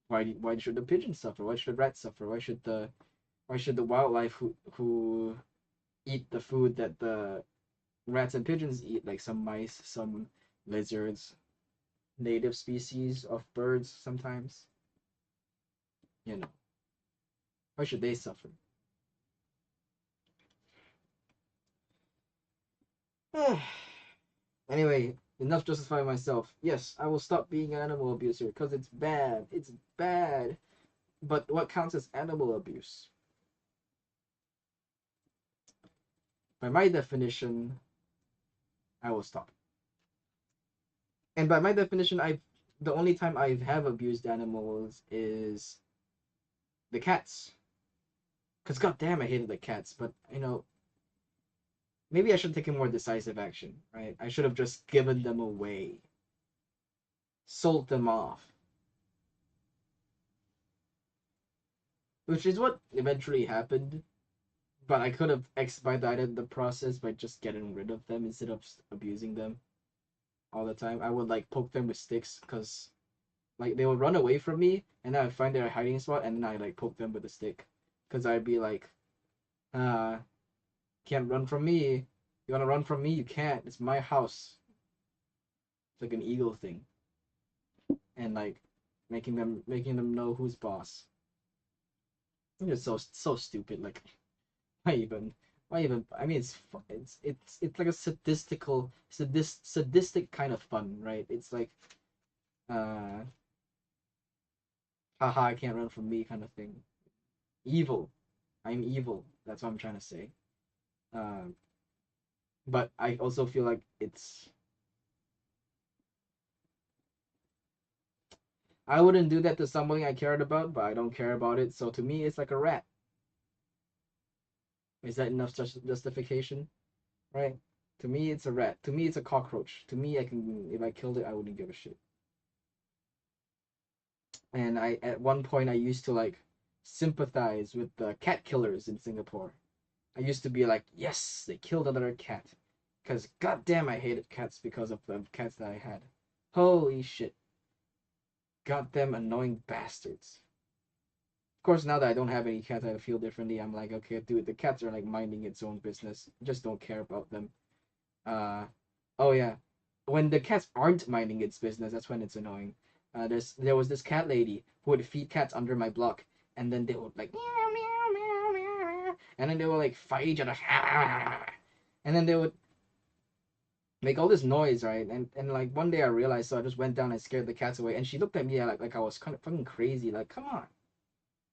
why should the pigeon suffer? Why should the rat suffer? Why should the wildlife who eat the food that the rats and pigeons eat, like some mice, some lizards, native species of birds sometimes, you know, why should they suffer? Anyway, enough justifying myself. Yes, I will stop being an animal abuser because it's bad. It's bad. But what counts as animal abuse? By my definition, I will stop. And by my definition, the only time I have abused animals is the cats. Cause goddamn, I hated the cats. But maybe I should take a more decisive action, right? I should have just given them away, sold them off, which is what eventually happened. But I could have expedited the process by just getting rid of them instead of abusing them all the time. I would like poke them with sticks because like they would run away from me, and then I'd find their hiding spot, and then I like poke them with a stick because I'd be like, uh, can't run from me. You wanna run from me? You can't. It's my house. It's like an eagle thing, and like making them know who's boss. It's so stupid. Like why even? Why even? I mean, it's like a sadistic kind of fun, right? It's like, uh, haha, I can't run from me kind of thing. Evil. I'm evil. That's what I'm trying to say. Um, but I also feel like I wouldn't do that to somebody I cared about, but I don't care about it. So to me, it's like a rat. Is that enough justification? Right? To me, it's a rat. To me, it's a cockroach. To me, if I killed it, I wouldn't give a shit. And at one point I used to like sympathize with the cat killers in Singapore. I used to be like, yes, they killed another cat, because goddamn, I hated cats because of the cats that I had. Holy shit, goddamn annoying bastards. Of course, now that I don't have any cats, I feel differently. I'm like, okay, dude, the cats are like minding its own business. Just don't care about them. Uh, oh yeah, when the cats aren't minding its business, that's when it's annoying. There was this cat lady who would feed cats under my block, and then they would like meow meow meow meow, and then they would like fight each other, and then they would make all this noise, right? And like one day I realized, so I just went down and scared the cats away, and she looked at me like I was kind of fucking crazy. Like, come on,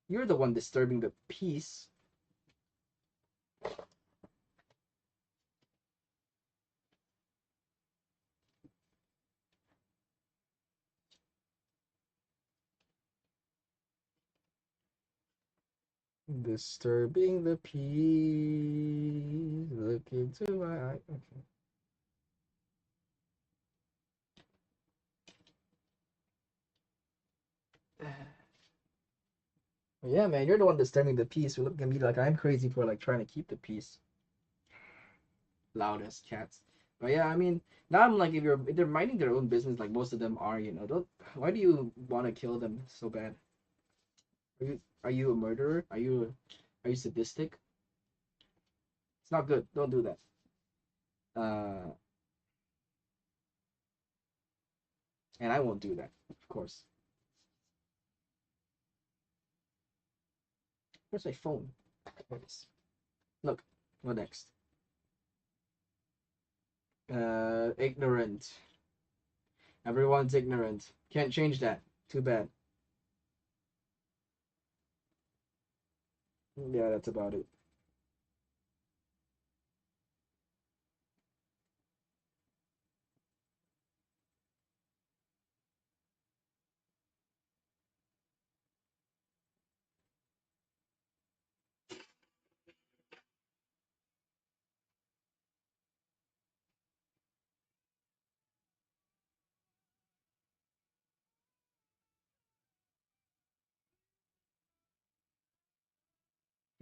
you're the one disturbing the peace. Disturbing the peace. Look into my eye. Okay. Yeah, man, you're the one disturbing the peace. You're looking at me like I'm crazy for like trying to keep the peace. Loudest cats. But yeah, I mean, now I'm like, if they're minding their own business, like most of them are, don't. Why do you want to kill them so bad? Are you a murderer? Are you sadistic? It's not good. Don't do that. Uh, and I won't do that, of course. Where's my phone? There it is. Look, what next? Ignorant. Everyone's ignorant. Can't change that. Too bad. Yeah, that's about it.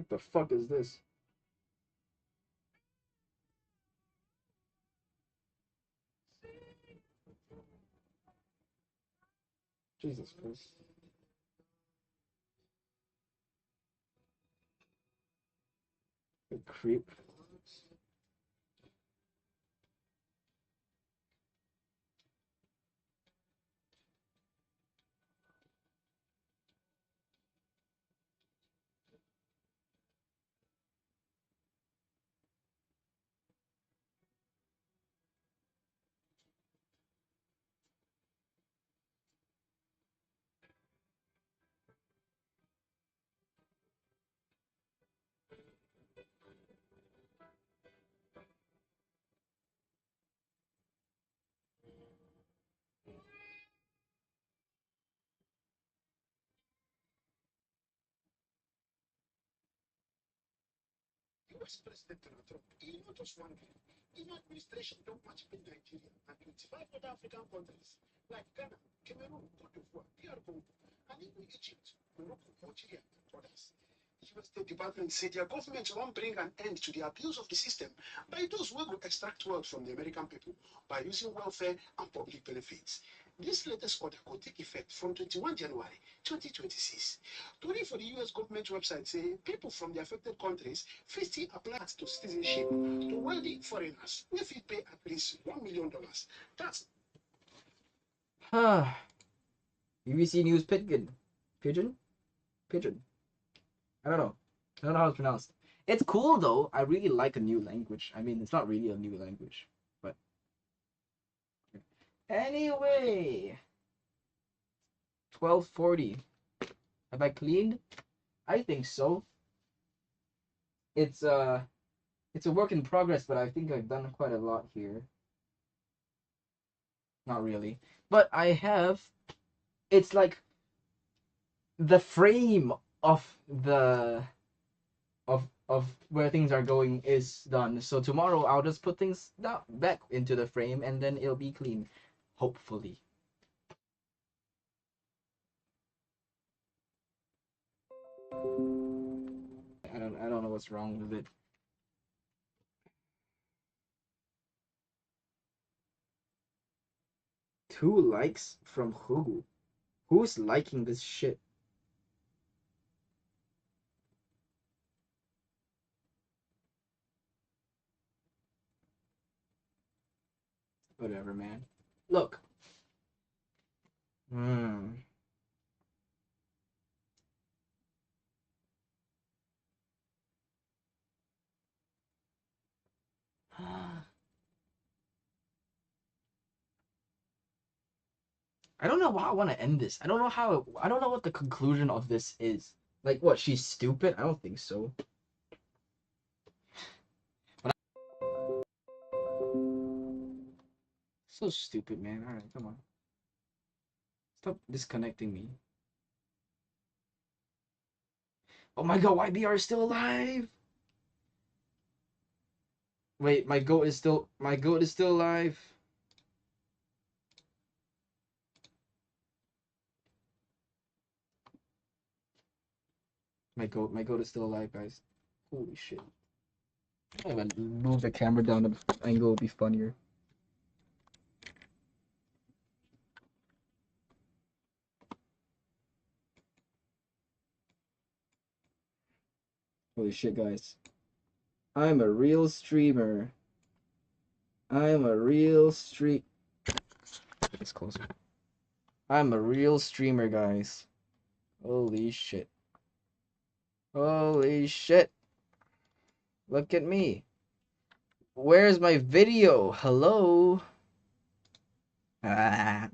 What the fuck is this? Jesus Christ. The creep. US President Donald Trump, you know, just one thing. In administration, don't much in Nigeria and 25 other African countries like Ghana, Cameroon, Cote d'Ivoire, DR Congo, and even Egypt, Morocco, Algeria, and others. The US State Department said their government won't bring an end to the abuse of the system by those who will extract wealth from the American people by using welfare and public benefits. This latest order could take effect from 21 January 2026. Story for the US government website say people from the affected countries fit still apply to citizenship to wealthy foreigners who fit pay at least $1 million. That's BBC News Pigeon. Pigeon? Pigeon. I don't know. I don't know how it's pronounced. It's cool though. I really like a new language. I mean, it's not really a new language, but anyway. 12:40. Have I cleaned? I think so. It's a work in progress, but I think I've done quite a lot here. Not really. But I have, it's like the frame of the of where things are going is done. So tomorrow I'll just put things back into the frame and then it'll be clean. Hopefully. I don't know what's wrong with it. Two likes from who? Who's liking this shit? Whatever, man. Look. I don't know how I want to end this. I don't know what the conclusion of this is. Like what, she's stupid? I don't think so. So stupid, man. Alright, come on. Stop disconnecting me. Oh my god, YBR is still alive! Wait, my goat is still alive. My goat is still alive, guys. Holy shit. I'm gonna move the camera down, the angle will be funnier. Holy shit, guys. I'm a real streamer. I'm a real stream. It's closer. I'm a real streamer, guys. Holy shit. Holy shit. Look at me. Where's my video? Hello? Ah.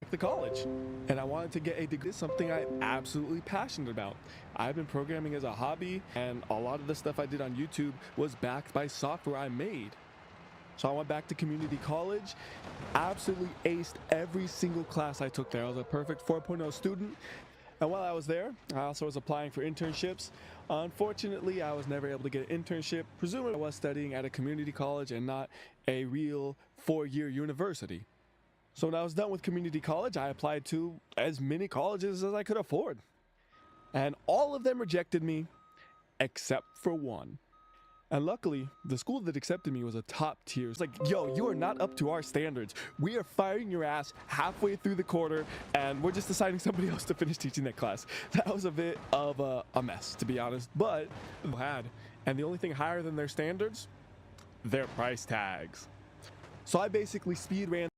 The college, and I wanted to get a degree, something I'm absolutely passionate about. I've been programming as a hobby, and a lot of the stuff I did on YouTube was backed by software I made. So I went back to community college, absolutely aced every single class I took there. I was a perfect 4.0 student, And while I was there, I also was applying for internships. Unfortunately, I was never able to get an internship, presumably I was studying at a community college and not a real 4-year university. So when I was done with community college, I applied to as many colleges as I could afford. And all of them rejected me, except for one. And luckily, the school that accepted me was a top tier. It's like, yo, you are not up to our standards. We are firing your ass halfway through the quarter, and we're just assigning somebody else to finish teaching that class. That was a bit of a mess, to be honest, but had. And the only thing higher than their standards, their price tags. So I basically speed ran